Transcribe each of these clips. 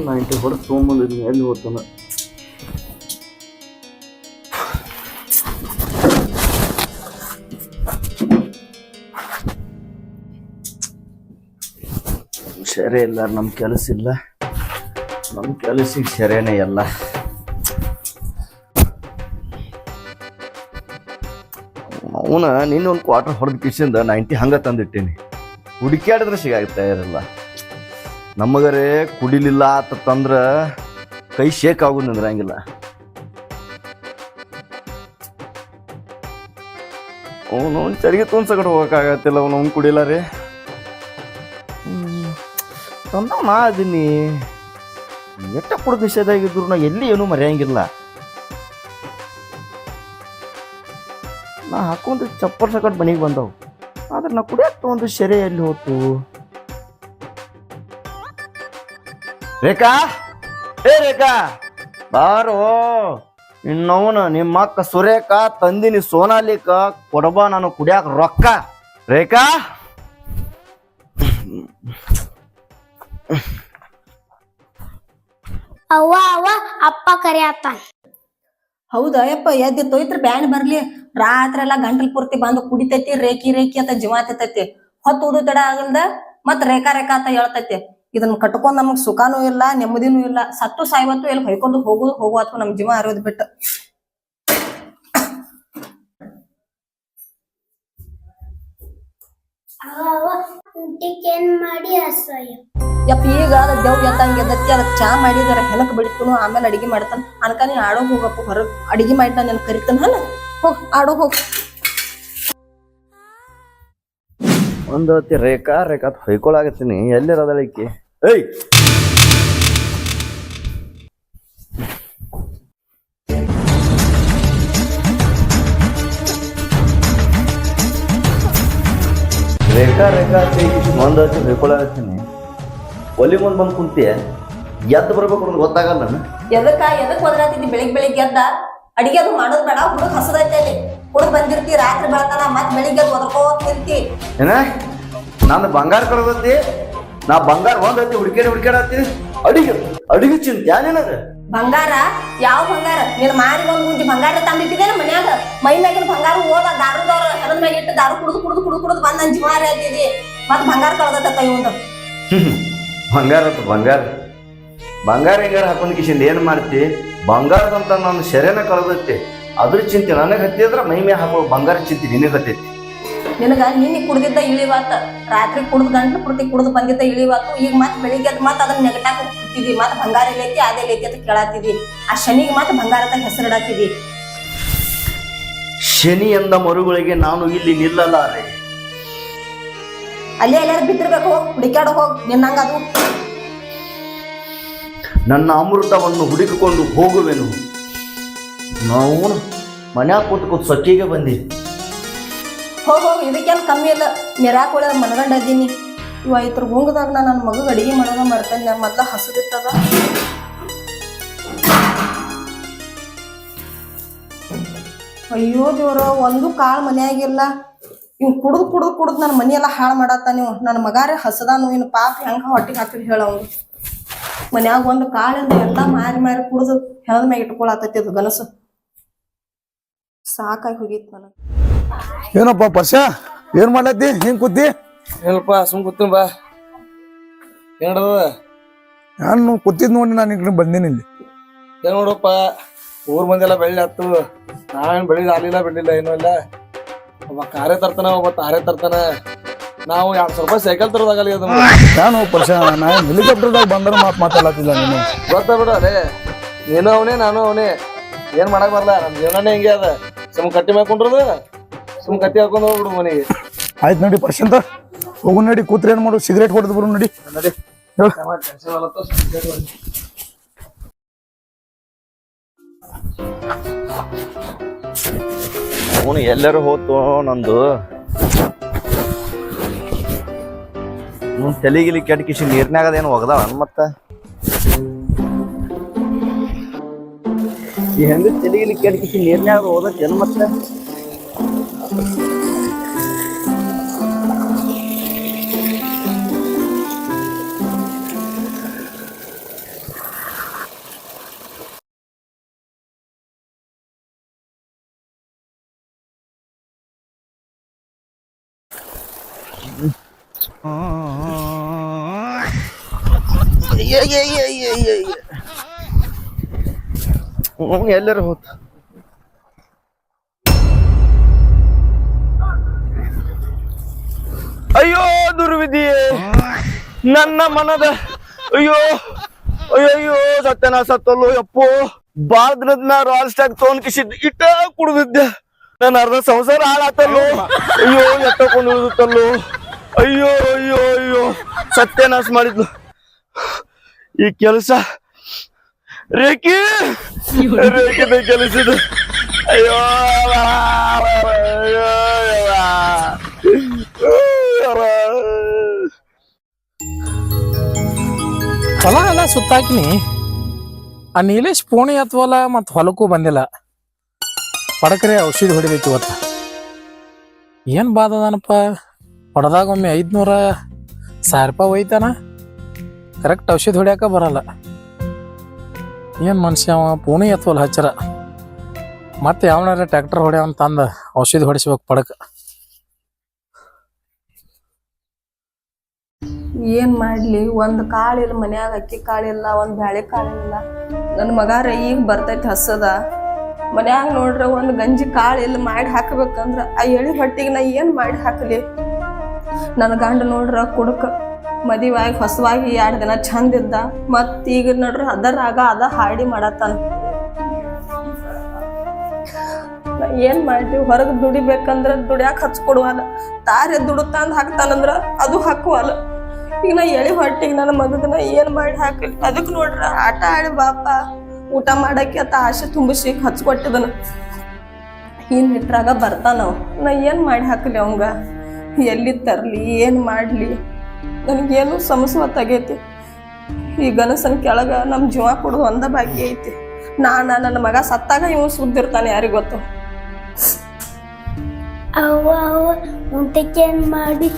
90 ಹೊಡೆದು ತೊಗೊಂಬಂದಿದ್ದೀನಿ ಎಲ್ಲಿ ಹೋಗ್ತಾನ. ಸೆರೆ ಇಲ್ಲ, ನಮ್ಮ ಕೆಲಸ ಇಲ್ಲ, ನಮ್ಮ ಕೆಲಸಕ್ಕೆ ಸೆರೆನೇ ಎಲ್ಲ. ಅವನ ನಿನ್ನೊಂದು ಕ್ವಾರ್ಟರ್ ಹೊಡೆದ ಕಿಸಿಂದ 90 ಹಂಗೆ ತಂದಿಟ್ಟೀನಿ. ಹುಡುಕ್ಯಾಡಿದ್ರೆ ಸಿಗಾಗ್ತಾ ಇರಲ್ಲ. ನಮಗರೇ ಕುಡಿಲಿಲ್ಲ ಅಂತಂದ್ರೆ ಕೈ ಶೇಕ್ ಆಗೋದು ನಿಂದ್ರಂಗಿಲ್ಲ. ಅವನು ಚರಿಗೆ ತೊಂದ್ಸಕಡೆ ಹೋಗೋಕ್ಕಾಗತ್ತಿಲ್ಲ. ಅವ್ನು ಕುಡಿಲ್ಲ ರೀ. ನಾ ಅದೀನಿ ಎಷ್ಟ ಕುಡಿದ ನಿಷೇಧಾಗಿದ್ರು ನಾ ಎಲ್ಲಿ ಏನೂ ಮರೆಯಂಗಿಲ್ಲ. ನಾ ಹಾಕೊಂಡು ಚಪ್ಪರ್ ಸಕಟ್ ಮನೆಗೆ ಬಂದವು. ಆದ್ರೆ ನಾ ಕುಡಿಯಕ್ಕೆ ಒಂದು ಸೆರೆ ಎಲ್ಲಿ ಹೋತು? ರೇಖಾ, ಏ ರೇಖಾ ಬಾರೋ. ಇನ್ನವನು ನಿಮ್ಮ ಅಕ್ಕ ಸುರೇಖ ತಂದಿನಿ ಸೋನಾಲಿಕ ಕೊಡಬಾ ನಾನು ಕುಡಿಯಾಕ ರೊಕ್ಕ. ರೇಖಾ ಅವ್ವ ಅವ್ವ ಅಪ್ಪ ಕರಿಯತ್ತಾನ. ಹೌದಾ ಯಪ್ಪ, ಎದ್ದಿತ್ತು ಇತ್ರ ಬ್ಯಾನ್ ಬರ್ಲಿ. ರಾತ್ರಿ ಎಲ್ಲಾ ಗಂಟಲ್ ಪೂರ್ತಿ ಬಂದು ಕುಡಿತೈತಿ. ರೇಖಿ ರೇಖಿ ಅಂತ ಜಿಮಾತೈತಿ. ಹೊತ್ತು ಉದು ತಡ ಆಗಲ್ದ ಮತ್ ರೇಖಾ ರೇಖಾ ಅಂತ ಹೇಳ್ತೈತಿ. ಇದನ್ನ ಕಟ್ಕೊಂಡ್ ನಮಗ್ ಸುಖಾನೂ ಇಲ್ಲ, ನೆಮ್ಮದಿನೂ ಇಲ್ಲ. ಸತ್ತು ಸಾಯ್ವತ್ತು ಎಲ್ಲಿ ಹೊಯ್ಕೊಂಡು ಹೋಗುವತ್ತು ನಮ್ ಜೀವ ಅರಿಯೋದ್ ಬಿಟ್ಟು. ಏನ್ ಮಾಡಿ ಅಸಹ್ಯ. ಯಪ್ಪ ಈಗ ದೇವ್ ಎದ್ದಂಗೆ ಎದ್ದತ್ತಿ ಅದಕ್ಕೆ ಚಾ ಮಾಡಿದಾರ ಹೆಲಕ್ ಬಿಡ್ತನು. ಆಮೇಲೆ ಅಡಿಗೆ ಮಾಡ್ತಾನ. ಅನ್ಕ ನೀನ್ ಆಡೋಗ್ ಹೋಗಪ್ಪ, ಹೊರಗ್ ಅಡಿಗೆ ಮಾಡಿ ನಾನು ಕರಿತಾನ. ಹಲ್ಲ ಹೋಗ್ ಆಡೋಗ್ ಹೋಗ್. ಒಂದು ಹೊತ್ತಿ ರೇಖಾ ರೇಖಾ ಹೊಯ್ಕೊಳಾಗತ್ತೀನಿ. ಎಲ್ಲಿರೋದಳಿಕೆ? ಏಯ್ ರೇಖಾ ರೇಖಾ ಒಂದು ಹೊತ್ತಿ ಹೊಯ್ಕೊಳಾಗತ್ತೀನಿ. ಒಲಿ ಮುಂದೆ ಬಂದು ಕುಂತೀಯ, ಎದ್ದು ಬರ್ಬೇಕು ಅನ್ನೋದು ಗೊತ್ತಾಗಲ್ಲ. ನಾನು ಎದಕ್ ಹೋದ್ರಾತಿದ್ದಿ? ಬೆಳಿಗ್ಗೆ ಎದ್ದ ಅಡಿಗೆ ಅದು ಮಾಡೋದ್ ಬೇಡ. ಹುಡುಗ ಹಸದೈತಿ ಅಲ್ಲಿ ಹುಡುಗ ಬಂದಿರ್ತಿ. ರಾತ್ರಿ ಬೆಳತನ ಮತ್ ಬೆಳಿಗ್ಗೆ ಒದರ್ಕೋತಿರ್ತಿ. ಏನ ನಾನು ಬಂಗಾರ ಕಳ್ದತಿ? ನಾ ಬಂಗಾರ ಒಂದ್ ಐತಿ ಹುಡ್ಕ್ಯಾಡತ್ತೀನಿ. ಅಡಿಗೆ ಚಿಂತೆ ನಿನಗ? ಬಂಗಾರ ಯಾವ ಬಂಗಾರ? ನೀನ್ ಮಾರಿ ಒಂದ್ ಮುಂಚೆ ಬಂಗಾರ ತಂದಿಟ್ಟಿದ್ದೇನೆ ಮನ್ಯಾಗ. ಮೈ ಮ್ಯಾಗಿನ ಬಂಗಾರ ಹೋದ ದಾರುದವ್ರ ಹೆಣದ ಮ್ಯಾಗ ಇಟ್ಟು ದಾರು ಕುಡ್ದು ಬಂದ್ ನನ್ ಜಿಮಾರಿ ಆಯ್ತಿದಿ. ಮತ್ ಬಂಗಾರ ಕಳ್ದತ್ತ ಇವಂದು. ಬಂಗಾರ ಬಂಗಾರ ಹೆಂಗಾರ ಹಾಕೊಂಡ್ ಕಿಶಿಂದ ಏನ್ ಮಾಡ್ತಿ? ಬಂಗಾರದಂತ ನನ್ನ ಸೆರೆನ ಕಳ್ದೈತಿ. ಅದ್ರ ಚಿಂತೆ ನನಗೆ ಹತ್ತಿದ್ರ ಮೈ ಮೇ ಹಾಕೋ ಬಂಗಾರ ಚಿಂತೆ ನಿನಗೆ ಹತ್ತೈತಿ. ನಿನಗ ನಿನ್ನೆ ಕುಡ್ದಿದ್ದ ಇಳಿವಾತ. ರಾತ್ರಿ ಕುಡ್ದು ಗಂಟ್ಲು ಪೂರ್ತಿ ಕುಡ್ದು ಬಂದಿದ್ದ ಇಳಿವಾತು. ಈಗ ಮತ್ ಬೆಳಿಗ್ಗೆ ಮತ್ ಅದನ್ನ ನೆಗಟಾಕ ಕೂತಿದ್ವಿ. ಮತ್ ಬಂಗಾರ ಎಲ್ಲೈತಿ ಅದೇ ಐತಿ ಅಂತ ಕೇಳಾತಿದ್ವಿ. ಆ ಶನಿಗೆ ಮತ್ ಬಂಗಾರದ ಹೆಸರಿಡಾತಿದ್ವಿ. ಶನಿ ಎಂದ ಮರುಗಳಿಗೆ ನಾನು ಇಲ್ಲಿ ನಿಲ್ಲಲಾರೆ. ಅಲ್ಲೇ ಎಲ್ಲಾರು ಬಿದ್ದಿರ್ಬೇಕು. ಹುಡುಕ್ಯಾಡ ಹೋಗ್ ನಿನ್ನಂಗ ಅದು. ನನ್ನ ಅಮೃತವನ್ನು ಹುಡುಕಿಕೊಂಡು ಹೋಗುವೆನು. ನಾವು ಮನ್ಯಾಗ ಕೂತ್ ಸೊಕ್ಕಿಗೆ ಬಂದಿ. ಹೋಗ್ ಇದಕ್ಕೇನು ಕಮ್ಮಿ ಇಲ್ಲ. ಮಿರಾಕ್ ಒಳಗೆ ಮನಗಂಡ ಅದ್ದೀನಿ. ಇವ ಇದ್ರ ಗುಂಗದಾಗ ನಾ ನನ್ನ ಮಗಗೆ ಅಡಿಗೆ ಮಾಡೋದ ಮಾಡ್ತೇನೆ. ಮೊದ್ಲ ಹಸದಿರ್ತದ. ಅಯ್ಯೋ ದೇವ್ರ, ಒಂದು ಕಾಳು ಮನ್ಯಾಗಿಲ್ಲ. ಇವ್ ಕುಡ್ದು ನನ್ನ ಮನೆಯೆಲ್ಲ ಹಾಳು ಮಾಡತ್ತ. ನೀವು ನನ್ನ ಮಗಾರೇ ಹಸದಾನು. ಇನ್ನು ಪಾಪ ಹೆಂಗ ಹೊಟ್ಟಿಗೆ ಹಾಕಿದ್ ಹೇಳ. ಅವ್ನು ಮನ್ಯಾಗ ಒಂದು ಕಾಳಿಂದ ಎಲ್ಲಾ ಮಾರಿ ಕುಡ್ದು ಹೆಣದ ಮ್ಯಾಗ ಇಟ್ಕೊಳತೈತಿ. ಅದು ಗನಸು ಸಾಕಾಗಿ ಹೋಗಿತ್ತು ನನಗೆ. ಏನಪ್ಪ ಪರ್ಷ, ಏನ್ ಮಾಡ್ಲತ್ತಿ? ಹಿಂಗ್ ಕೂತಿ? ಏನಪ್ಪ ಸುಮ್ ಕೂತೀನಿ ಬಾ. ಏನದ? ನಾನು ಕೂತಿದ್ ನೋಡಿ ನಾನು ಈಗ ಬಂದೀನಿ ಇಲ್ಲಿ. ಏನ್ ನೋಡಪ್ಪ, ಊರ್ ಮಂದೆಲ್ಲ ಬೆಳ್ಳಿ ಹತ್ತು. ನಾವೇನ್ ಬೆಳಿದ ಆಗ್ಲಿಲ್ಲ ಬಿಡ್ಲಿಲ್ಲ ಏನೂ ಇಲ್ಲ. ಒಬ್ಬ ಕಾರೇ ತರ್ತಾನ, ಒಬ್ಬ ತಾರೇ ತರ್ತಾನ. ನಾವು 200 ರೂಪಾಯಿ ಸೈಕಲ್ ತರೋದಾಗಲಿ. ಅದು ನಾನು ಪರ್ಷ ನಾನು ಹೆಲಿಕಾಪ್ಟರ್ದಾಗ ಬಂದ್ರೆ ಮಾತಾಡತ್ತಿಲ್ಲ. ನೀನು ಗೊತ್ತಾ ಬಿಡು. ಅದೇ ನೀನು ಅವನೇ ನಾನು ಅವನೇ. ಏನ್ ಮಾಡಕ್ ಬರಲ್ಲ. ನಮ್ ಜೀವನನೇ ಹಿಂಗೆ ಅದ. ಸುಮ್ ಕಟ್ಟಿ ಮಾಡ್ಕೊಂಡ್ರದ ಸುಮ್ ಕಟ್ಟಿ ಹಾಕೊಂಡ್ ಹೋಗ್ಬಿಡು ಮನೆಗೆ. ಆಯ್ತು ನಡಿ ಪರ್ಷಂತ ಹೋಗು. ನಡಿ ಕೂತ್ರೆ ಏನ್ ಮಾಡು? ಸಿಗರೇಟ್ ಹೊಡೆದು ಬರು. ನಡಿ ನಡಿ. ಅವನು ಎಲ್ಲರೂ ಹೋತು. ನಂದು ತಲೆಗಿಲಿ ಕೆಟ್ಟ ಕಿಶಿ ನೀರ್ನಾಗದೇನು ಒಗದಾವ ಮತ್ತ ಈ ಹೆಂಗ ತಲೆಗಿಲಿ ಕೆಟ್ಟ ಕಿಶಿ ನೀರ್ನಾಗ ಹೋದತ್ತೇನು ಮತ್ತೆ? ಎಲ್ಲರೂ ಹೋತ ಅಯ್ಯೋ ದುರ್ವಿಧಿಯೇ ನನ್ನ ಮನದ ಅಯ್ಯೋ ಅಯ್ಯೋ ಸತ್ಯನ ಸತ್ತಲ್ಲೋ ಯಪ್ಪೋ ಬಾಳ ದಿನದ ನಾ ರಾಯಲ್ ಸ್ಟಾಕ್ ತಗೊಂಡ್ ಕಿಸಿದ್ ಇಟ್ಟ ಕುಡ್ದಿದ್ದೆ ನನ್ನ ಅರ್ಧ ಸಂಸಾರ ಹಾಳಾತಲ್ಲೋ ಅಯ್ಯೋ ಎತ್ತಕೊಂಡು ಉಳಿದುತ್ತಲ್ಲೋ ಅಯ್ಯೋ ಅಯ್ಯೋ ಅಯ್ಯೋ ಸತ್ಯನಾಶ ಮಾಡಿದ್ಲು ಈ ಕೆಲಸ ರೇಖೆ ರೇಖೆ ಕೆಲಸದ ಅಯ್ಯೋ ಹೊಲ ಎಲ್ಲ ಸುತ್ತಾಕಿನಿ ಆ ನೀಲೇಶ್ ಪೋಣಿ ಹತ್ವಲ್ಲ ಮತ್ತು ಹೊಲಕ್ಕೂ ಬಂದಿಲ್ಲ ಪಡಕರೆ ಔಷಧಿ ಹೊಡಿದೈತಿ ಇವತ್ತು ಏನು ಬಾದದನಪ್ಪ ಹೊಡೆದಾಗ ಒಮ್ಮೆ 500,000 ರೂಪಾಯಿ ಒಯ್ತಾನ ಕರೆಕ್ಟ್ ಔಷಧಿ ಹೊಡ್ಯಾಕ ಬರಲ್ಲ ಏನು ಮನುಷ್ಯ ಅವ ಪೋಣಿ ಹತ್ವಲ್ಲ ಹಚ್ಚರ ಮತ್ತೆ ಯಾವನಾರ ಟ್ರ್ಯಾಕ್ಟರ್ ಹೊಡ್ಯಾವನ್ ತಂದ ಔಷಧಿ ಹೊಡಿಸ್ಬೇಕು ಪಡಕ ಏನ್ ಮಾಡ್ಲಿ ಒಂದ್ ಕಾಳಿಲ್ಲ ಮನ್ಯಾಗ ಅಕ್ಕಿ ಕಾಳಿಲ್ಲ ಒಂದ್ ಬ್ಯಾಳೆ ಕಾಳಿಲ್ಲ ನನ್ ಮಗಾರ ಈಗ ಬರ್ತೈತಿ ಹಸದ ಮನ್ಯಾಗ ನೋಡ್ರ ಒಂದ್ ಗಂಜಿ ಕಾಳಿಲ್ಲ ಮಾಡಿ ಹಾಕ್ಬೇಕಂದ್ರ ಆ ಎಳಿ ಹೊಟ್ಟಿಗೆ ನಾ ಏನ್ ಮಾಡಿ ಹಾಕಲಿ ನನ್ ಗಂಡ ನೋಡ್ರ ಕುಡಕ ಮದಿವಾಗಿ ಹೊಸವಾಗಿ 2 ದಿನ ಚಂದ ಇದ್ದ ಮತ್ ಈಗ ನೋಡ್ರ ಅದ ಹಾಡಿ ಮಾಡತ್ತಾನ ಏನ್ ಮಾಡ್ಲಿ ಹೊರಗ್ ದುಡಿಬೇಕಂದ್ರ ದುಡ್ಯಾಕ ಹಚ್ಕೊಡುವಲ್ಲ ತಾರೇ ದುಡುತ್ತಂದ್ ಹಾಕ್ತಾನಂದ್ರ ಅದು ಹಾಕುವಲ್ಲ ಈಗ ನಾ ಎಳಿ ಹೊಟ್ಟಿಗೆ ನನ್ನ ಮಗದನ್ನ ಏನ್ ಮಾಡಿ ಹಾಕಲಿ ಅದಕ್ ನೋಡ್ರ ಆಟ ಆಡಿ ಬಾಪ ಊಟ ಮಾಡಕ್ಕೆ ಅತ್ತ ಆಸೆ ತುಂಬಿಸಿ ಹಚ್ಕೊಟ್ಟಿದನ ಇನ್ ಇಟ್ರಾಗ ಬರ್ತಾನವ್ ನಾ ಏನ್ ಮಾಡಿ ಹಾಕಲಿ ಅವಂಗ ಎಲ್ಲಿ ತರ್ಲಿ ಏನ್ ಮಾಡ್ಲಿ ನನಗೇನು ಸಮಸ್ಯೆ ಹೊತ್ತಾಗೈತಿ ಈ ಗನಸನ್ ಕೆಳಗ ನಮ್ ಜೀವ ಕೊಡೋದು ಒಂದ ಬಾಕಿ ಐತಿ ನನ್ನ ಮಗ ಸತ್ತಾಗ ಇವ್ ಸುದ್ದಿರ್ತಾನೆ ಯಾರಿಗ ಗೊತ್ತು ಅವ್ವ ಅವ್ವ ಊಟಕ್ಕೆ ಏನ್ ಮಾಡಿ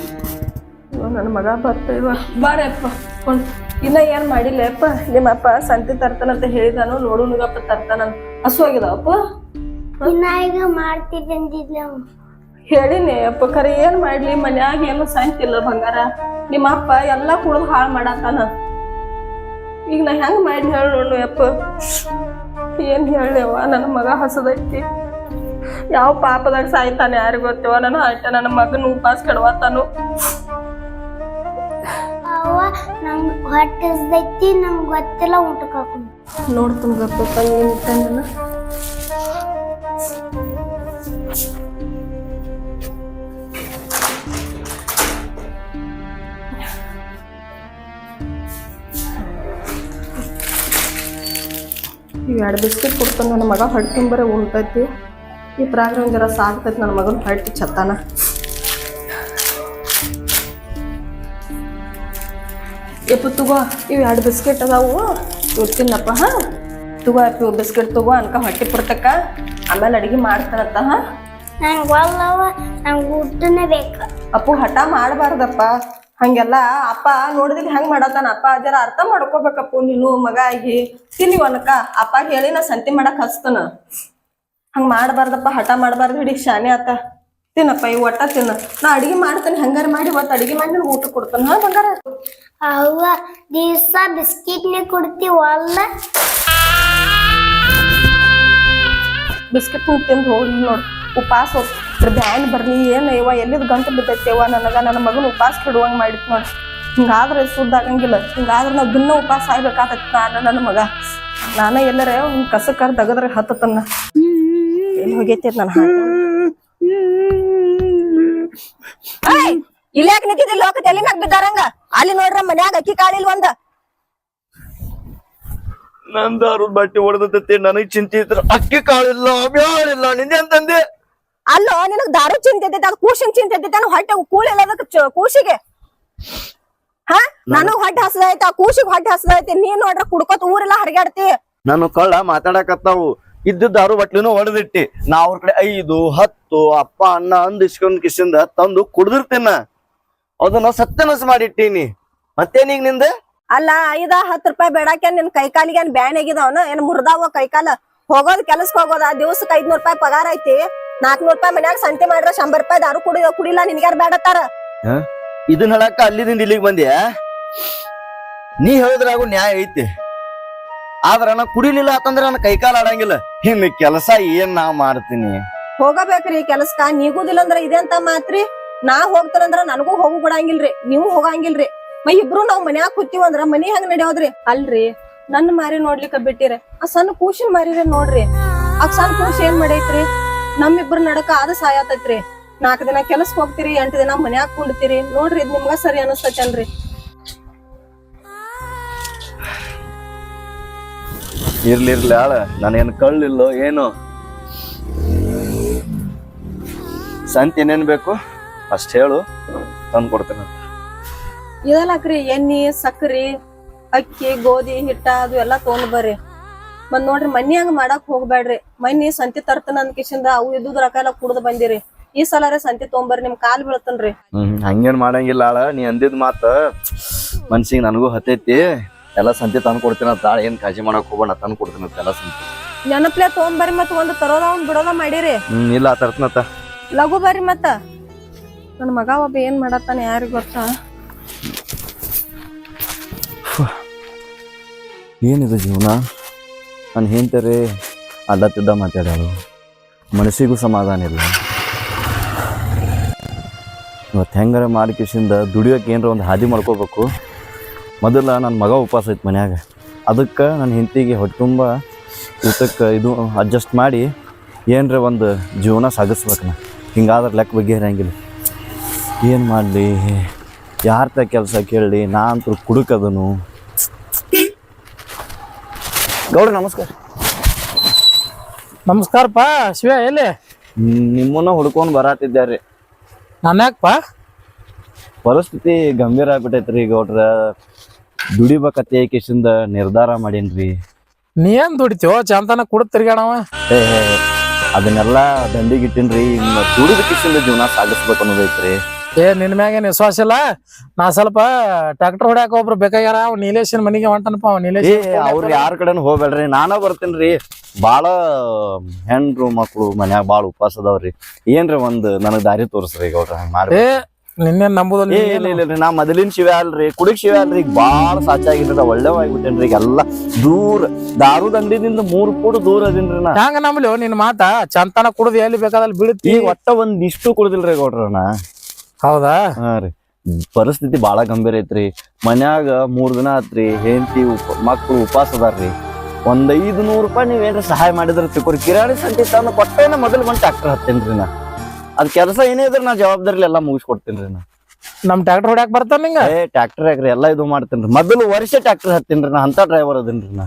ನನ್ನ ಮಗ ಬರ್ತಾವ ಬಾರಪ್ಪ ಇನ್ನ ಏನ್ ಮಾಡಿಲ್ಲಪ್ಪ ನಿಮ್ಮಪ್ಪ ಸಂತಿ ತರ್ತಾನಂತ ಹೇಳಿದಾನು ನೋಡು ನುಗಪ್ಪ ತರ್ತಾನ ಹಸು ಆಗಿದಾವಪ್ಪ ಇನ್ನ ಈಗ ಮಾಡ್ತಿದ್ದೆ ಅಂದಿದ್ಲ ಹೇಳಿನಿ ಅಪ್ಪ ಖರೆ ಏನ್ ಮಾಡ್ಲಿ ಮನ್ಯಾಗ ಏನು ಸಂತಿಲ್ಲ ಬಂಗಾರ ನಿಮ್ಮ ಅಪ್ಪ ಎಲ್ಲಾ ಕುಡ್ದು ಹಾಳು ಮಾಡತ್ತಾನ ಈಗ ನಾ ಹೆಂಗ್ ಮಾಡಿ ಹೇಳ ನೋಡು ಅಪ್ಪ ಏನ್ ಹೇಳವ ನನ್ನ ಮಗ ಹಸದೈತಿ ಯಾವ ಪಾಪದಾಗ ಸಾಯ್ತಾನೆ ಯಾರಿಗ ಗೊತ್ತೇವ ನಾನು ಆಯ್ತ ನನ್ನ ಮಗನ ಉಪವಾಸ ಕೆಡವತ್ತಾನು ಅವ್ವ ನಂಗ್ ಹೊಟ್ಟೆ ಹಸ್ದೈತಿ ನಂಗ್ ಗೊತ್ತಿಲ್ಲ ಊಟಕ್ಕೆ ಹಾಕೊಂಡು ನೋಡ್ತಂಗಪ್ಪ ತಂಗಿನ ಇವ್ 2 ಬಿಸ್ಕಿಟ್ ಕೊಡ್ತಾನ ನನ್ನ ಮಗ ಹೊಟ್ಟೆ ತುಂಬರೆ ಉಣ್ತೈತಿ ಈ ಪ್ರಾಗ್ರ ಒಂದ್ ಜರ ಸಾಕ್ತೈತಿ ನನ್ನ ಮಗನ ಹೊಟ್ಟೆ ಚತ್ತಾನ ಯಪ್ಪ ತಗೋ ಇವ್ 2 ಬಿಸ್ಕಿಟ್ ಅದಾವು ಇವ್ ತಿನ್ನಪ್ಪ ಹಾ ತಗೋ ಅಪ್ಪ ಇವ್ ಬಿಸ್ಕಿಟ್ ತಗೋ ಅನ್ಕ ಹೊಟ್ಟೆ ಪುರ್ತಕ್ಕ ಆಮೇಲೆ ಅಡಿಗೆ ಮಾಡ್ತಾನಂತ ಹಾ ನಂಗ್ ಒಲ್ಲವ ನಂಗ್ ಊಟನೇ ಬೇಕ ಅಪ್ಪು ಹಠ ಮಾಡಬಾರ್ದಪ್ಪ ಹಂಗೆಲ್ಲ ಅಪ್ಪ ನೋಡಿದಿಲ್ಲ ಹೆಂಗ್ ಮಾಡತ್ತಾನ ಅಪ್ಪ ಜರ ಅರ್ಥ ಮಾಡ್ಕೋಬೇಕಪ್ಪು ನೀನು ಮಗ ಆಗಿ ತಿನ್ನಿ ಅನ್ಕ ಅಪ್ಪ ಹೇಳಿ ನಾ ಸಂತಿ ಮಾಡಕ್ ಹಚ್ತಾನ ಹಂಗ ಮಾಡಬಾರ್ದಪ್ಪ ಹಠ ಮಾಡಬಾರ್ದು ಹಿಡಿ ಶಾನೆ ಆತ ತಿನ್ನಪ್ಪ ಈ ಒಟ್ಟ ತಿನ್ನ ನಾ ಅಡಿಗೆ ಮಾಡ್ತೇನೆ ಹೆಂಗಾರ ಮಾಡಿ ಒಟ್ಟು ಅಡಿಗೆ ಮಾಡಿ ನನ್ಗೆ ಊಟ ಕೊಡ್ತಾನ ಹಾ ಬಂಗಾರ ಅವ್ವ ದಿವ್ಸ ಬಿಸ್ಕಿಟ್ನೇ ಕೊಡ್ತೀವಲ್ಲ ಬಿಸ್ಕಿಟ್ ತಿಂದು ಹೋಗಿ ನೋಡ್ ಉಪವಾಸ ಬ್ಯಾನ್ ಬರ್ಲಿ ಏನ್ ಇವ ಎಲ್ಲಿದ್ ಗಂಟು ಬಿದ್ದೈತೆವ ನನ್ನ ಮಗನ ಉಪವಾಸ ಕೆಡುವಂಗ್ ಮಾಡಿತ್ ನೋಡ್ ಹಿಂಗಾದ್ರೆ ಸುದ್ದ ಆಗಂಗಿಲ್ಲ ಹಿಂಗಾದ್ರೆ ನಾವ್ ದಿನ ಉಪವಾಸ ಆಗ್ಬೇಕಾಗತ್ ನನ್ನ ಮಗ ನಾನ ಎಲ್ಲರ ಒಂದ್ ಕಸಕಾರ ತಗದ್ರೆ ಹತ್ತತನ್ನ ಎಲ್ಲಿ ಹೋಗೈತಿ ನನ್ನ ಇಲ್ಯಾಕ ನಿಂತಿದ್ದಿಲ್ಲ ಲೋಕ ತಲೆ ಮ್ಯಾಗ ಬಿದ್ದಾರಂಗ ಅಲ್ಲಿ ನೋಡ್ರ ಮನ್ಯಾಗ ಅಕ್ಕಿ ಕಾಳಿಲ್ ಒಂದ ನಂದು ಅರುದ್ ಬಟ್ಟೆ ಹೊಡೆದತ್ತೆ ನನಗ್ ಚಿಂತೆ ಇದ್ರ ಅಕ್ಕಿ ಕಾಳಿಲ್ಲ ಬ್ಯಾಳಿಲ್ಲ ನಿಂದೆ ಅಂತಂದೆ ಅಲ್ಲೋ ನಿನಗ್ ದಾರು ಚಿಂತೆ ಇದ್ದೈತೆ ಅದು ಕೂಸಿನ ಚಿಂತೆ ಇದ್ದೈತೆ ಹೊಟ್ಟೆ ಕೂಳಿಲ್ಲ ಅದಕ್ಕೆ ಕೂಸಿಗೆ ಹಾ ನನಗ್ ಹೊಟ್ಟೆ ಹಸದೈತೆ ಆ ಕೂಸಿಗೆ ಹೊಟ್ಟೆ ಹಸದೈತೆ ನೀನ್ ನೋಡ್ರ ಕುಡ್ಕೋತ ಊರೆಲ್ಲ ಹರಿಗಾಡ್ತಿ ನಾನು ಕಳ್ಳ ಮಾತಾಡಕತ್ತಾವು ಇದ್ದದ್ದು ದಾರು ಬಟ್ಲಿನೂ ಹೊಡೆದಿಟ್ಟಿ ನಾ ಅವ್ರ ಕಡೆ 5, 10 ಅಪ್ಪ ಅಣ್ಣ ಅಂದ್ ಇಸ್ಕೊಂಡ್ ಕಿಸಿಂದ ತಂದು ಕುಡ್ದಿರ್ತೇನ ಅದನ್ನ ಸತ್ಯನಾಶ ಮಾಡಿಟ್ಟೀನಿ ಮತ್ತೇನೀಗ ನಿಂದ ಅಲ್ಲ 5-10 ರೂಪಾಯಿ ಬೇಡಾಕೆ ನಿನ್ ಕೈಕಾಲಿಗೆ ಏನ್ ಬ್ಯಾನ್ ಆಗಿದಾವನ ಏನ್ ಮುರ್ದಾವ ಕೈಕಾಲ ಹೋಗೋದ್ ಕೆಲ್ಸಕ್ ಹೋಗೋದ ದಿವ್ಸಕ್ಕೆ 500 ರೂಪಾಯಿ ಪಗಾರ ಐತಿ 400 ರೂಪಾಯಿ ಮನ್ಯಾಗ ಸಂತೆ ಮಾಡ್ರ 100 ರೂಪಾಯಿ ದಾರು ಕುಡಿಲ್ಲ ನಿನ್ಗ್ಯಾರ ಬೇಡತ್ತಾರ ಇದನ್ನ ಹೇಳಕ್ಕ ಅಲ್ಲಿದಿಂದ ಇಲ್ಲಿಗೆ ಬಂದ್ಯಾ? ನೀ ಹೇಳಿದ್ರಾಗು ನ್ಯಾಯ ಐತಿ, ಆದ್ರ ನಾ ಕುಡಿಲಿಲ್ಲ ಅಂತಂದ್ರ ನನ್ನ ಕೈಕಾಲ ಆಡಂಗಿಲ್ಲ. ಇನ್ನು ಕೆಲಸ ಏನ್ ನಾ ಮಾಡ್ತೀನಿ? ಹೋಗಬೇಕ್ರಿ ಕೆಲ್ಸಕ್ಕ. ನೀಗುದಿಲ್ಲ ಅಂದ್ರ ಇದೆ ಅಂತ ಮಾತ್ರಿ. ನಾ ಹೋಗ್ತಾರಂದ್ರ ನನಗೂ ಹೋಗು ಬಿಡಂಗಿಲ್ರಿ, ನೀವು ಹೋಗಂಗಿಲ್ರಿ. ಇಬ್ರು ನಾವ್ ಮನ್ಯಾಗ ಕೂತೀವಂದ್ರ ಮನಿ ಹೆಂಗ್ ನಡೆಯೋದ್ರಿ? ಅಲ್ರಿ, ನನ್ನ ಮಾರಿ ನೋಡ್ಲಿಕ್ಕ ಬಿಟ್ಟಿರ, ಆ ಸಣ್ಣ ಕೂಸಿನ ಮಾರಿರ ನೋಡ್ರಿ. ಆ ಸಣ್ಣ ಕೂಸಿ ಏನ್ ಮಾಡೈತ್ರಿ? ನಮ್ಮಿಬ್ರ ನಡಕ ಅದ ಸಾಯತೈತ್ರಿ. 4 ದಿನ ಕೆಲ್ಸಕ್ ಹೋಗ್ತೀರಿ, 8 ದಿನ ಮನ್ಯಾಗ ಕುಂಡ್ತೀರಿ. ನೋಡ್ರಿ ಇದ್ ನಿಮ್ಗ ಸರಿ ಅನಸ್ತೈತಲ್ರಿ? ಇರ್ಲಿ ಆಳ, ನಾನೇನು ಕಳ್ಳಿಲ್ಲೋ ಏನು. ಸಂತ ಏನೇನ್ ಬೇಕು ಅಷ್ಟ್ ಹೇಳು, ತಂದು ಕೊಡ್ತೇನೆ. ಇದಲ್ಲಾಕ್ರಿ ಎಣ್ಣಿ, ಸಕ್ರಿ, ಅಕ್ಕಿ, ಗೋಧಿ ಹಿಟ್ಟ ಅದು ಎಲ್ಲಾ ತಗೊಂಡ್ ಬರ್ರಿ. ಮತ್ ನೋಡ್ರಿ ಮನ್ಯಾಗ ಮಾಡಕ್ ಹೋಗ್ಬ್ಯಾಡ್ರಿ. ಮನ್ನಿ ಸಂತಿ ತರ್ತನ ಅಂದ್ ಕಿಶಿಂದ ಅವು ಇದ್ದುದ್ ರೊಕ್ಕ ಎಲ್ಲ ಕುಡ್ದು ಬಂದಿರಿ. ಈ ಸಲಾರೆ ಸಂತಿ ತೊಗೊಂಬರ್ರಿ, ನಿಮ್ ಕಾಲ್ ಬೀಳ್ತನ್ರಿ. ಹಂಗೇನ್ ಮಾಡಂಗಿಲ್ಲ ಆಳ. ನೀ ಅಂದಿದ್ ಮಾತ ಮನ್ಸಿಗೆ ನನಗೂ ಹತ್ತೈತಿ. ಎಲ್ಲ ಸಂತಿ ತಂದು ಕೊಡ್ತೀನಿ. ತಾಳ ಏನ್ ಕಾಳಜಿ ಮಾಡಕ್ ಹೋಗೋಣ, ತಂದು ಕೊಡ್ತೀನಿ ಎಲ್ಲ ಸಂತಿ. ನೆನಪ್ಲೆ ತೊಗೊಂಬರ್ರಿ. ಮತ್ ಒಂದ್ ತರೋದ ಒಂದ್ ಬಿಡೋದ ಮಾಡಿರಿ. ಇಲ್ಲ ತರ್ತನತ್ತ. ಲಘು ಬರ್ರಿ. ಮತ್ತ ನನ್ ಮಗ ಒಬ್ಬ ಏನ್ ಮಾಡತ್ತಾನ ಯಾರಿಗ್ ಗೊತ್ತಾ? ಏನಿದೆ ಜೀವನ? ನಾನು ಹೆಂಡ್ತಾರೆ ಅಲ್ಲತ್ತಿದ್ದ ಮಾತಾಡೋಳು, ಮನಸ್ಸಿಗೂ ಸಮಾಧಾನ ಇಲ್ಲ. ಇವತ್ತು ಹೆಂಗಾರ ಮಾಡಿ ಕಿಶಿಂದ ದುಡಿಯೋಕೆ ಏನಾರ ಒಂದು ಹಾದಿ ಮಾಡ್ಕೋಬೇಕು. ಮೊದಲ ನನ್ನ ಮಗ ಉಪವಾಸ ಐತೆ ಮನ್ಯಾಗ, ಅದಕ್ಕೆ ನನ್ನ ಹೆಂಡತಿಗೆ ಹೊಟ್ಟೆ ತುಂಬ ಊಟಕ್ಕೆ ಇದು ಅಡ್ಜಸ್ಟ್ ಮಾಡಿ ಏನರ ಒಂದು ಜೀವನ ಸಾಗಿಸ್ಬೇಕು. ನಾ ಹಿಂಗಾದ್ರೆ ಲೆಕ್ಕ ಬಗ್ಗೆ ಇರಂಗಿಲ್ಲ. ಏನು ಮಾಡಲಿ, ಯಾರ ಕೆಲಸ ಕೇಳಲಿ? ನಾ ಅಂತೂ ಕುಡುಕದನು. ಗೌಡ್ರ ನಮಸ್ಕಾರ. ನಮಸ್ಕಾರಪ್ಪ. ಶಿವ ಎಲ್ಲಿ? ನಿಮ್ಮನ್ನ ಹುಡ್ಕೊಂಡು ಬರಾತಿದ್ದಾರೆ. ನಾನು ಯಾಕಪ್ಪ? ಪರಿಸ್ಥಿತಿ ಗಂಭೀರ ಆಗ್ಬಿಟ್ಟೈತ್ರಿ ಗೌಡ್ರ. ದುಡಿಬೇಕತ್ತೆ ಕೇಸಿಂದ ನಿರ್ಧಾರ ಮಾಡೇನ್ರಿ. ನೀ ಏನ್ ದುಡಿತೀವೋ? ಚಂತನ ಕುಡ್ ತಿರ್ಗಾಡವ. ಅದನ್ನೆಲ್ಲ ದಂಡಿಗಿಟ್ಟಿನ್ರಿ. ಇನ್ನು ದುಡಿದ ಕಿಸಿಂದ ಜೀವನ ಸಾಗಿಸ್ಬೇಕು ಅನ್ನೋದೈತ್ರಿ. ನಿನ್ ಮ್ಯಾಗೇನ್ ವಿಶ್ವಾಸ ಇಲ್ಲ? ನಾ ಸ್ವಲ್ಪ ಟ್ರಾಕ್ಟರ್ ಹೊಡ್ಯಾಕ ಒಬ್ರು ಬೇಕಾಗ್ಯಾರ. ಅವ್ ನೀಲೇಶನ್ ಮನಿಗೆ ಹೊಂಟನಪ್ಪ. ಅವ್ ನೀಲೇಶ್ ಅವ್ರ ಯಾರ ಕಡೆನೂ ಹೋಗ್ಬೇಡ್ರಿ, ನಾನ ಬರ್ತೀನ್ರಿ. ಬಾಳ ಹೆಣ್ರು ಮಕ್ಳು ಮನ್ಯಾಗ ಬಾಳ ಉಪವಾಸ ಅದಾವ್ರಿ. ಏನ್ರಿ ಒಂದ್ ನನಗ್ ದಾರಿ ತೋರಿಸ್ರಿ ಗೌಡ್ರ. ಏ ನಿನ್ನೇನ್ ನಂಬುದಲ್ಲ. ಇಲ್ರಿ, ನಾ ಮೊದಲಿನ ಶಿವ ಅಲ್ರಿ, ಕುಡಿಕ್ ಶಿವ ಅಲ್ರಿ. ಈಗ ಬಾಳ ಸಾಚಾಗಿದ್ರ, ಒಳ್ಳೆವಾಗ್ಬಿಟ್ಟೇನ್ರಿ. ಈಗ ಎಲ್ಲಾ ದೂರ ದಾರುದ ಅಂಗಡಿದಿಂದ 3 ಫೂಟ್ ದೂರ ಅದೀನ್ರಿ. ನಾ ಹಂಗ ನಂಬಲಿ ನಿನ್ ಮಾತ. ಚಂತನ ಕುಡ್ದು ಎಲ್ಲಿ ಬೇಕಾದಲ್ಲಿ ಬೀಳ್ತಿ. ಈಗ ಒಟ್ಟ ಒಂದಿಷ್ಟು ಕುಡ್ದಿಲ್ರಿ ಗೌಡ್ರ ನಾ. ಹೌದಾ? ಹಾ ರೀ, ಪರಿಸ್ಥಿತಿ ಬಾಳ ಗಂಭೀರ ಐತ್ರಿ. ಮನ್ಯಾಗ 3 ದಿನ ಆತ್ರಿ. ಹೆಂಡತಿ ಮಕ್ಳು ಉಪವಾಸ ಅದಾರ್ರಿ. ಒಂದ್ 500 ರೂಪಾಯಿ ನೀವೇನ್ರ ಸಹಾಯ ಮಾಡಿದ್ರ ತಿಳ್ಕೊರಿ. ಕಿರಾಣಿ ಸಂತಿ ತಂದು ಕೊಟ್ಟೇನ ಮೊದಲು ಬಂದು ಟ್ರಾಕ್ಟರ್ ಹತ್ತೇನ್ರಿ. ನಾ ಅದ್ ಕೆಲಸ ಏನೇ ಇದ್ರ ನಾ ಜವಾಬ್ದಾರಿ ಎಲ್ಲಾ ಮುಗಿಸ್ಕೊಡ್ತೇನ್ರಿ. ನಾ ನಮ್ ಟ್ರಾಕ್ಟರ್ ಹೊಡ್ಯಾಕ್ ಬರ್ತಾನ ನಿಂಗ? ಟ್ರಾಕ್ಟರ್ ಯಾಕ್ರಿ ಎಲ್ಲಾ ಇದು ಮಾಡ್ತೇನ್ರಿ. ಮೊದಲು ವರ್ಷ ಟ್ರಾಕ್ಟರ್ ಹತ್ತೇನ್ರಿ. ನಾ ಅಂತ ಡ್ರೈವರ್ ಅದೇನ್ರಿ. ನಾ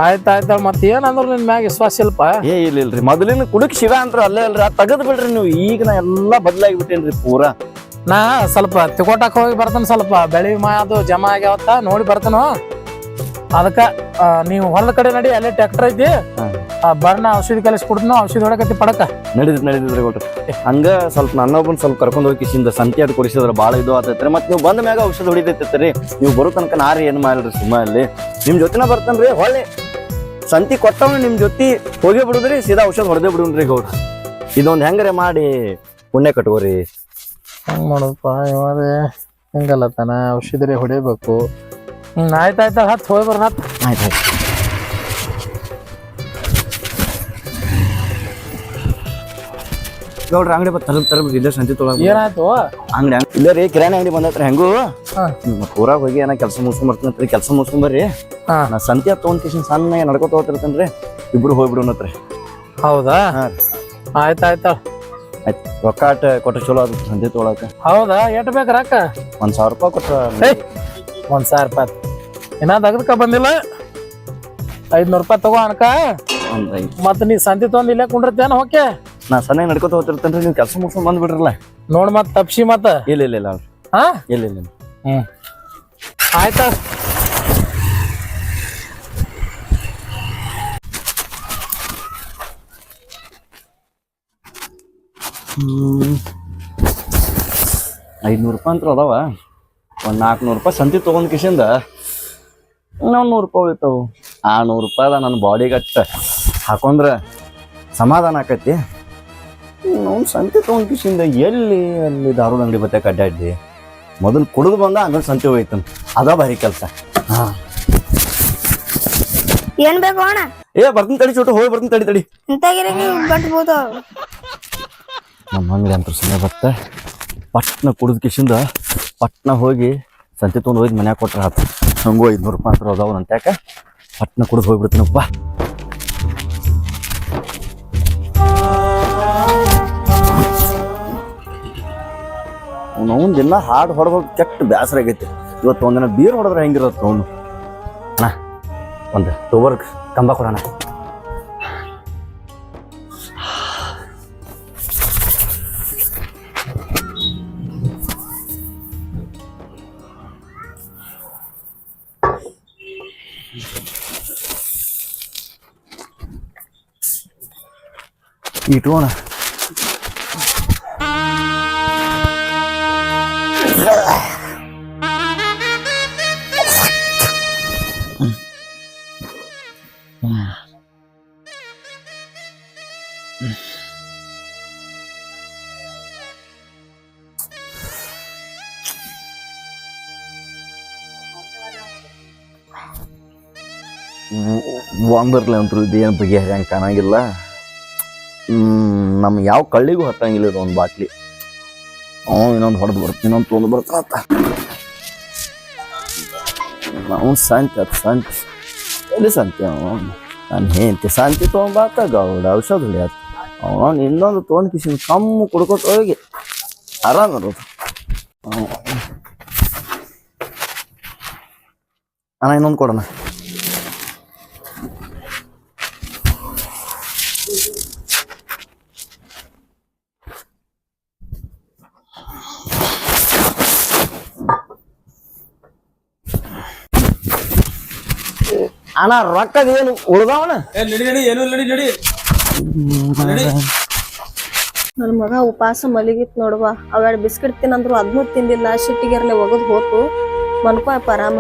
ಆಯ್ತಾಯ್ತ. ಮತ್ ಏನಂದ್ರ ನಿನ್ ಮ್ಯಾಗ ವಿಶ್ವಾಸ ಇಲ್ಪ? ಇಲ್ರಿ, ಮೊದಲಿನ ಕುಡುಕ್ ಶಿವ ಅಂತ್ರ ಅಲ್ಲೇ ಅಲ್ರಿ. ಅದ್ ತಗದ್ ಬಿಡ್ರಿ ನೀವು. ಈಗ ನಾ ಎಲ್ಲಾ ಬದಲಾಗಿ ಬಿಟ್ಟೇನ್ರಿ ಪೂರಾ. ನಾ ಸ್ವಲ್ಪ ತಿಕೋಟಕ್ ಹೋಗಿ ಬರ್ತಾನ. ಸ್ವಲ್ಪ ಬೆಳಿ ಅದು ಜಮಾ ಆಗ್ಯಾವತ್ತ ನೋಡಿ ಬರ್ತಾನ. ಅದಕ್ಕ ನೀವು ಹೊಲದ ಕಡೆ ನಡಿ, ಅಲ್ಲೇ ಟ್ರ್ಯಾಕ್ಟರ್ ಐತಿ. ಬರ್ನ ಔಷಧಿ ಕಲಿಸಿ ಕೊಡ್ತೀನಿ. ಔಷಧಿ ಹೊಡಕತ್ತಿ ಪಡಕ ನಡೀತಿದ್ರಿ ಕೊಟ್ರಿ. ಹಂಗ ಸ್ವಲ್ಪ ನನ್ನೊಬ್ಬನ್ ಸ್ವಲ್ಪ ಕರ್ಕೊಂಡ್ ಹೋಗಿ ಕಿಸಿಂದ ಸಂತಿ ಅಡ್ ಕೊಡಿಸಿದ್ರ ಬಾಳ ಇದು ಆತೈತ್ರಿ. ಮತ್ ನೀವು ಬಂದ ಮ್ಯಾಗ ಔಷಧ ಹೊಡಿತೈತ್ರಿ. ನೀವು ಬರೋ ತನಕ ನಾರಿ ಏನ್ ಮಾಡ್ರಿ, ಸುಮ್ಮ ಅಲ್ಲಿ ನಿಮ್ ಜೊತೆನ ಬರ್ತನ್ರಿ. ಹೊಳ್ಳಿ ಸಂತಿ ಕೊಟ್ಟವ್ ನಿಮ್ ಜೊತೆ ಹೋಗಿ ಬಿಡುದ್ರಿ, ಸೀದಾ ಔಷಧ ಹೊಡೆದೇ ಬಿಡುನ್ರಿ ಗೌಡ್ರ. ಇದೊಂದ್ ಹೆಂಗಾರೆ ಮಾಡಿ ಪುಣ್ಯ ಕಟ್ಕೋರಿ. ಹೆಂಗ್ ಮಾಡೋದಪ್ಪ ಇವಾರೆ? ಹೆಂಗಲ್ಲತ್ತಾನ ಔಷಧಿ ಹೊಡಿಬೇಕು. ಆಯ್ತಾಯ್ತ, ಹತ್ ಹೋಗಿ ಬರ್ನ. ಆಯ್ತು ಗೌಡ್ರ, ಅಂಗಡಿ ತರಬೇಕು ಇಲ್ಲೇ ಸಂತಿ ತೊಗೊಳ. ಏನಾಯ್ತು? ಅಂಗಡಿ ಇಲ್ಲ ರೀ, ಕಿರಾಣಿ ಅಂಗಡಿ ಬಂದತ್ರಿ. ಹೆಂಗು ಊರಾಗ ಹೋಗಿ ಏನ ಕೆಲಸ ಮುಗಿಸ್ಕೊಂಡ್ ಬರ್ತೀನತ್ರಿ. ಕೆಲಸ ಮುಗಿಸ್ಕೊಂಬರ್ರಿ. ನಾ ಸಂತಿ ತಗೊಂಡ್ ಕಿಶನ್ ಸಣ್ಣ ನಡ್ಕೊತ ಹೋಗ್ತಿರ್ತೇನ್ರಿ. ಇಬ್ರು ಹೋಗ್ಬಿಡೋಣತ್ರಿ. ಹೌದಾ? ಆಯ್ತಾಯ್ತ. ಆಯ್ತು, ರೊಕ್ಕ ಕೊಟ್ರೆ ಚಲೋ ಅದ ಸಂತಿ ತೊಗೊಳಕ. ಹೌದಾ? ಎಟ್ ಬೇಕ ರೊಕ್ಕ? 1000 ರೂಪಾಯಿ ಕೊಟ್ರ. 1000 ರೂಪಾಯಿ ಇನ್ನ ತೆಗ್ದಕ ಬಂದಿಲ್ಲ. 500 ರೂಪಾಯಿ ತಗೋ ಅನ್ಕ. ಮತ್ ನೀ ಸಂತಿ ತಗೊಂಡ್ ಇಲ್ಲೇ ಕುಂಡಿರ್ತೇನ? ಓಕೆ, ನಾ ಸಣ್ಣ ನಡ್ಕೊತ ಹೋಗ್ತಿರ್ತೇನ್ರಿ. ನೀವು ಕೆಲಸ ಮುಗಿಸ್ಕೊಂಡ್ ಬಂದ್ಬಿಡ್ರಲ್ಲ. ನೋಡ್ ಮತ್ ತಪ್ಸಿ ಮತ್ತ. ಇಲ್ಲ ಹಾ, ಇಲ್ಲ. ಆಯ್ತಾ? ₹500 ಅಂತ ಅದಾವ. ಒಂದ್ 400 ರೂಪಾಯಿ ಸಂತಿ ತಗೊಂಡ್ ಕಿಶಿಂದ ಇನ್ನೊಂದ್ 100 ರೂಪಾಯಿ ಉಳಿತಾವು. ಆ 100 ರೂಪಾಯಿದ ನನ್ನ ಬಾಡಿಗೆ ಹಾಕೊಂಡ್ರ ಸಮಾಧಾನ ಆಕೈತಿ. ನಾವು ಸಂತೆ ತೊಗೊಂಡ್ ಕಿಶಿಂದ ಎಲ್ಲಿ ಅಲ್ಲಿ ದಾರುದ ಅಂಗಡಿ ಬತ್ತಾಕ ಅಡ್ಡಾಡ್ದಿ ಮೊದಲು ಕುಡಿದು ಬಂದ ಆಮೇಲೆ ಸಂತೆ ಹೋಯ್ತಂತ ಅದ ಭಾರಿ ಕೆಲಸ. ಹಾ ಏನ್ ಬೇಕು ಅಣ್ಣ? ಬರ್ತೀನಿ ತಡಿ ಚೋಟು, ಹೋಗಿ ಬರ್ತೀನಿ ತಡಿ. ಇಂತಾಗಿರಿ ಕಟ್ಬೋದು. ನಮ್ಮ ಅಂಗಡಿ ಅಂತ ಸಮಯ ಬತ್ತ ಪಟ್ನ ಕುಡಿದ ಕಿಶಿಂದ ಪಟ್ನ ಹೋಗಿ ಸಂತೆ ತೊಗೊಂಡು ಹೋಗಿ ಮನ್ಯಾಗ ಕೊಟ್ರೆ ಆತ. ಹಂಗೂ 500 ರೂಪಾಯಿ ಅಂತ ಅದಾವ ನಂತ್ಯಾಕ ಪಟ್ನ ಕುಡಿದು ಹೋಗ್ಬಿಡ್ತೀನಪ್ಪ. ಅವನು ದಿನ ಹಾಡು ಹೊಡೆದು ಕೆಟ್ಟ ಬೇಸರ ಆಗೈತಿ. ಇವತ್ತು ಒಂದಿನ ಬೀರ್ ಹೊಡೆದ್ರೆ ಹೆಂಗಿರತ್ತೆ ಅವನು. ಅಣ್ಣ ಒಂದು ಟೋವರ್ ಕಂಬ ಕೊಡೋಣ. ಇಟ್ಕೋಣ. ಒಂದರ್ಲೆ ಅಂತೂ ಇದೇನು ಬಗೆಹರಿಯಂಗೆ ಕಾಣಂಗಿಲ್ಲ. ನಮ್ಗೆ ಯಾವ ಕಳ್ಳಿಗೂ ಹತ್ತಂಗಿಲ್ಲ ಇದು ಒಂದು ಬಾಟ್ಲಿ. ಇನ್ನೊಂದು ಹೊಡೆದು ಬರ್ತೀನಿ, ಇನ್ನೊಂದು ತೊಗೊಂಡು ಬರ್ತಾತ. ನಾವು ಸಂತೆ ಅದು ಸಂತೆ ಎಲ್ಲಿ ಸಂತೆ ನಾನು ಹೆಂಡತಿ ಸಂತೆ ತೊಗೊಂಬಾತ ಗೌಡ ಔಷಧ ಹೊಡಿಯತ್ತ. ಅವನು ಇನ್ನೊಂದು ತೊಗೊಂಡು ಕಿಸಿನ ಕಮ್ಮು ಕುಡ್ಕೊತ ಹೋಗಿ ಆರಾಮ ಇರೋದು. ಅಣ್ಣ ಇನ್ನೊಂದು ಕೊಡೋಣ. ಅಣ್ಣ ರೊಕ್ಕದ ಏನು ಉಳ್ದಾವಣ? ನನ್ನ ಮಗ ಉಪವಾಸ ಮಲಗಿತ್ ನೋಡುವ. ಅವೆರಡು ಬಿಸ್ಕಿಟ್ ತಿನ್ನಂದ್ರು ಅದನ್ನೂ ತಿಂದಿಲ್ಲ. ಶಿಟ್ಟಿಗೆರ್ಲೆ ಒಗದ್ ಹೋತು. ಮನ್ಕೋಯಪ್ಪ ಆರಾಮ.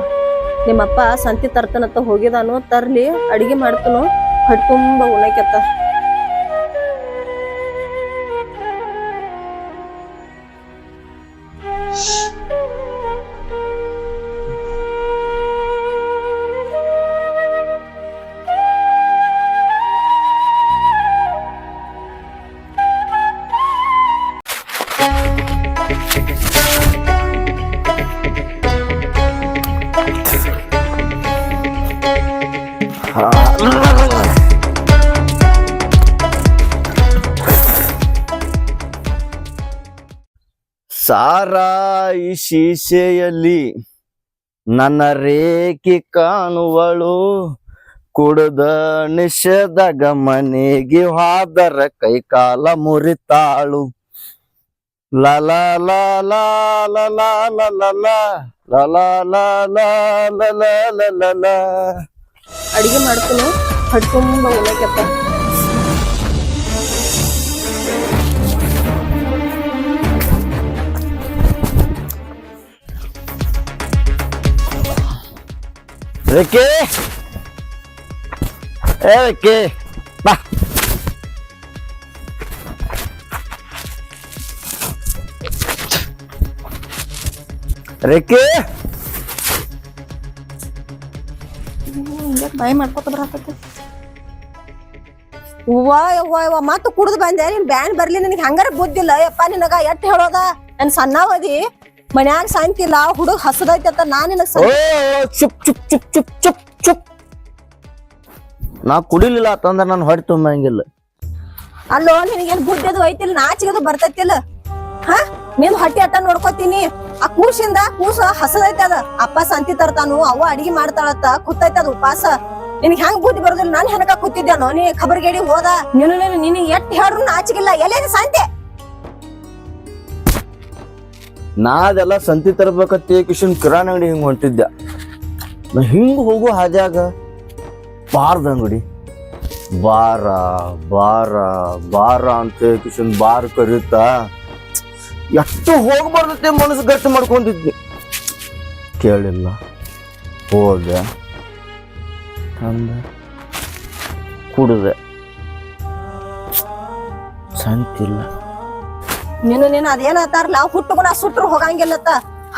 ನಿಮ್ಮಪ್ಪ ಸಂತಿ ತರ್ತನತ್ತ ಹೋಗಿದಾನು, ತರ್ಲಿ ಅಡಿಗೆ ಮಾಡ್ತನು, ಹೊಟ್ಟೆ ತುಂಬ ಉಣ್ಣಕ್ಕೆತ್ತ. ಸಾರಾಯಿ ಶೀಶೆಯಲ್ಲಿ ನನ್ನ ರೇಖೆ ಕಾಣುವಳು, ಕುಡ್ದ ನಿಷೇಧಗ ಮನೆಗೆ ಹಾದರ ಕೈಕಾಲ ಮುರಿತಾಳು. ಲಲ ಲಲ ಲಲ ಲಲ ಲಲ. ಅಡಿಗೆ ಮಾಡ್ತನು, ಹೊಟ್ಟೆ ತುಂಬ ಉಣ್ಣಕ್ಕೆತ್ತ. ರೇಖೆ ರೇಖೆ ಬಾ. ರೇಖೆ ಬಾಯಿ ಮಾಡ್ಕೊತ ಬರತೈತಿ. ಯವ್ವ ಮತ್ತ ಕುಡ್ದು ಬಂದೆ. ನೀನ್ ಬ್ಯಾನ್ ಬರ್ಲಿ, ನಿನಗೆ ಹಂಗಾರ ಬುದ್ಧಿಲ್ಲ ಯಪ್ಪ ನಿನಗ. ಎಟ್ ಹೇಳೋದ? ನನ್ ಸಣ್ಣವದಿ ಮನ್ಯಾಗ ಸಾಯ್ತಿಲ್ಲ, ಹುಡುಗ ಹಸದೈತಿ ಅಂತ ನಾ ನಿನಗ ಚುಪ್ ಚುಪ್ ಚುಪ್ ಚುಪ್ ಚುಪ್ ಚುಪ್. ನಾ ಕುಡಿಲಿಲ್ಲ ಅಂತಂದ್ರ ನಾನು ಹೊಟ್ಟೆ ತುಂಬಂಗಿಲ್ಲ. ಅಲ್ಲೋ ನಿನಗೇನ್ ಬುದ್ಧಿ ಅದು ಐತಿಲ್ಲ, ನಾಚಿಗದು ಬರ್ತೈತಿಲ್ಲ. ಹಾ ನಿನ್ ಹೊಟ್ಟೆ ಅಟ್ಟ ನೋಡ್ಕೋತೀನಿ. ಆ ಕೂಸಿಂದ ಕೂಸ ಹಸದೈತಿ ಅದ. ಅಪ್ಪ ಸಂತಿ ತರ್ತಾನು, ಅವ್ವ ಅಡಿಗೆ ಮಾಡ್ತಾಳತ್ತ, ಕೂತೈತಿ ಅದ ಉಪವಾಸ. ನಿನಗ್ ಹೆಂಗ್ ಬುದ್ಧಿ ಬರೋದಿಲ್ಲ? ನಾನ್ ಹೆನಕ ಕೂತಿದ್ದೇನೋ? ನೀ ಖಬರ್ಗೇಡಿ ಹೋದ. ನಿನಗೆ ಎಟ್ ಹೇಳ್ರು ನಾಚಿಗಿಲ್ಲ. ಎಲ್ಲೇದಿ ಸಂತೆ? ನಾ ಅದೆಲ್ಲ ಸಂತಿ ತರ್ಬೇಕತ್ತೆ ಕಿಶನ್ ಕಿರಾಣಿ ಅಂಗಡಿ ಹಿಂಗ್ ಹೊಂಟಿದ್ದೆ. ನಾ ಹಿಂಗ್ ಹೋಗೋ ಹಾದ್ಯಾಗ ಬಾರ್ದ ಅಂಗಡಿ ಬಾರ ಬಾರ ಬಾರ ಅಂತ ಕಿಶನ್ ಬಾರ್ ಕರೀತಾ ಎಷ್ಟು ಹೋಗ್ಬಾರ್ದತ್ತೆ ಮನಸ್ಸು ಗಟ್ಟಿ ಮಾಡ್ಕೊಂಡಿದ್ವಿ. ಕೇಳಿಲ್ಲ, ಹೋದೆ, ತಂದೆ, ಕುಡ್ದೆ. ಶಾಂತಿಲ್ಲ. ನೀನು ಅದೇನತ್ತಾರಲ್ಲ ಹುಟ್ಟುಗುಣ ಸುಟ್ರು ಹೋಗಂಗಿಲ್ಲತ್ತ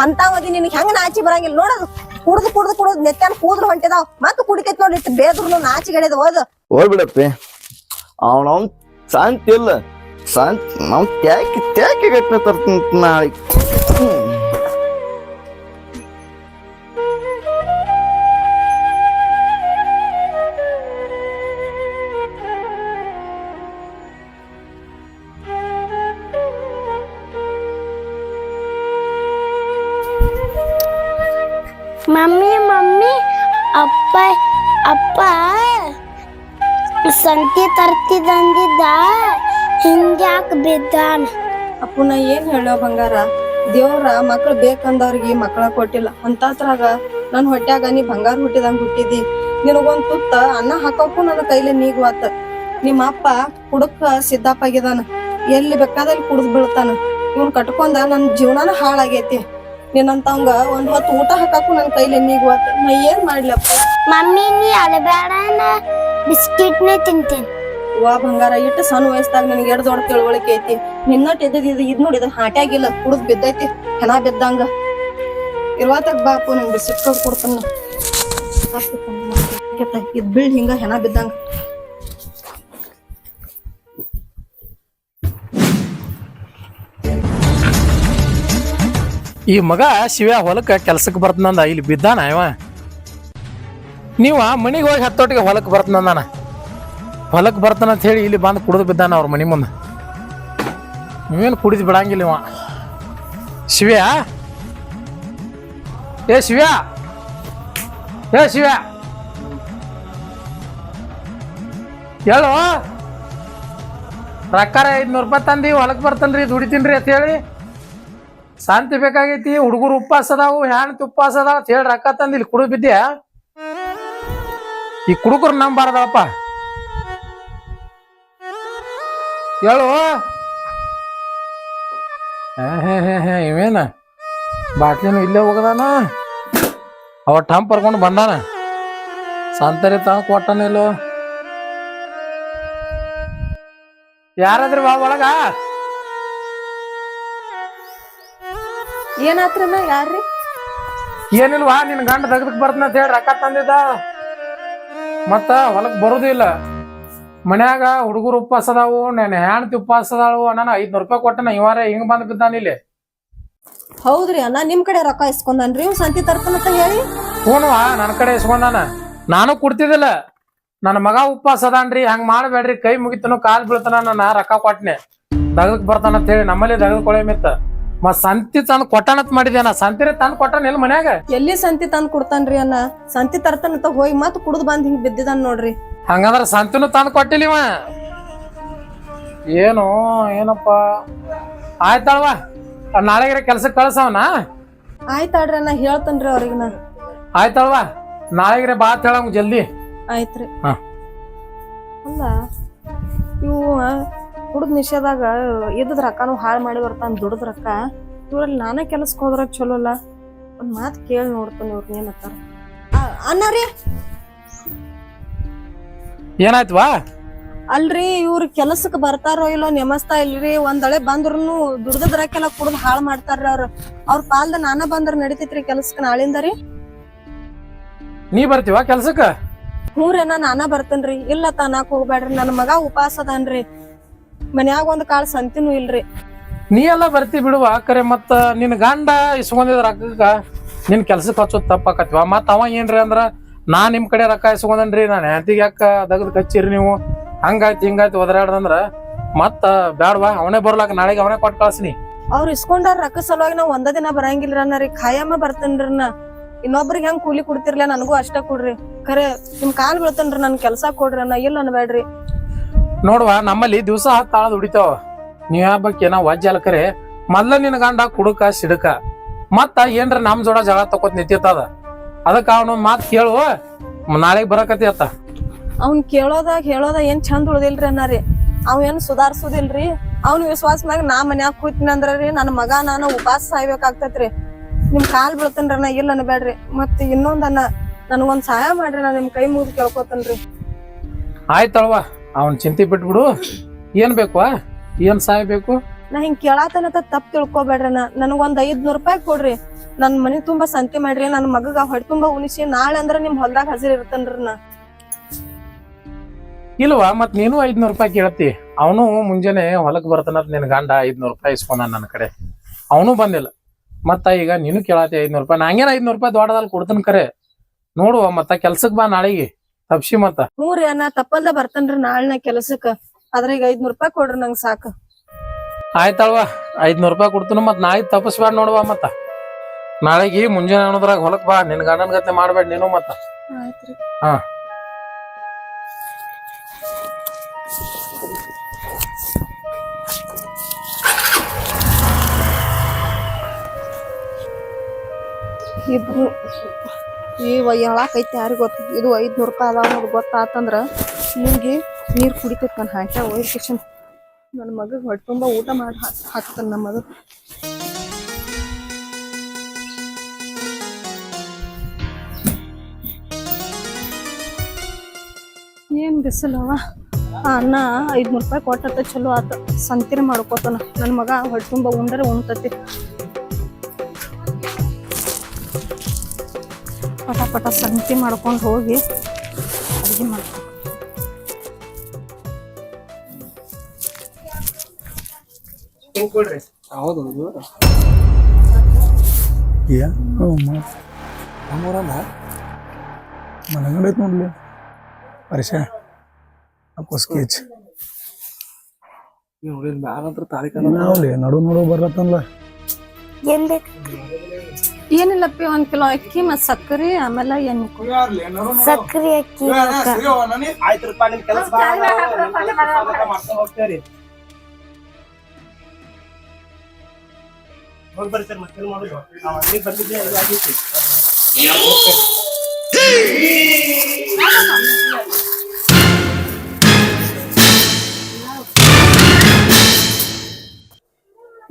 ಅಂತ ಮದಿ ನಿನಗೆ ಹೆಂಗ ನಾಚಿ ಬರಂಗಿಲ್ಲ ನೋಡೋದು ಕುಡ್ದು ನೆತ್ತಾನ ಕೂದ್ರು ಹೊಂಟಿದಾವ್ ಮತ್ತ ಕುಡಿತೈತ್ ನೋಡಿ ಇಟ್ಟು ಬೇದ್ರು ನಾಚಿಗಡೆದ ಹೋದ್ ಹೋಗ್ಬಿಡಪ್ಪೆ ಅವನವ್ ಶಾಂತಿ ಇಲ್ಲ. ಶಾಂತಿ ನಾವು ತ್ಯಾಕೆ ಗಟ್ನ ತರ್ತೀನಿ ನಾಳೆ. ಮಮ್ಮಿ ಅಪ್ಪ ಸಂತಿ ತರ್ತಿದಂದಿದ್ದ ಹಿಂಗ್ಯಾಕ್ ಬಿದ್ದಾನ. ಅಪ್ಪು ನಾ ಏನ್ ಹೇಳೋ ಬಂಗಾರ ದೇವ್ರ ಮಕ್ಳು ಬೇಕಂದವ್ರಿಗೆ ಮಕ್ಳ ಕೊಟ್ಟಿಲ್ಲ ಅಂತದ್ರಾಗ ನನ್ ಹೊಟ್ಯಾಗ ನೀ ಬಂಗಾರ ಹುಟ್ಟಿದಂಗ ಹುಟ್ಟಿದಿ ನಿನಗೊಂದ್ ತುತ್ತ ಅನ್ನ ಹಾಕೋಕು ನನ್ನ ಕೈಲಿ ನೀಗುವತ್ತ. ನಿಮ್ಮ ಅಪ್ಪ ಕುಡಕ್ ಸಿದ್ದಪ್ಪಾಗಿದಾನ ಎಲ್ಲಿ ಬೇಕಾದಲ್ಲಿ ಕುಡ್ದ್ ಬೀಳ್ತಾನ. ಇವ್ನ್ ಕಟ್ಕೊಂಡ ನನ್ ಜೀವನಾನ ಹಾಳಾಗೈತಿ. ನಿನ್ನಂತವಂಗ ಒಂದ್ ಹೊತ್ತು ಊಟ ಹಾಕಾಕು ನನ್ ಕೈಲಿ ನೀಗುವತ್ತ. ನಾ ಏನ್ ಮಾಡ್ಲಪ್ಪ. ಮಮ್ಮಿ ನೀ ಅಳಬೇಡ ನಾ ಬಿಸ್ಕಿಟ್ನೇ ತಿಂತೇನೆ. ವಾ ಬಂಗಾರ ಇಟ್ಟು ಸಣ್ಣ ವಯಸ್ಸಾಗ ನಿನಗೆ ಎಡ್ ದೊಡ್ಡ ತಿಳುವಳಿಕೆ ಐತಿ. ನಿನ್ನಟ್ ಇದ್ ನೋಡಿ ಇದು ಹಾಟ್ಯಾಗಿಲ್ಲ ಕುಡ್ದ್ ಬಿದ್ದೈತಿ ಹೆಣ ಬಿದ್ದಂಗ. ಇರುವತ್ತಾಗ ಬಾಪು ನಂಗೆ ಬಿಸಿಟ್ ಕೊಡ್ತಾನ ಇದ್ ಬೀಳ್ ಹಿಂಗ ಹೆಣ ಬಿದ್ದಂಗ. ಈ ಮಗ ಶಿವ ಹೊಲಕ್ಕೆ ಕೆಲ್ಸಕ್ಕೆ ಬರ್ತನಂದ ಇಲ್ಲಿ ಬಿದ್ದಾನ ಇವ. ನೀವ ಮನಿಗೆ ಹೋಗಿ ಹತ್ತೊಟ್ಟಿಗೆ ಹೊಲಕ್ಕೆ ಬರ್ತನಂದಾನ. ಹೊಲಕ್ಕೆ ಬರ್ತಾನ ಅಂತ ಹೇಳಿ ಇಲ್ಲಿ ಬಂದು ಕುಡಿದು ಬಿದ್ದಾನ ಅವ್ರ ಮನಿ ಮುಂದೆ. ನೀವೇನು ಕುಡಿದು ಬಿಡಂಗಿಲ್ಲ ಇವ. ಶಿವ್ಯಾ ಏ ಶಿವ್ಯಾ ಹೇಳು ರೊಕ್ಕಾರ 500 ರೂಪಾಯಿ ತಂದಿ ಹೊಲಕ್ಕೆ ಬರ್ತನ್ರಿ ದುಡಿತೀನ್ರಿ ಅಂತ ಹೇಳಿ. ಶಾಂತಿ ಬೇಕಾಗೈತಿ. ಹುಡುಗರು ಉಪವಾಸ ಅದಾವು ಹೆಣ್ತಿ ಉಪವಾಸ ಅದಾವ ಅಂತ ಹೇಳಿ ರೊಕ್ಕ ತಂದು ಇಲ್ಲಿ ಕುಡಿದು ಬಿದ್ದ್ಯಾ. ಈ ಕುಡುಕರು ನಂಬಾರ್ದಪ್ಪ. ಹೇಳು ಇವೇನ ಬಾಟ್ಲಿನೂ ಇಲ್ಲೇ ಹೋಗದಾನ. ಅವ ಟಂಪ್ ಬರ್ಕೊಂಡು ಬಂದಾನ. ಸಂತರಿ ತಂದು ಕೊಟ್ಟನ ಇಲ್ಲೋ. ಯಾರಾದ್ರಿ ಬಾ ಒಳಗ. ಏನಾತ್ರನ ಯಾರ್ರಿ? ಏನಿಲ್ವಾ ನಿನ್ ಗಂಡ ತೆಗ್ದಕ್ ಬರ್ತನ ಅಂತ ಹೇಳಿ ರೊಕ್ಕ ತಂದಿದ್ದ. ಮತ್ತ ಹೊಲಕ್ ಬರುದು ಇಲ್ಲ. ಮನ್ಯಾಗ ಹುಡುಗರು ಉಪವಾಸ ಅದಾವು ನಾನು ಹೆಣ್ತಿ ಉಪವಾಸ ಅದಾಳು. ನಾನು 500 ರೂಪಾಯಿ ಕೊಟ್ಟನ ಇವಾರ ಹಿಂಗ್ ಬಂದ್ ಬಿದ್ದಾನ ಇಲ್ಲಿ. ಹೌದ್ರಿ ಅಣ್ಣ ನಿಮ್ ಕಡೆ ರೊಕ್ಕ ಇಸ್ಕೊಂಡನ್ರಿ ಇವ್ ಸಂತಿ ತರ್ತಾನಂತ ಹೇಳಿ. ಹೂನ್ವಾ ನನ್ನ ಕಡೆ ಇಸ್ಕೊಂಡಾನ. ನಾನು ಕೊಡ್ತಿದ್ದಿಲ್ಲ. ನನ್ನ ಮಗ ಉಪವಾಸ ಅದಾನ್ರಿ ಹಂಗ್ ಮಾಡ್ಬೇಡ್ರಿ ಕೈ ಮುಗಿತನು ಕಾಲ್ ಬೀಳ್ತಾನ ನಾನು ರೊಕ್ಕ ಕೊಟ್ಟನೆ ದಗದಕ್ ಬರ್ತಾನ ಅಂತ ಹೇಳಿ ನಮ್ಮಲ್ಲಿ ದಗದ್ಕೊಳೆ ಮಿತ್ತ. ಮತ್ ಸಂತಿ ತಂದ್ ಕೊಟ್ಟಾನತ್ ಮಾಡಿದ್ಯಾನ. ಸಂತಿರೇ ತಂದ್ ಕೊಟ್ಟಾನ ಎಲ್ಲಿ ಮನ್ಯಾಗ. ಎಲ್ಲಿ ಸಂತಿ ತಂದ್ ಕೊಡ್ತಾನ್ರಿ ಅಣ್ಣ. ಸಂತಿ ತರ್ತಾನಂತ ಹೋಗಿ ಮತ್ ಕುಡ್ದು ಬಂದ್ ಹಿಂಗ್ ಬಿದ್ದಿದಾನ ನೋಡ್ರಿ. ಹಂಗಂದ್ರ ಸಂತಿನೂ ತಂದ್ ಕೊಟ್ಟಿಲ್ಲಿವ. ಏನಪ್ಪ ಆಯ್ತಲ್ವಾ ನಾಳೆಗಿರ ಕೆಲ್ಸಕ್ಕೆ ಕಳ್ಸವನ. ಆಯ್ತಾಡ್ರಿ ಅಣ್ಣ ಹೇಳ್ತನ್ರಿ ಅವ್ರಿಗೆ ನಾ. ಆಯ್ತಲ್ವಾ ನಾಳೆಗಿರ ಬಾತ್ ಹೇಳಂಗ್ ಜಲ್ದಿ. ಆಯ್ತ್ರಿ. ಹಾ ಅಲ್ಲ ಇವು ಕುಡ್ದ್ ನಿಷೇಧಾಗ ಇದ್ದದ್ ರೊಕ್ಕನು ಹಾಳು ಮಾಡಿ ಬರ್ತಾನ ದುಡ್ದ ರೊಕ್ಕ. ಇವ್ರಲ್ಲಿ ನಾನೇ ಕೆಲ್ಸಕ್ಕೆ ಹೋದ್ರ ಚಲೋ ಅಲ್ಲ. ಒಂದ್ ಮಾತ್ ಕೇಳಿ ನೋಡ್ತಾನೆ ಇವ್ರ ಏನತ್ತಾರ. ಅಣ್ಣಾರಿ ಏನಾಯ್ತವಾ? ಅಲ್ರಿ ಇವ್ರ ಕೆಲ್ಸಕ್ ಬರ್ತಾರೋ ಇಲ್ಲೋ ನೆಮಸ್ತಾ ಇಲ್ರಿ. ಒಂದಳೆ ಬಂದ್ರುನು ದುಡ್ದದ್ ರೊಕ್ಕೆಲ್ಲ ಕುಡ್ದ್ ಹಾಳು ಮಾಡ್ತಾರ್ರಿ ಅವ್ರ ಪಾಲ್ದ ನಾನ ಬಂದ್ರ ನಡಿತೈತ್ರಿ ಕೆಲ್ಸಕ್ ನಾಳಿಂದ ರೀ. ನೀ ಬರ್ತೀವ ಕೆಲ್ಸಕ್ಕ? ಹ್ಞೂರಿ ನಾನ ಬರ್ತೇನ್ರಿ. ಇಲ್ಲ ತನಾಕ್ ಹೋಗ್ಬೇಡ್ರಿ ನನ್ನ ಮಗ ಉಪವಾಸ ಅದಾನ್ರಿ. ಮನ್ಯಾಗ ಒಂದ್ ಕಾಳ ಸಂತಿನೂ ಇಲ್ರಿ. ನೀ ಎಲ್ಲ ಬರ್ತಿ ಬಿಡುವ ಕರೆ. ಮತ್ತ ನಿನ್ ಗಂಡ ಇಸ್ಕೊಂಡಿದ್ ರೊಕ್ಕಕ್ಕ ನಿನ್ ಕೆಲ್ಸಕ್ಕೆ ಹಚ್ಚೋದ್ ತಪ್ಪಾಕತ್ವ. ಮತ್ ಅವ ಏನ್ರಿ ಅಂದ್ರ ನಾ ನಿಮ್ ಕಡೆ ರೊಕ್ಕ ಇಸ್ಕೊಂಡನ್ರಿ ನಾನು ಹೆಂಡತಿಗೆ ಯಾಕ ದಗದ್ ಕಚ್ಚಿರಿ ನೀವು ಹಂಗಾಯ್ತು ಹಿಂಗಾಯ್ತು ಒದರಾಡ್ದಂದ್ರ ಮತ್ತ ಬ್ಯಾಡ್ವಾ. ಅವನೇ ಬರ್ಲಾಕ ನಾಳೆಗೆ ಅವನೇ ಕೊಟ್ಟು ಕಳ್ಸಿನಿ. ಅವ್ರ ಇಸ್ಕೊಂಡಾರ ರೊಕ್ಕ ಸಲುವಾಗಿ ನಾವ್ ಒಂದ ದಿನ ಬರಂಗಿಲ್ರಿ ಅನ್ನರಿ. ಖಾಯಮ್ಮ ಬರ್ತೇನ್ರಿ ನಾ. ಇನ್ನೊಬ್ರಿಗೆ ಹೆಂಗ್ ಕೂಲಿ ಕೊಡ್ತಿರ್ಲ ನನಗೂ ಅಷ್ಟ ಕೊಡ್ರಿ. ಖರೆ ನಿಮ್ ಕಾಲ್ ಬೀಳ್ತೇನ್ರಿ ನನ್ ಕೆಲ್ಸ ಕೊಡ್ರಿ ಅನ್ನ. ಇಲ್ಲ ಅನ್ಬೇಡ್ರಿ. ನೋಡ್ವಾ ನಮ್ಮಲ್ಲಿ ದಿವಸ ತಾಳದ್ ಉಡಿತಾವ. ನೀವ್ ಯಾಕೆ ನಾವ್ ವಜ್ಜ ಅಲ್ಲ. ಕರೆ ಮೊದ್ಲ ನಿನ್ ಗಂಡ ಕುಡುಕ ಸಿಡಕ ಮತ್ತ ಏನ್ರ ನಮ್ ಜೋಡ ಜಗಳ ತಕೋತ್ ನಿಂತಿರ್ತದ. ಅದಕ್ಕ ಅವನೊಂದ್ ಮಾತ್ ಕೇಳು ನಾಳೆಗ್ ಬರಕತಿ ಅತ್ತ. ಅವ್ನ್ ಕೇಳೋದಾಗ ಹೇಳೋದ ಏನ್ ಚಂದ ಉಳ್ದಿಲ್ರಿ ಅನ್ನರಿ. ಅವ್ ಏನ್ ಸುಧಾರ್ಸುದಿಲ್ರಿ. ಅವ್ನ ವಿಶ್ವಾಸ ಮ್ಯಾಗ ನಾ ಮನ್ಯಾಗ ಕೂತಿನ ಅಂದ್ರಿ ನನ್ನ ಮಗ ನಾನು ಉಪವಾಸ ಸಾಯ್ಬೇಕಾಗ್ತೈತ್ರಿ. ನಿಮ್ ಕಾಲ್ ಬೀಳ್ತೇನ್ರಿ ನಾ. ಇಲ್ಲ ಅನ್ಬೇಡ್ರಿ. ಮತ್ ಇನ್ನೊಂದನ್ನ ನನ್ಗೊಂದ್ ಸಹಾಯ ಮಾಡ್ರಿ. ನಾ ನಿಮ್ ಕೈ ಮುಗಿದ್ ಕೇಳ್ಕೊತೇನ್ರಿ. ಆಯ್ತಲ್ವಾ ಅವನ್ ಚಿಂತೆ ಬಿಟ್ಬಿಡು. ಏನ್ ಬೇಕು ಏನ್ ಸಹಾಯ ಬೇಕು? ನಾ ಹಿಂಗ್ ಕೇಳಾತನತ ತಪ್ಪು ತಿಳ್ಕೊಬೇಡ್ರಿ. ನನಗೊಂದ್ 500 ರೂಪಾಯಿ ಕೊಡ್ರಿ. ನನ್ ಮನಿ ತುಂಬಾ ಸಂತಿ ಮಾಡ್ರಿ. ನನ್ ಮಗಗ ಹೊಟ್ಟೆ ತುಂಬಾ ಉಣಿಸಿ ನಾಳೆ ಅಂದ್ರ ನಿಮ್ ಹೊಲ್ದಾಗ ಹಾಜರ್ ಇರ್ತೇನ್ರಿ ನಾ. ಇಲ್ವಾ ಮತ್ ನೀನು 500 ರೂಪಾಯಿ ಕೇಳತ್ತಿ. ಅವನು ಮುಂಜಾನೆ ಹೊಲಕ್ ಬರ್ತಾನ ನಿನ್ ಗಂಡ 500 ರೂಪಾಯಿ ಇಸ್ಕೊಂಡ ನನ್ನ ಕಡೆ. ಅವನು ಬಂದಿಲ್ಲ. ಮತ್ತ ಈಗ ನೀನು ಕೇಳತ್ತಿ 500 ರೂಪಾಯಿ. ನಂಗೇನ 500 ರೂಪಾಯಿ ದೊಡ್ಡದಲ್ಲಿ ಕೊಡ್ತಾನ ಕರೆ. ನೋಡುವ ಮತ್ತ ಕೆಲ್ಸಕ್ ಬಾ ನಾಳೆಗೆ ತಪ್ಸಿ ಮತ್ತ. ಮೂರಿ ನಾ ತಪ್ಪಲ್ದ ಬರ್ತೇನ್ರಿ ನಾಳೆ ಕೆಲ್ಸಕ್ಕ. ಆದ್ರ ಈಗ 500 ರೂಪಾಯಿ ಕೊಡ್ರಿ ನಂಗ್ ಸಾಕು. ಆಯ್ತಲ್ವಾ 500 ರೂಪಾಯಿ ಕೊಡ್ತಾನ. ಮತ್ ನಾಳೆ ತಪಸ್ಬೇಡ ನೋಡುವ ಮತ್ತ. ನಾಳೆಗೆ ಮುಂಜಾನೆ ಅನ್ನೋದ್ರಾಗ ಹೊಲಕ್ ಬಾ. ನಿನ್ ಗಂಡನ ಗತೆ ಮಾಡ್ಬೇಡ ನೀನು ಮತ್ತ. ಆಯ್ತ್ರಿ. ಹಾ ಇಬ್ರು ಹೇಳಾಕೈತಿ ಯಾರಿಗ ಗೊತ್ತ. ಇದು 500 ರೂಪಾಯಿ ಅದಾವ ಅನ್ನೋದು ಗೊತ್ತಾತಂದ್ರ ನಿಮ್ಗೆ ನೀರ್ ಕುಡಿತೈತಿ. ನನ್ನ ಹಾಕ್ಯ ಒಯ್ದ ಕಿಶನ್ ನನ್ನ ಮಗ ಹೊಟ್ಟೆ ತುಂಬಾ ಊಟ ಮಾಡಿ ಹಾಕ್ತಾನ. ನಮ್ಮ ಮಗ ಏನ್ ಬಿಸಿಲವ. ಅಣ್ಣ 500 ರೂಪಾಯಿ ಕೊಟ್ಟತ್ತ ಚಲೋ ಆತ. ಸಂತಿರಿ ಮಾಡ್ಕೋತಾನ. ನನ್ನ ಮಗ ಹೊಟ್ಟೆ ತುಂಬಾ ಉಂಡರೆ ಉಣ್ತತಿ. ಪಟ ಪಟ ಸಂತಿ ಮಾಡ್ಕೊಂಡು ಹೋಗಿ ಅಡಿಗೆ ಮಾಡ್ಕೊ. ಹೌದು ನಮ್ಮೂರಲ್ಲ ಮನಗಂಡೈತೆ ನೋಡ್ಲಿ ಪರಿಷ ಸ್ಕೆಚ್ ಮ್ಯಾಲಂತ್ರ ತಾಳಿ ನಾವ್ಲಿ ನಡು ನಡು ಬರ್ಲತ್ತಲ್ಲ. ಏನ್ ಬೇಕು? ಏನಿಲ್ಲಪ್ಪಿ 1 ಕಿಲೋ ಅಕ್ಕಿ ಮತ್ ಸಕ್ಕರೆ ಆಮೇಲೆ ಎಣ್ಣೆ ಕೊಡು. ಸಕ್ರಿ ಅಕ್ಕಿ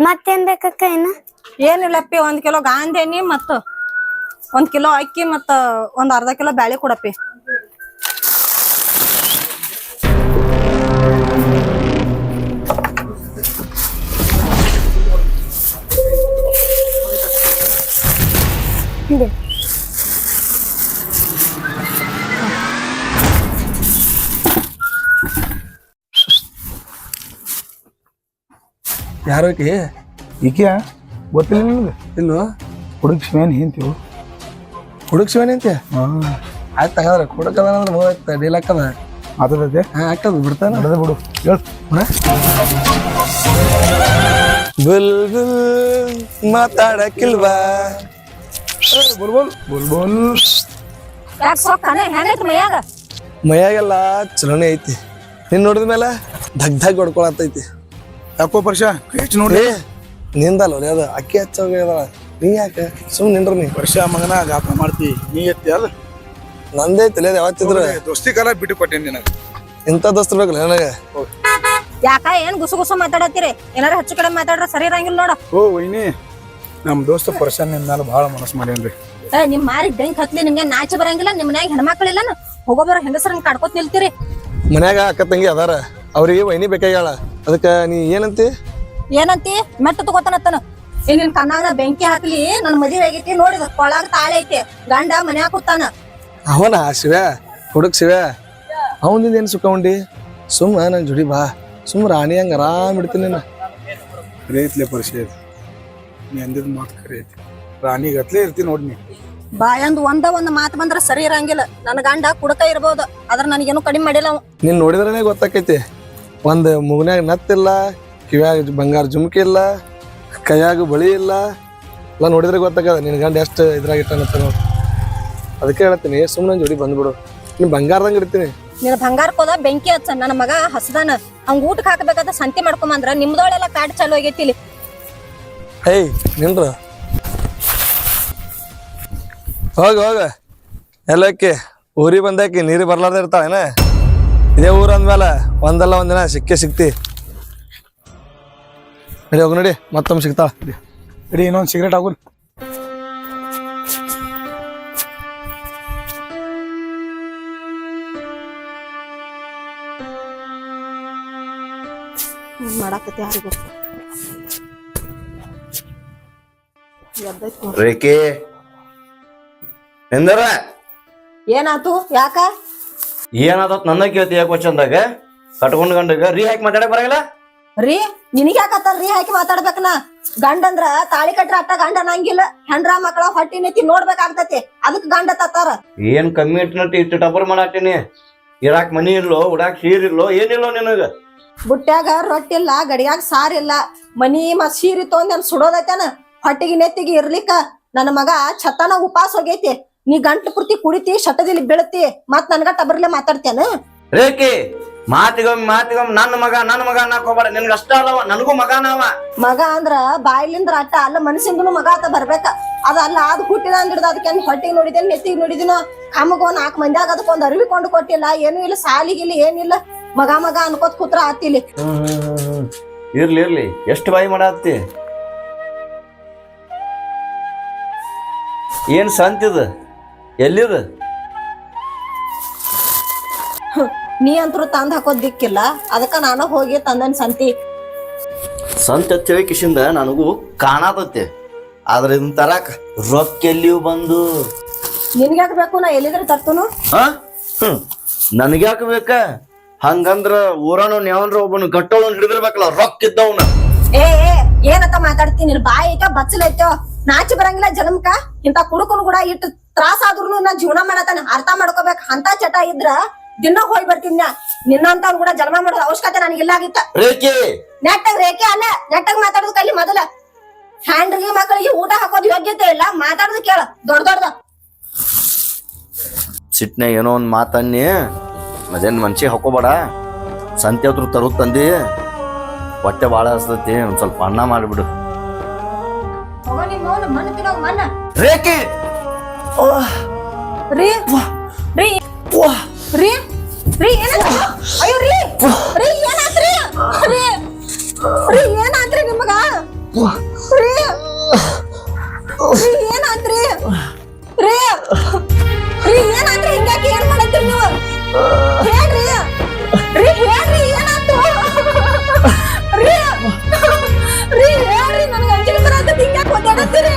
ಮತ್ತೇನ್ ಬೇಕಕ್ಕ? ಇನ್ನ ಏನಿಲ್ಲಪ್ಪಿ 1 ಕಿಲೋ ಗಾಂಧಿ ಎಣ್ಣೆ ಮತ್ತ 1 ಕಿಲೋ ಅಕ್ಕಿ ಮತ್ತ ಒಂದ್ ಅರ್ಧ ಕಿಲೋ ಬ್ಯಾಳಿ ಕೊಡಪ್ಪಿ. ಯಾರು ಈಕೆ ಗೊತ್ತಿಲ್ಲ ನಿಮ್ಗೆ? ಇಲ್ವ ಹುಡುಗ ಶಿವನ್ ಹಿಂತೀವು. ಹುಡುಕ್ ಶಿವನ್ ಅಂತೆ. ಹಾಂ ಆಯ್ತು ತಗದ್ರ ಹುಡುಕದ ಅಂದ್ರೆ ಹೋಗ್ತ ಡೀಲ್ ಹಾಕದ. ಮಾತಾಡತ್ತೆ ಹಾಕದ ಬಿಡ್ತಾನ. ನಡೆದ ಬಿಡು ಹೇಳು. ಬುಲ್ ಬುಲ್ ಮಾತಾಡಕ್ಕಿಲ್ವಾ? ಬುಲ್ಬುಲ್ ಬುಲ್ಬುಲ್ ಯಾಕೆ ಸೊಕ್ಕನೆ ಹೆಂಗೈತಿ ಮೈಯಾಗ? ಮೈಯಾಗೆಲ್ಲ ಚಲೋನೆ ಐತಿ. ನಿನ್ ನೋಡಿದ ಮೇಲೆ ಧಗ್ ಧಗ್ ಹೊಡ್ಕೊಳತೈತಿ. ಯಾಕೋ ಪರಿಷ ಹೆಚ್ಚು ನೋಡಿ. ನಿಂದಲ್ಲ ಅದು ಅಕ್ಕಿ ಹಚ್ಚೋಗ್ಯದ. ನೀ ಯಾಕೆ ಸುಮ್ ನಿಂಡ್ರ ನೀ ವರ್ಷ ಮಗನ ಗಾಪ ಮಾಡ್ತಿ ನೀ ಎತ್ತಿ ಅಲ್ಲ. ನಂದೇ ತಿಳಿಯೋದು ಯಾವತ್ತಿದ್ರು ದೋಸ್ತಿ ಕಾಲ ಬಿಟ್ಟು ಕೊಟ್ಟೇನಿ ನಿನಗೆ. ಇಂಥ ದೋಸ್ತರು ಬೇಕಲ್ಲ ನನಗೆ. ಯಾಕ ಏನ್ ಗುಸು ಗುಸು ಮಾತಾಡತ್ತೀರಿ? ಏನಾರ ಹೆಚ್ಚು ಕಡೆ ಮಾತಾಡ್ರ ಸರಿ ಇರಂಗಿಲ್ಲ ನೋಡ. ಓ ವೈನಿ ನಮ್ ದೋಸ್ತ ಪರ್ಸನ್ ನಿಮ್ ಮೇಲೆ ಭಾಳ ಮನಸ್ಸು ಮಾಡ್ಯಾನ್ರಿ. ನಿಮ್ ಮಾರಿ ಬೆಂಕ್ ಹತ್ಲಿ ನಿಮ್ಗೆ ನಾಚ ಬರಂಗಿಲ್ಲ. ನಿಮ್ ಮನ್ಯಾಗ ಹೆಣ್ಮಕ್ಳಿಲ್ಲ ಹೋಗೋ ಬರೋ ಹೆಂಗಸರಂಗ್ ಕಾಡ್ಕೋತ್ ನಿಲ್ತೀರಿ. ಮನ್ಯಾಗ ಅಕ್ಕ ತಂಗಿ ಅದಾರ, ಅವ್ರಿಗೆ ವೈನಿ ಬೇಕಾಗ್ಯಾಳ. ಅದಕ್ಕ ನೀ ಏನಂತಿ? ಏನಂತಿ? ಮೆಟ್ಟ ತಗೋತಾನತ್ತನ. ನಿನ್ ಕಣ್ಣಾಗ ಬೆಂಕಿ ಹಾಕ್ಲಿ ನನ್ ಮದುವೆ ಆಗೈತಿ ನೋಡಿದ ಕೊಳಾಗ ತಾಳೆ ಐತಿ. ಗಂಡ ಮನ್ಯಾಗ ಕೂತಾನ. ಅವನ ಶಿವ ಹುಡುಕ್ ಶಿವ ಅವನಿಂದ ಏನ್ ಸುಖ ಉಂಡಿ? ಸುಮ್ಮ ನನ್ ಜುಡಿ ಬಾ. ಸುಮ್ ರಾಣಿ ಹಂಗ ಆರಾಮ್ ಇಡ್ತೀನಿ. ಖರೆ ಐತ್ಲೆ ಪರಿಷ ನೀ ಅಂದಿದ್ ಮಾತು ಖರೆ ಐತಿ. ರಾಣಿ ಗತ್ಲೆ ಇರ್ತೀನಿ ನೋಡಿ. ನೀ ಬಾಯಂದ್ ಒಂದ್ ಮಾತು ಬಂದ್ರ ಸರಿ ಇರಂಗಿಲ್ಲ. ನನ್ ಗಂಡ ಕುಡಕ ಇರ್ಬೋದು, ಆದ್ರ ನನಗೇನು ಕಡಿಮೆ ಮಾಡಿಲ್ಲ ಅವ. ನೀನ್ ನೋಡಿದ್ರನೆ ಗೊತ್ತಾಕೈತಿ. ಒಂದ್ ಮುಗನ್ಯಾಗ ನತ್ತಿಲ್ಲ, ಕಿವ್ಯಾಗ ಬಂಗಾರ ಜುಮ್ಕಿ ಇಲ್ಲ, ಕೈಯಾಗ ಬಳಿ ಇಲ್ಲ. ಎಲ್ಲ ನೋಡಿದ್ರೆ ಗೊತ್ತಾಗದ ನಿನ್ ಗಂಡ ಎಷ್ಟು ಇದ್ರಾಗಿಟ್ಟ ನೋಡಿ. ಅದಕ್ಕೆ ಹೇಳ್ತೀನಿ ಸುಮ್ಮನೆ ಜೋಡಿ ಬಂದ್ಬಿಡು. ನೀನ್ ಬಂಗಾರದಂಗ ಇಡ್ತೀನಿ. ನಿನ್ನ ಬಂಗಾರಕ್ಕೋದ ಬೆಂಕಿ ಹಚ್ಚ. ನನ್ನ ಮಗ ಹಸದಾನ. ಅವ್ನ್ ಊಟಕ್ಕೆ ಹಾಕಬೇಕಾದ ಸಂತಿ ಮಾಡ್ಕೊಂಬಂದ್ರ ನಿಮ್ದೊಳೆಲ್ಲ ಕಾಡ್ ಚಾಲು ಆಗೈತಿ ಇಲ್ಲಿ. ಏಯ್ ನಿನ್ರ ಹೋಗ ಹೋಗ. ಎಲ್ಲಕ್ಕೆ ಊರಿಗೆ ಬಂದಾಕಿ ನೀರಿಗೆ ಬರ್ಲಾರ್ದ ಇರ್ತಾಳೇನ? ಇದೇ ಊರ ಅಂದ್ಮೇಲೆ ಒಂದಲ್ಲ ಒಂದಿನ ಸಿಗ್ತಿ. ನಡಿ ಹೋಗ ನಡಿ, ಮತ್ತೊಮ್ಮೆ ಸಿಗ್ತಾಳ. ಇಡೀ ಇನ್ನೊಂದು ಸಿಗರೇಟ್ ಆಗೋಲ್. ಮಾಡಾಕತ್ತಿ ಸಿಗು ಎದ್ದೈತ್ ನೋಡ್. ರೇಖೆ ಎಂದರ ಏನಾತು ಯಾಕ ಏನಾದತ್ ನನ್ನ ಕೇಳ್ತೀಯ ಕ್ವಶನ್ದಾಗ ಕಟ್ಕೊಂಡ್ ಗಂಡಗ ರೀ ಹಾಕಿ ಮಾತಾಡಕ್ ಬರಂಗಿಲ್ಲ. ರೀ ನಿನಗ್ ಯಾಕತ್ತಾರ ರೀ ಹಾಕಿ ಮಾತಾಡ್ಬೇಕನ ಗಂಡಂದ್ರ ತಾಳಿ ಕಟ್ರ ಅಟ್ಟ ಗಂಡ ಅನ್ನಂಗಿಲ್ಲ ಹೆಂಡ್ರ ಮಕ್ಕಳ ಹೊಟ್ಟಿ ನೆತ್ತಿ ನೋಡ್ಬೇಕಾಗ್ತತಿ ಅದಕ್ ಗಂಡ ತತ್ತಾರ ಏನ್ ಕಮ್ಮಿ ಇಟ್ಟಿನಟ್ಟಿ ಇಷ್ಟು ಟಬರ್ ಮಾಡಾಕ್ತೀನಿ. ಇರಾಕ್ ಮನಿ ಇಲ್ಲೋ ಉಡಾಕ್ ಸೀರ್ ಇಲ್ಲೋ ಏನಿಲ್ಲೋ ನಿನಗ. ಬುಟ್ಟ್ಯಾಗ ರೊಟ್ಟಿಲ್ಲ ಗಡಿಯಾಗ ಸಾರಿಲ್ಲ ಮನಿ ಮತ್ ಸೀರಿ ತೊಂದ್ ಸುಡೋದೈತೇನ ಹೊಟ್ಟಿಗೆ ನೆತ್ತಿಗೆ ಇರ್ಲಿಕ್ಕ ನನ್ನ ಮಗ ಛತ್ತನ ಉಪಾಸ ಹೋಗೈತಿ ನೀ ಗಂಟ್ಲು ಪೂರ್ತಿ ಕುಡಿತಿ ಶಟದಲ್ಲಿ ಬೀಳತಿ ಮತ್ ನನ್ಗ ಟಬರ್ಲೆ ಮಾತಾಡ್ತೇನ ರೇಖೆ ಮಾತಿಗೊಮ್ಮೆ ನನ್ನ ಮಗ ಅನ್ನಕ್ ಹೋಗ್ಬೇಡ. ನಿನ್ಗ ಅಷ್ಟ ಅಲ್ಲವ ನನಗೂ ಮಗ ನಾವ. ಮಗ ಅಂದ್ರ ಬಾಯಿಲಿಂದ್ರ ಅಟ್ಟ ಅಲ್ಲ ಮನಸ್ಸಿಂದನು ಮಗ ಆತ ಬರ್ಬೇಕ ಅದಲ್ಲ ಅದ್ ಹುಟ್ಟಿದ ಅಂದಿಡ್ದ ಅದಕ್ಕೆ ಹೊಟ್ಟಿಗೆ ನೋಡಿದೇನ್ ನೆತ್ತಿಗೆ ನೋಡಿದಿನೋ ಕಾಮಗೋ 4 ಮಂದ್ಯಾಗ ಅದಕ್ಕೊಂದ್ ಅರಿವಿಕೊಂಡು ಕೊಟ್ಟಿಲ್ಲ ಏನು ಇಲ್ಲ ಸಾಲಿಗಿಲ್ಲ ಏನಿಲ್ಲ ಮಗ ಮಗ ಅನ್ಕೋತ್ ಕೂತ್ರ ಆತಿಲಿ. ಇರ್ಲಿ ಎಷ್ಟು ಬಾಯಿ ಮಾಡತ್ತಿ. ಏನ್ ಸಂತಿದ ಎಲ್ಲಿದ ನೀ ಅಂತರೂ ತಂದ್ ಹಾಕೋದ್ ದಿಕ್ಕಿಲ್ಲ ಅದಕ್ಕ ನಾನು ಹೋಗಿ ತಂದನ್ ಸಂತಿ ಸಂತ ಕಿಶಿಂದ ನನಗೂ ಕಾಣತೈತಿ. ಆದ್ರೆ ಇದನ್ ತರಾಕ ರೊಕ್ಕ ಎಲ್ಲಿಯೂ ಬಂದು ನಿನ್ಗ್ಯಾಕ ಬೇಕು ನಾ ಎಲ್ಲಿದ್ರೆ ತರ್ತನು ನನಗ್ಯಾಕ ಬೇಕ ಹಂಗಂದ್ರ ಊರನು ನ್ಯಾವನ್ರ ಒಬ್ಬನು ಗಟ್ಟೋಳನ್ ಹಿಡಿದಿರ್ಬೇಕಲ್ಲ ರೊಕ್ಕ ಇದ್ದವನ. ಏ ಏನಂತ ಮಾತಾಡ್ತೀನಿ ಬಾಯಿ ಐತೋ ಬಚ್ಚಲೈತೋ ನಾಚಿ ಬರಂಗಿಲ್ಲ ಜನ್ಮಕ ಇಂತ ಕುಡುಕನು ಕೂಡ ಇಟ್ಟು ತ್ರಾಸ ಆದ್ರೂ ನಾ ಜೀವನ ಮಾಡತಾನ ಅರ್ಥ ಮಾಡ್ಕೋಬೇಕ ಅಂತ ಚಟ ಇದ್ರ ದಿನ ಹೋಗಿ ಬರ್ತೀನಿ ನಿನ್ನಂತ ಕೂಡ ಜನ್ಮ ಮಾಡೋದ್ ಅವಶ್ಯಕತೆ ನನಗಿಲ್ಲ ಆಗಿತ್ತ. ರೇಖೆ ನೆಟ್ಟಗ್ ರೇಖೆ ಅಲ್ಲ ನೆಟ್ಟಗ್ ಮಾತಾಡೋದು ಕಲಿ ಮೊದಲ ಹ್ಯಾಂಡ್ರಿಗೆ ಮಕ್ಕಳಿಗೆ ಊಟ ಹಾಕೋದ್ ಯೋಗ್ಯತೆ ಇಲ್ಲ ಮಾತಾಡೋದು ಕೇಳ ದೊಡ್ಡ ಸಿಟ್ನೆ ಏನೋ ಒಂದ್ ಮಾತನ್ನಿ ಅದೇನ್ ಮನ್ಸಿಗೆ ಹಾಕೋಬೇಡ. ಸಂತೆ ಹತ್ರ ತರುದ್ ತಂದಿ ಹೊಟ್ಟೆ ಬಾಳ ಹಸ್ತೈತಿ ಒಂದ್ ಸ್ವಲ್ಪ ಅನ್ನ ಮಾಡಿಬಿಡು. ರೇಖೆ ರೀ ರೀ ರೀ ರೀ ಏನಾತ್ರಿ ಅಯ್ಯೋ ರೀ ರೀ ಏನಾತ್ರಿ ರೀ ರೀ ಏನಾತ್ರಿ ನಿಮಗ ರೀ ರೀ ಏನಾತ್ರಿ ರೀ ರೀ ಏನಾತ್ರಿ ಹಿಂಗ್ಯಾಕೆ ಏನ್ ಮಾಡತ್ತೀರಿ ನೀವು ಹೇಳ್ರಿ ರೀ ಹೇಳ್ರಿ ಏನಾತು ರೀ ರೀ ಹೇಳ್ರಿ ನನಗೆ ಅಂಜಿಕೆ ಬರತ್ತದ ಹಿಂಗ್ಯಾಕೆ ಒದ್ದಾಡತ್ತೀರಿ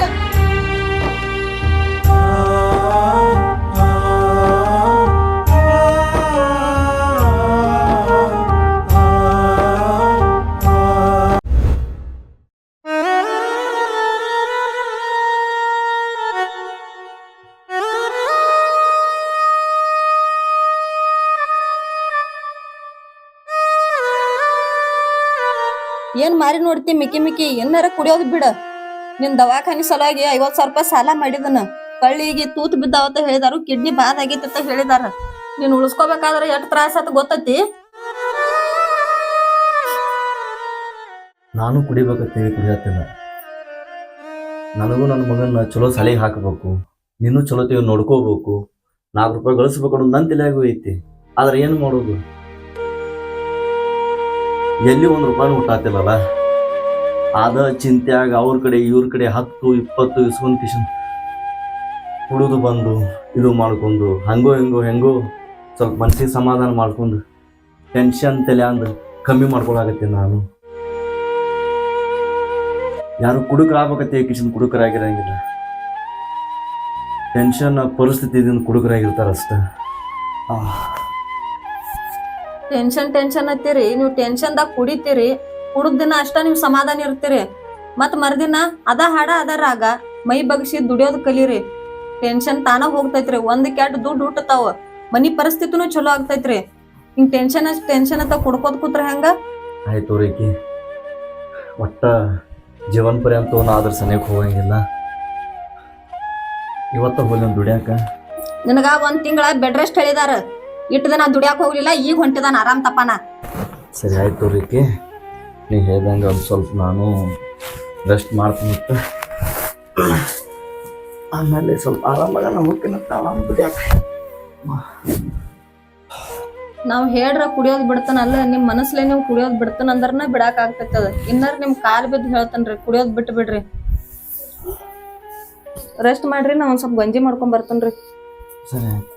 ಏನ್ ಮಾರಿ ನೋಡ್ತಿ ಮಿಕ್ಕಿ ಏನಾರ ಕುಡಿಯೋದ್ ಬಿಡ ನಿನ್ ದವಾಖಾನಿ ಸಲುವಾಗಿ 50,000 ರೂಪಾಯಿ ಸಾಲ ಮಾಡಿದನ ಕಳ್ಳಿಗೆ ತೂತ್ ಬಿದ್ದಾವತ್ತ ಹೇಳಿದಾರು ಕಿಡ್ನಿ ಬಾದ್ ಆಗೈತಿ ಅಂತ ಹೇಳಿದಾರ ನೀನ್ ಉಳಿಸ್ಕೋಬೇಕಾದ್ರೆ ಎಷ್ಟ್ ತ್ರಾಸ ಆತ ಗೊತ್ತೈತಿ. ನಾನು ಕುಡಿಬೇಕಂತೇಳಿ ಕುಡಿಯತ್ತಿಲ್ಲ. ನನಗೂ ನನ್ನ ಮಗನ್ನ ಚಲೋ ಸಾಲಿಗೆ ಹಾಕಬೇಕು, ನೀನು ಚಲೋತೆಗೆ ನೋಡ್ಕೋಬೇಕು, 4 ರೂಪಾಯಿ ಗಳಿಸ್ಬೇಕು ಅನ್ನೋದು ನನ್ನ ತಲೆಯಾಗೂ ಐತಿ. ಆದ್ರೆ ಏನು ಮಾಡೋದು, ಎಲ್ಲಿ 1 ರೂಪಾಯಿನೂ ಹುಟ್ಟಾತಿಲ್ಲಲ್ಲ. ಆದ ಚಿಂತೆಯಾಗ ಅವ್ರ ಕಡೆ ಇವ್ರ ಕಡೆ 10-20 ಇಸ್ಕೊಂಡ್ ಕಿಶನ್ ಕುಡಿದು ಬಂದು ಇದು ಮಾಡ್ಕೊಂಡು ಹೆಂಗೋ ಸ್ವಲ್ಪ ಮನಸ್ಸಿಗೆ ಸಮಾಧಾನ ಮಾಡ್ಕೊಂಡು ಟೆನ್ಷನ್ ತಲೆ ಅಂದ್ರೆ ಕಮ್ಮಿ ಮಾಡ್ಕೊಳಕತ್ತೀನಿ. ನಾನು ಯಾರು ಕುಡುಕರಾಗಬೇಕತ್ತೆ ಕಿಶನ್ ಕುಡುಕರಾಗಿರಂಗಿಲ್ಲ. ಟೆನ್ಷನ್ ಪರಿಸ್ಥಿತಿದಿಂದ ಕುಡುಕರಾಗಿರ್ತಾರ ಅಷ್ಟ. ಟೆನ್ಷನ್ ಹತ್ತೀರಿ ನೀವು ಟೆನ್ಷನ್ದಾಗ ಕುಡಿತೀರಿ ಕುಡಿದ ದಿನ ಅಷ್ಟ ನೀವ್ ಸಮಾಧಾನ ಇರ್ತೀರಿ ಮತ್ ಮರ್ದಿನ ಅದ ಹಾಡ ಅದ ರಾಗ ಮೈ ಬಗ್ಸಿ ದುಡಿಯೋದ್ ಕಲೀರಿ. ಟೆನ್ಷನ್ ತಾನ ಹೋಗ್ತೈತ್ರಿ. ಒಂದ್ ಕೆಟ್ಟ ದುಡ್ಡು ಹುಟ್ಟತಾವ ಮನಿ ಪರಿಸ್ಥಿತಿನೂ ಚಲೋ ಆಗ್ತೈತ್ರಿ. ಹಿಂಗ್ ಟೆನ್ಷನ್ ಅಂತ ಕುಡ್ಕೋದ್ ಕೂತ್ರ ಹೆಂಗ ಆಯ್ತು ರೇಖಿ, ಒಟ್ಟ ಜೀವನ ಪರ್ಯಂತ ಆದ್ರ ಸನಿಯಕ್ ಹೋಗಂಗಿಲ್ಲ. ಇವತ್ತ ಹೋಗಿ ದುಡ್ಯಾಕ ನಿನಗ 1 ತಿಂಗಳ ಬೆಡ್ ರೆಸ್ಟ್ ಹೇಳಿದಾರ. ಇಟ್ಟು ದಿನ ದುಡ್ಯಾಕ್ ಹೋಗ್ಲಿಲ್ಲ, ಈಗ ಹೊಂಟಿದಾನ ಆರಾಮ್ ತಪ್ಪನ. ಸರಿ ಆಯ್ತು ರೇಖಿ, ನೀ ಹೇಳ್ದಂಗ ಒಂದು ಸ್ವಲ್ಪ ನಾನು ರೆಸ್ಟ್ ಮಾಡ್ತೀನಿ. ಆಮೇಲೆ ಸ್ವಲ್ಪ ಆರಾಮಾಗ ನಾವು ಹೋಗ್ತೀನಂತ ಆರಾಮ್ ದುಡ್ಯಾಕ. ನಾವ್ ಹೇಳ್ರ ಕುಡಿಯೋದ್ ಬಿಡ್ತಾನಲ್ಲ, ನಿಮ್ ಮನಸ್ಲೇ ನೀವು ಕುಡಿಯೋದ್ ಬಿಡ್ತಾನ ಅಂದ್ರನ ಬಿಡಾಕ್ ಆಗ್ತೈತದ. ಇನ್ನಾರ ನಿಮ್ ಕಾಲ್ ಬಿದ್ದು ಹೇಳ್ತಾನ್ರಿ ಕುಡಿಯೋದ್ ಬಿಟ್ಟು ಬಿಡ್ರಿ, ರೆಸ್ಟ್ ಮಾಡ್ರಿ. ನಾ ಒಂದ್ ಸ್ವಲ್ಪ ಗಂಜಿ ಮಾಡ್ಕೊಂಡ್ ಬರ್ತೇನ್ರಿ. ಸರಿ ಆಯ್ತು.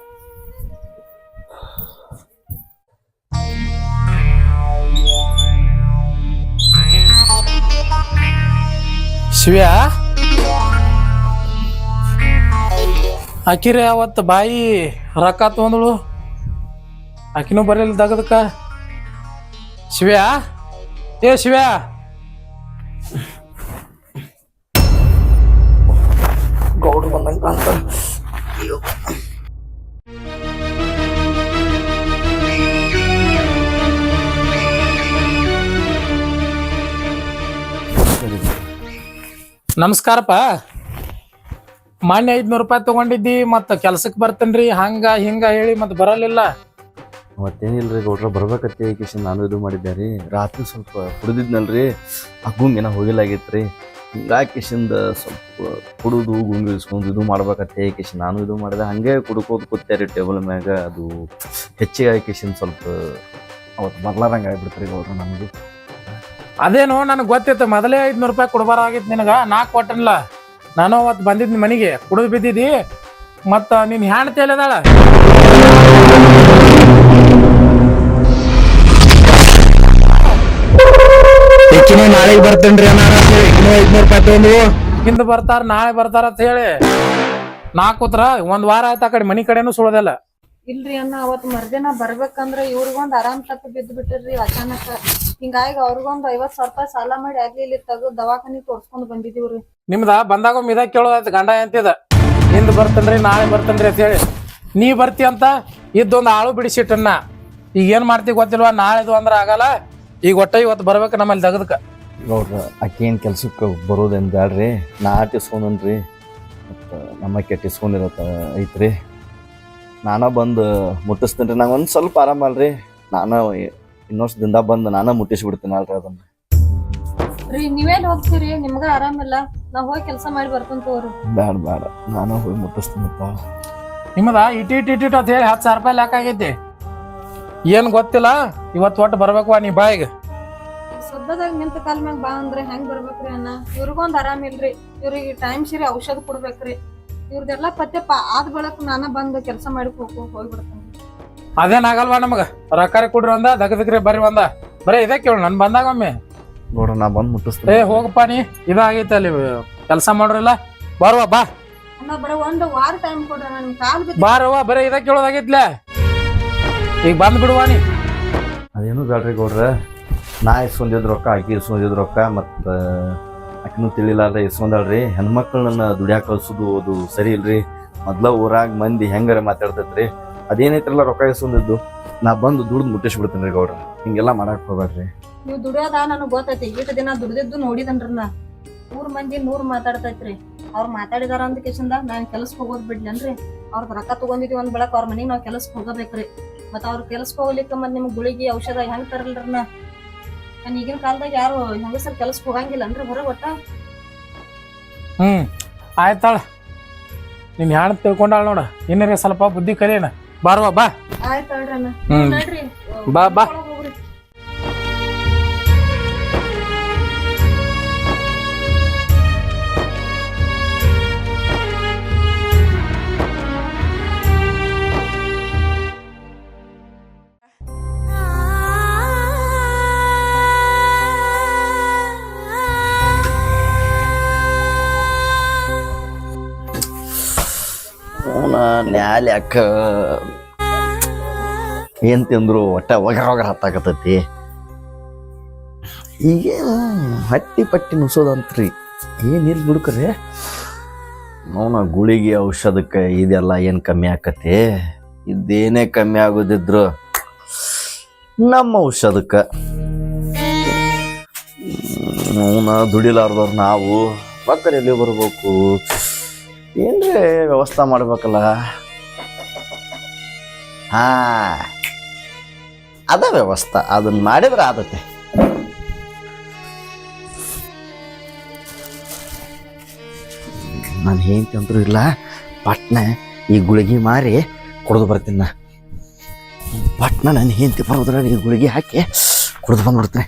ಶಿವ್ಯಾ ಆಕಿರಿ ಅವತ್ತು ಬಾಯಿ ರೊಕ್ಕ ತೊಗೊಂದಳು ಆಕಿನೂ ಬರಲಿಲ್ಲ ದಗದಕ್ಕ. ಶಿವ್ಯಾ ಏ ಶಿವ್ಯಾ ಗೌಡ್ರು ಬಂದಂಗ ಅಂತ ನಮಸ್ಕಾರಪ್ಪ. ಮಾನ್ಯ 500 ರೂಪಾಯಿ ತಗೊಂಡಿದ್ದಿ ಮತ್ತು ಕೆಲ್ಸಕ್ಕೆ ಬರ್ತೇನ್ರಿ ಹಂಗ ಹಿಂಗ ಹೇಳಿ ಮತ್ತೆ ಬರಲಿಲ್ಲ. ಮತ್ತೇನಿಲ್ರಿ ಗೌಡ್ರ ಬರ್ಬೇಕತ್ತೆ ಕಿಶನ್ ನಾನು ಇದು ಮಾಡಿದ್ದೆ ರೀ. ರಾತ್ರಿ ಸ್ವಲ್ಪ ಕುಡಿದಿದ್ನಲ್ರಿ ಆ ಗುಂಗೇನ ಹೋಗಿಲಾಗೈತ್ರಿ. ಹಿಂಗಾಗಿ ಕಿಶಿಂದ ಸ್ವಲ್ಪ ಕುಡಿದು ಗುಂಗು ಇಸ್ಕೊಂಡು ಇದು ಮಾಡ್ಬೇಕತ್ತೆ ಕಿಶನ್ ನಾನು ಇದು ಮಾಡಿದೆ. ಹಂಗೆ ಕುಡ್ಕೋದು ಕೂತೆ ರೀ ಟೇಬಲ್ ಮ್ಯಾಗ. ಅದು ಹೆಚ್ಚಿಗೆ ಆಗಿ ಕಿಶನ್ ಸ್ವಲ್ಪ ಅವತ್ತು ಬರ್ಲಾರಂಗೆ ಆಗ್ಬಿಡ್ತ್ರಿ ಗೌಡ್ರ ನಮಗೂ. ಅದೇನು ನನಗೆ ಗೊತ್ತಿತ್ತು ಮೊದಲೇ 500 ರೂಪಾಯಿ ಕೊಡ್ಬಾರಾಗಿತ್ತು ನಿನಗೆ. ನಾ ಕೊಟ್ಟನಲ್ಲ ನಾನು ಅವತ್ತು ಬಂದಿದ್ನಿ ಮನೆಗೆ ಕುಡಿದು ಬಿದ್ದಿದ್ದಿ. ಮತ್ತು ನೀನು ಹೆಣ್ತಿ ಎಲ್ಲದಾಳ? ನಾಳೆಗೆ ಬರ್ತೇನ್ರಿ ಅಣ್ಣ 500 ರೂಪಾಯಿ ತಗೊಂಡು ಹಿಂದ ಬರ್ತಾರ ನಾಳೆ ಬರ್ತಾರ ಅಂತ ಹೇಳಿ ನಾ ಕೂತ್ರ ಒಂದ್ ವಾರ ಆಯ್ತು. ಆ ಕಡೆ ಮನಿ ಕಡೆನೂ ಸುಳೋದಿಲ್ಲ. ಇಲ್ರಿ ಅಣ್ಣ ಅವತ್ ಮರ್ದಿನ ಬರ್ಬೇಕಂದ್ರ ಇವ್ರಿಗೊಂದ್ ಆರಾಮ್ ತಪ್ಪಿ ಬಿದ್ದು ಬಿಟ್ಟಿರ್ರಿ ಅಚಾನಕ. ಹಿಂಗಾಗಿ ಅವ್ರಿಗೊಂದ್ 50,000 ರೂಪಾಯಿ ಸಾಲ ಮಾಡಿ ಆಗ್ಲಿ ಇಲ್ಲಿ ತೆಗೆದು ದವಾಖಾನಿಗೆ ತೋರ್ಸ್ಕೊಂಡ್ ಬಂದಿದೀವ್ರಿ. ನಿಮ್ದ ಬಂದಾಗ ಇದ ಕೇಳೋದಾಯ್ತು ಗಂಡ ಎಂತಿದ ಹಿಂದ್ ಬರ್ತೇನ್ರಿ ನಾಳೆ ಬರ್ತೇನ್ರಿ ಅಂತ ಹೇಳಿ. ನೀ ಬರ್ತಿ ಅಂತ ಇದ್ದೊಂದು ಆಳು ಬಿಡಿಸಿಟ್ಟನ್ನ. ಈಗ ಏನ್ ಮಾಡ್ತೀವಿ ಗೊತ್ತಿಲ್ವಾ? ನಾಳೆದು ಅಂದ್ರ ಆಗಲ್ಲ. ಈಗ ಒಟ್ಟ ಇವತ್ತು ಬರ್ಬೇಕು ನಮ್ಮಲ್ಲಿ ತೆಗದಕ್ಕ. ಗೌಡ್ರ ಆಕೆ ಏನು ಕೆಲ್ಸಕ್ಕೆ ಬರೋದೇನು ಬ್ಯಾಡ್ರಿ. ನಾ ಇಸ್ಕೊಂಡ್ರಿ ಮತ್ತು ನಮ್ಮ ಕೆಟ್ಟ ಇಸ್ಕೊಂಡಿರತ್ತ ಐತ್ರಿ. ನಾನ ಬಂದು ಮುಟ್ಟಿಸ್ತೇನೆ ರೀ. ನಂಗೆ ಒಂದು ಸ್ವಲ್ಪ ಆರಾಮಲ್ರಿ. ನಾನು ಇನ್ನೊಂದು ಬಂದು ನಾನು ಮುಟ್ಟಿಸ್ಬಿಡ್ತೀನಿ ಅಲ್ರಿ ಅದನ್ನ. ರೀ ನೀವೇನ್ ಹೋಗ್ತೀರಿ? ನಿಮ್ಗ ಆರಾಮಿಲ್ಲ. ನಾವ್ ಹೋಗಿ ಕೆಲಸ ಮಾಡಿ ಬರ್ತಂತವ್ರಿ. ಬ್ಯಾಡ ನಾನು ಹೋಗಿ ಮುಟ್ಟಿಸ್ತೀನಪ್ಪ. ನಿಮ್ಮದ ಇಟ್ಟಿಟ್ ಅಂತ ಹೇಳಿ 10,000 ರೂಪಾಯಿ ಲೆಕ್ಕ ಆಗೈತಿ. ಏನ್ ಗೊತ್ತಿಲ್ಲ. ಇವತ್ತು ಒಟ್ಟು ಬರ್ಬೇಕು ನೀ ಬಾಯಿಗೆ. ಸದ್ಯದಾಗ ನಿಂತ ಕಾಲ ಮ್ಯಾಗ ಬಾ ಅಂದ್ರೆ ಹೆಂಗ್ ಬರ್ಬೇಕ್ರಿ ಅಣ್ಣ? ಇವ್ರಿಗೊಂದ್ ಆರಾಮಿಲ್ರಿ. ಇವ್ರಿಗೆ ಟೈಮ್ ಸೀರಿ ಔಷಧ ಕೊಡ್ಬೇಕ್ರಿ. ಇವ್ರದೆಲ್ಲ ಪತ್ತೆ ಆದ ಬಳಕ ನಾನ ಬಂದು ಕೆಲಸ ಮಾಡಿ ಹೋಗ್ಬಿಡ್ತೇನೆ. ಅದೇನಾಗಲ್ವಾ ನಮಗ? ರೊಕ್ಕ ಕೊಡ್ರಿ ಒಂದ ದಗದಕ್ರಿ ಬರ್ರಿ ಒಂದ. ಬರೀ ಇದೇ ಕೇಳು ನನ್ ಬಂದಾಗ ಒಮ್ಮೆ. ನೋಡ್ರಿ ನಾ ಬಂದು ಮುಟ್ಟಿಸ್ತೇನೆ. ಹೋಗಪ್ಪ ನೀ ಇದಾಗೈತೆ ಅಲ್ಲಿ ಕೆಲಸ ಮಾಡ್ರಿಲ್ಲ. ಬರುವ ಬಾ ಅಣ್ಣ ಬರೀ ಒಂದು ವಾರ ಟೈಮ್ ಕೊಡ್ರಿ. ನನ್ ಕಾಲ್ ಬಿದ್ದು ಬಾರವ್ವ. ಬರೀ ಇದ ಕೇಳೋದಾಗೈತ್ಲ. ಈಗ ಬಂದ್ ಬಿಡುವ ನೀ. ಅದೇನು ಬೇಡ್ರಿ ಗೌಡ್ರ. ನಾ ಇಸ್ಕೊಂಡಿದ್ ರೊಕ್ಕ ಆಕಿ ಇಸ್ಕೊಂಡಿದ್ ರೊಕ್ಕ ಮತ್ತು ಆಕಿನೂ ತಿಳಿಲಾರ್ದ ಇಸ್ಕೊಂಡಾಳ್ರಿ. ಹೆಣ್ಮಕ್ಳನ್ನ ದುಡ್ಯಾಕ ಕಳ್ಸೋದು ಅದು ಸರಿ ಇಲ್ರಿ. ಮೊದ್ಲ ಊರಾಗ ಮಂದಿ ಹೆಂಗಾರ ಮಾತಾಡ್ತೈತ್ರಿ. ಅದೇನೈತ್ರಲ್ಲ ರೊಕ್ಕ ಇಸ್ಕೊಂಡಿದ್ದು ನಾ ಬಂದು ದುಡ್ದು ಮುಟ್ಟಿಸ್ಬಿಡ್ತೇನೆ ರೀ ಗೌಡ್ರ. ಹಿಂಗೆಲ್ಲ ಮಾಡಕ್ ಹೋಗ್ಬೇಡ್ರಿ. ನೀವ್ ದುಡಿಯೋದ ನನಗ್ ಗೊತ್ತೈತಿ. ಇಷ್ಟು ದಿನ ದುಡ್ದಿದ್ದು ನೋಡಿದನ್ರಿ ನಾ. 100 ಮಂದಿ 100 ಮಾತಾಡ್ತೈತ್ರಿ. ಅವ್ರು ಮಾತಾಡಿದಾರ ಅಂದ ಕೇಸಿಂದ ನಾನ್ ಕೆಲ್ಸಕ್ಕೆ ಹೋಗೋದ್ ಬಿಡ್ಲೇನ್ರಿ? ಅವ್ರದ್ ರೊಕ್ಕ ತಗೊಂಡಿದ್ವಿ ಒಂದ್ ಬೆಳಕ್ ಅವ್ರ ಮನೆಗ್ ನಾವ್ ಕೆಲ್ಸಕ್ಕೆ ಹೋಗಬೇಕ್ರಿ. ಮತ್ತ ಅವ್ರ ಕೆಲ್ಸಕ್ಕೆ ಹೋಗ್ಲಿಕ್ಕ ಮತ್ ನಿಮ್ಗ್ ಗುಳಿಗಿ ಔಷಧ ಹೆಂಗ್ ತರಲ್ರಿ? ನಾನು ಈಗಿನ ಕಾಲದಾಗ ಯಾರು ಹೆಂಗಸರ್ ಕೆಲ್ಸಕ್ಕೆ ಹೋಗಂಗಿಲ್ಲ ಅಂದ್ರೆ ಹೊರಗೆ ಒಟ್ಟ. ಆಯ್ತಾಳ ನೀನ್ ಹೆಣ್ ತಿಳ್ಕೊಂಡಾಳ ನೋಡ. ಇನ್ನರೇ ಸ್ವಲ್ಪ ಬುದ್ಧಿ ಕಲಿಯಣ. ಬಾರವ್ವ ಬಾ. ಆಯ್ತು ಹೇಳ್ರಿ ಅಣ್ಣ. ನಡ್ರಿ ಬಾ ಬಾ. ಹೋಗ್ರಿ. ನ್ಯಾಲ ಯಾಕ ಏನ್ ತಿಂದ್ರು ಒಟ್ಟ ಒಗರ ಹತ್ತಾಕತೈತಿ. ಈಗೇನು ಹಟ್ಟಿ ಪಟ್ಟಿ ನುಸೋದಂತ್ರಿ ಏನಿಲ್ಲ ಬಿಡ್ಕ್ರಿ. ಅವನ ಗುಳಿಗೆ ಔಷಧಕ್ಕೆ ಇದೆಲ್ಲ ಏನು ಕಮ್ಮಿ ಆಕತಿ? ಇದೇನೇ ಕಮ್ಮಿ ಆಗೋದಿದ್ರು ನಮ್ಮ ಔಷಧಕ್ಕೆ ಅವನ ದುಡಿಲಾರ್ದವ್ರು ನಾವು ಪಕ್ಕದ ಎಲ್ಲಿ ಬರ್ಬೇಕು? ಏನ್ರಿ ವ್ಯವಸ್ಥೆ ಮಾಡ್ಬೇಕಲ್ಲ. ಹಾ ಅದ ವ್ಯವಸ್ಥೆ. ಅದನ್ನ ಮಾಡಿದ್ರೆ ಆದತ್ತೆ. ನಾನು ಹೆಂಡತಿ ಅಂತೂ ಇಲ್ಲ. ಪಟ್ನ ಈ ಗುಳಿಗೆ ಮಾರಿ ಕುಡಿದು ಬರ್ತೀನಿ. ನಾ ಪಟ್ನ ನನ್ನ ಹೆಂಡತಿ ಬರೋದ್ರಾಗ ಈ ಗುಳಿಗೆ ಹಾಕಿ ಕುಡಿದು ಬಂದ್ಬಿಡ್ತೀನಿ.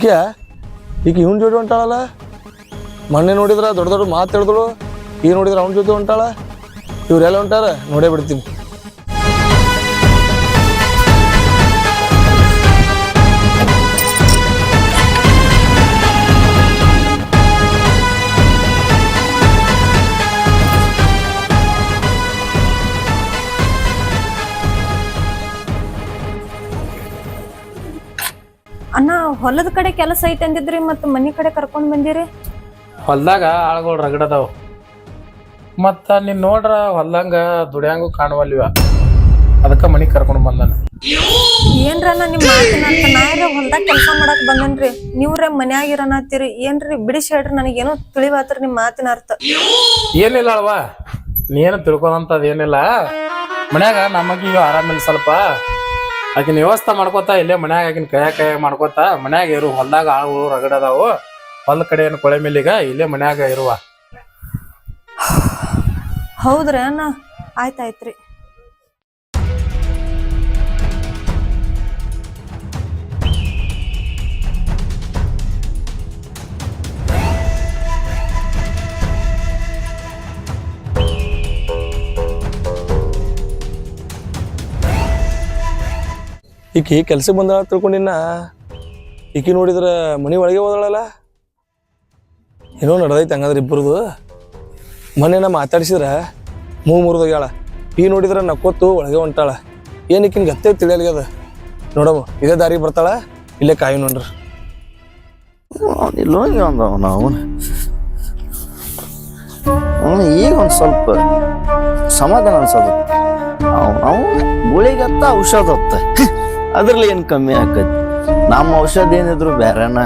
ಈಗ ಈಗ ಇವನ್ ಜೋಡಿ ಹೊಂಟಾಳಲ್ಲ, ಮೊನ್ನೆ ನೋಡಿದ್ರ ದೊಡ್ಡ ದೊಡ್ಡ ಮಾತು ಹೇಳಿದಳು, ಈಗ ನೋಡಿದ್ರ ಅವನ ಜೊತೆ ಹೊಂಟಾಳ. ಇವ್ರೆಲ್ಲ ಹೊಂಟಾರ ನೋಡೇ ಬಿಡ್ತೀನಿ. ಅಣ್ಣ ಹೊಲದ ಕಡೆ ಕೆಲಸ ಐತೆ ಅಂದಿದ್ರಿ ಮತ್ತ ಮನಿ ಕಡೆ ಕರ್ಕೊಂಡ್ ಬಂದಿರಿ. ಹೊಲ್ದಾಗ ಆಳ್ಗಳು ರಗಡದಾವ, ಮತ್ತ ನೀನ್ ನೋಡ್ರ ಹೊಲ್ದಂಗ ದುಡ್ಯಾಂಗು ಕಾಣುವಲ್ವ, ಅದಕ್ಕ ಮನಿ ಕರ್ಕೊಂಡ್ ಬಂದಾನ. ಏನ್ರಣ್ಣ ನಿಮ್ ಮಾತಿನ ಅಂತ ನಾವ್ರೆ ಹೊಲ್ದಾಗ ಕೆಲಸ ಮಾಡಕ್ ಬಂದನ್ರಿ, ನೀವ್ರೆ ಮನ್ಯಾಗಿರನತ್ತೀರಿ. ಏನ್ರಿ ಬಿಡಿಸಿ ಹೇಳ್ರಿ, ನನಗೇನೋ ತಿಳಿವಾತ್ರಿ ನಿಮ್ ಮಾತಿನ ಅರ್ಥ. ಏನಿಲ್ಲ ಅಲ್ವಾ, ನೀನು ತಿಳ್ಕೊದಂತದ್ ಏನಿಲ್ಲ. ಮನ್ಯಾಗ ನಮಗೀಗ ಆರಾಮಿಲ್ಲ ಸ್ವಲ್ಪ, ಆಕಿನ ವ್ಯವಸ್ಥೆ ಮಾಡ್ಕೋತ ಇಲ್ಲೇ ಮನ್ಯಾಗ ಆಕಿನ ಕೈಯಾಗ ಮಾಡ್ಕೋತ ಮನ್ಯಾಗ ಇರು. ಹೊಲ್ದಾಗ ಆಳುಗಳು ರಗಡದಾವು, ಹೊಲ ಕಡೆ ಏನು ಕೊಳೆ ಮೇಲಿಗ ಇಲ್ಲೇ ಮನ್ಯಾಗ ಇರುವ. ಹೌದ್ರಿ ಅಣ್ಣ, ಆಯ್ತಾಯ್ತ್ರಿ. ಈಕಿ ಕೆಲ್ಸಕ್ಕೆ ಬಂದಾಳ ತಿಳ್ಕೊಂಡಿನ. ಈಕಿ ನೋಡಿದ್ರ ಮನಿ ಒಳಗೆ ಹೋದಳಲ್ಲ, ಏನೋ ನಡೆದೈತೆ ಹಂಗಂದ್ರೆ ಇಬ್ಬರದು. ಮೊನ್ನೆ ನಾ ಮಾತಾಡ್ಸಿದ್ರ ಮುರಿದೋಗ್ಯಾಳ, ಈಗ ನೋಡಿದ್ರ ನಕ್ಕೊತ್ತು ಒಳಗೆ ಹೊಂಟಾಳ. ಏನು ಈಕಿನ ಗತ್ತೆ ತಿಳಿಯಲ್ಗದ. ನೋಡಮ್ಮ ಇದೇ ದಾರಿ ಬರ್ತಾಳ, ಇಲ್ಲೇ ಕಾಯಿ ನೋಡ್ರಿ. ಇಲ್ಲೋಗಿ ಅವನು ಈಗ ಒಂದು ಸ್ವಲ್ಪ ಸಮಾಧಾನ ಅನ್ಸೋದು. ನಾವು ಗುಳಿಗತ್ತ ಔಷಧ ಹೊತ್ತ, ಅದ್ರಲ್ಲಿ ಏನು ಕಮ್ಮಿ ಆಕೈತಿ. ನಮ್ಮ ಔಷಧ ಏನಿದ್ರು ಬೇರೆನ.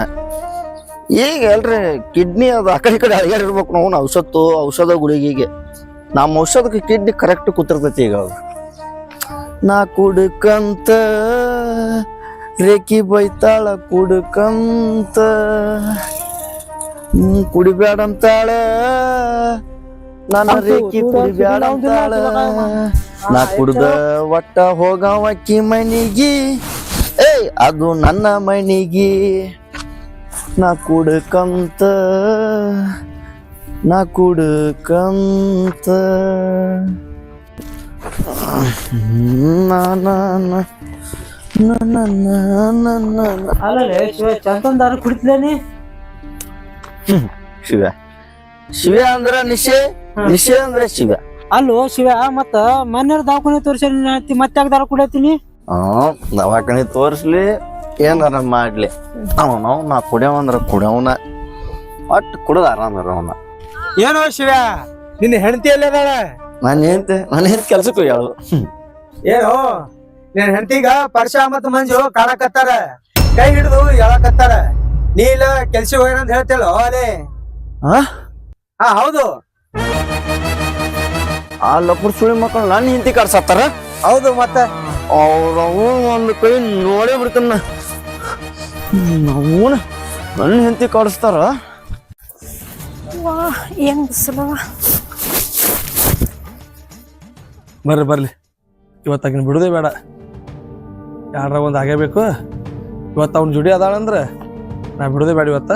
ಈಗ ಎಲ್ರಿ ಕಿಡ್ನಿ ಅದು ಆ ಕಡೆ ಈ ಕಡೆ ಅಳಿಗಾಡಿರ್ಬೇಕು. ನಾವು ಔಷಧ ಗುಳಿಗೆಗೆ ನಮ್ಮ ಔಷಧಕ್ಕೆ ಕಿಡ್ನಿ ಕರೆಕ್ಟ್ ಕೂತಿರ್ತೈತಿ. ಈಗ ಅದು ನಾ ಕುಡ್ಕಂತ ರೇಖಿ ಬೈತಾಳ, ಕುಡ್ಕಂತ ಕುಡಿಬ್ಯಾಡಂತಾಳ, ನನ್ನ ರೇಖಿ ಕುಡಿಬ್ಯಾಡಂತಾಳ. ನಾ ಕುಡ್ದ ಒಟ್ಟ ಹೋಗವಕ್ಕಿ ಮನಿಗಿ, ಅದು ನನ್ನ ಮನಿಗಿ. ನಾ ಕುಡ್ಕಂತ ಚಂದನ್ ಕುಡಿತಲೇನಿ. ಶಿವ ಅಂದ್ರ ನಿಶೆ, ನಿಶೆ ಅಂದ್ರ ಶಿವ. ಅಲ್ಲೋ ಶಿವ, ಮತ್ತ ಮನ್ಯಾರ ದವಾಖಾನೆ ತೋರ್ಸಿ ಮತ್ತೆ ದಾರ ಕುಡಿಯತೀನಿ. ದವಾಖಾನೆ ತೋರಿಸ್ಲಿ ಏನಾರ ಮಾಡ್ಲಿ, ನಾ ಕುಡಿಯವಂದ್ರ ಕುಡಿಯವನ, ಒಟ್ಟು ಕುಡ್ದ ಆರಾಮರ ಅವನ. ಏನೋ ಶಿವ, ನಿನ್ನ ಹೆಂಡತಿ ಎಲ್ಲದಾಳ? ನಾನು ಏನ್ ಕೆಲ್ಸಕ್ಕೆ ಹೋಗ್ಯಾಳು. ಏನೋ ನಿನ್ ಹೆಂಡತಿಗ ಪರ್ಷ ಮತ್ತ ಮಂಜು ಕಾಣಕತ್ತಾರ, ಕೈ ಹಿಡಿದು ಹೇಳಕತ್ತಾರ. ನೀ ಇಲ್ಲ ಕೆಲ್ಸ ಹೋಗ್ಯಾನ ಅಂತ ಹೇಳ್ತೇಳೋ ಅಲೆ? ಹಾ ಹೌದು. ಆ ಲಪುರ್ ಸುಳಿ ಮಕ್ಕಳು ನನ್ನ ಹಿಂತಿ ಕಾಡ್ಸತ್ತಾರ. ಹೌದು ಮತ್ತ ಅವ್ರವು ಒಂದು ಕೈ ನೋಡೇ ಬಿಡ್ತಾನ. ನಾವು ನನ್ನ ಹೆಂಡತಿ ಕಾಡಿಸ್ತಾರ. ಏನ್ ಬಿಸಿಲವ. ಬರ್ಲಿ ಇವತ್ತಾಗಿನ ಬಿಡುದೇ ಬೇಡ, ಯಾರ ಒಂದು ಆಗೇಬೇಕು. ಇವತ್ತು ಅವ್ನ ಜುಡಿ ಅದಾಳಂದ್ರೆ ನಾ ಬಿಡುದೇ ಬೇಡ ಇವತ್ತ.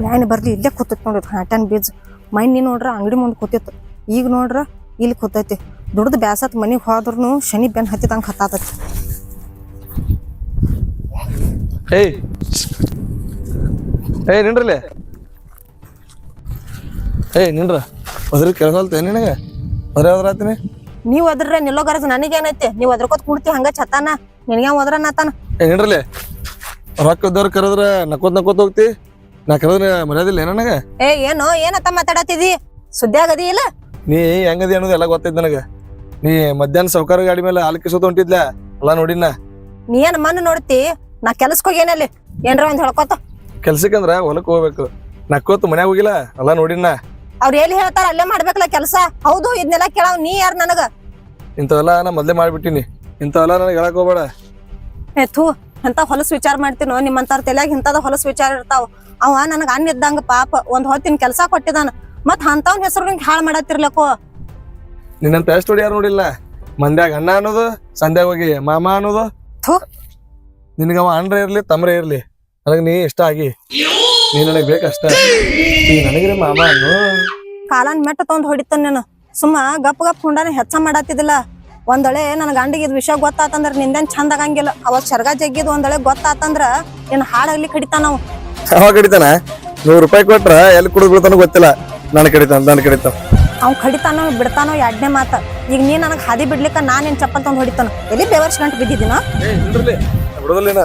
ಬ್ಯಾನ್ ಬರ್ಲಿ, ಇಲ್ಲೇ ಕೂತೈತಿ ನೋಡ್ರಿ ಹಾಟನ್ ಬೀಜ. ಮೈನ್ ನೋಡ್ರ ಅಂಗಡಿ ಮುಂದೆ ಕೂತಿತ್ತು, ಈಗ ನೋಡ್ರ ಇಲ್ಲಿ ಕೂತೈತಿ. ದುಡ್ದು ಬ್ಯಾಸತ್ ಮನಿಗೆ ಹೋದ್ರೂ ಶನಿ ಬೆನ್ ಹತ್ತಿದಂಗೆ ಹತ್ತಾತೈತಿ. ನಿನ್ರಲ್ಲೇ ನಿನ್ರ ಅದ್ರ ಕೆಲ್ಸಲ್ತ ನಿನಗೆ ಅದ್ರಾತೀನಿ. ನೀವ್ ಅದ್ರ ನಿಲ್ಲೋಗಾರ ನನಗೇನೈತಿ, ನೀವ್ ಅದ್ರಕೋತ್ ಕುಡ್ತಿ ಹಂಗ ಚತ್ತಾನ, ನಿನಗೆ ಹೋದ್ರ ನಾತಾನ. ನಿನ್ರಲ್ಲೇ ರೊಕ್ಕ ಇದ್ದವ್ರು ಕರೆದ್ರ ನಕ್ಕೋತ್ ಹೋಗ್ತಿ, ನಾ ಕರೆದ್ರೆ ಮರ್ಯಾದಿಲ್ಲ ನನಗೆ. ಏನೋ ಏನತ್ತ ಮಾತಾಡತ್ತಿದಿ, ಸುದ್ದಿ ಆಗದಿ ಇಲ್ಲ? ನೀ ಹೆಂಗದಿ ಅನ್ನೋದು ಎಲ್ಲ ಗೊತ್ತೈತಿ ನನಗೆ. ನೀ ಮಧ್ಯಾಹ್ನ ಸೌಕಾರ ಗಾಡಿ ಮೇಲೆ ಹಾಲು ಕಿಸೋದು ಹೊಂಟಿದ್ಲ ಎಲ್ಲ ನೋಡಿನ. ನೀ ಏನ್ ಮಣ್ಣು ನೋಡ್ತಿ, ನಾ ಕೆಲ್ಸಕ್ಕೆ ಹೋಗೇನಲ್ಲಿ ಏನ್ರ ಒಂದ್ ಹೇಳ್ಕೊತ. ಕೆಲ್ಸಕ್ಕಂದ್ರ ಹೊಲಕ್ ಹೋಗ್ಬೇಕು, ನಕ್ಕೋತ್ ಮನ್ಯಾಗ ಹೋಗಿಲ್ಲ ಎಲ್ಲ ನೋಡಿನ. ಅವ್ರ ಎಲ್ಲಿ ಹೇಳ್ತಾರ ಅಲ್ಲೇ ಮಾಡ್ಬೇಕಲ್ಲ ಕೆಲ್ಸ. ಹೌದು ಇದನ್ನೆಲ್ಲ ಕೇಳಾವ್ ನೀ ಯಾರು ನನಗ? ಇಂಥವೆಲ್ಲ ನಾ ಮೊದ್ಲೇ ಮಾಡ್ಬಿಟ್ಟಿನಿ, ಇಂಥವೆಲ್ಲ ನನಗೆ ಹೇಳಕ್ ಹೋಗ್ಬೇಡ. ಥೂ, ಎಂತ ಹೊಲಸ್ ವಿಚಾರ ಮಾಡ್ತೀನೋ, ನಿಮ್ಮಂತಾರ ತಲ್ಯಾಗ ಇಂಥದ ಹೊಲಸ್ ವಿಚಾರ ಇರ್ತಾವ. ಅವ ನನಗ ಅನ್ನ ಇದ್ದಂಗ ಪಾಪ ಒಂದ್ ಹೊತ್ತಿನ ಕೆಲ್ಸ ಕೊಟ್ಟಿದಾನ, ಮತ್ ಅಂತವನ್ ಹೆಸರು ಹಾಳು ಮಾಡತ್ತಿರ್ಲಕ್ಕೋ. ನಿನ್ನಂತ ಎಷ್ಟು ಯಾರು ನೋಡಿಲ್ಲ. ಮಂದ್ಯಾಗ ಅಣ್ಣ ಅನ್ನೋದು, ಸಂಧ್ಯಾಗ ಹೋಗಿ ಮಾಮ ಅನ್ನೋದು. ಥೂ, ನಿನಗವ ಅಣ್ರ ಇರ್ಲಿ ತಮ್ರ ಇರ್ಲಿ, ನನಗೆ ನೀ ಇಷ್ಟ ಆಗಿ ನೀ ನನಗೆ ಬೇಕಷ್ಟ ಈ ನನಗ್ರೆ ಮಾಮ ಅನ್ನು ಕಾಲನ್ ಮೆಟ್ಟ ತೊಂದ್ ಹೊಡಿತಾನ ನಾನು ಸುಮ್ಮ ಗಪ್ ಗಪ್ ಹುಂಡಾನ ಹೆಚ್ಚ ಮಾಡತ್ತಿದಿಲ್ಲ. ಒಂದೊಳೆ ನನ್ನ ಗಂಡಿಗೆ ಇದ್ ವಿಷಯ ಗೊತ್ತಾತಂದ್ರ ನಿಂದೇನ್ ಚಂದ ಆಗಂಗಿಲ್ಲ. ಅವತ್ ಶರ್ಗ ಜಗ್ಗಿದ್ ಒಂದೊಳೆ ಗೊತ್ತಾತಂದ್ರ ಏನ್ ಹಾಡಾಗ್ಲಿ ಕಡಿತಾನ ನಾವು. ಅವ ಕಡಿತಾನ $100 ಕೊಟ್ರ ಎಲ್ಲಿ ಕುಡಿದ್ ಬಿಡ್ತಾನೋ ಗೊತ್ತಿಲ್ಲ. ನಾನು ಕಡಿತಾನ ಅವ್ ಕಡಿತಾನೋ ಬಿಡ್ತಾನೋ ಎರಡನೇ ಮಾತ. ಈಗ ನೀ ನನಗ್ ಹಾದಿ ಬಿಡ್ಲಿಕ್ಕ ನಾನ್ ಏನ್ ಚಪ್ಪಲ್ ತೊಂದ್ ಹೊಡಿತಾನ. ಎಲ್ಲಿ ಬೇವರ್ಸ್ ಗಂಟು ಬಿದ್ದಿದ್ದೀನ ಬಿಡೋದಿಲ್ಲ.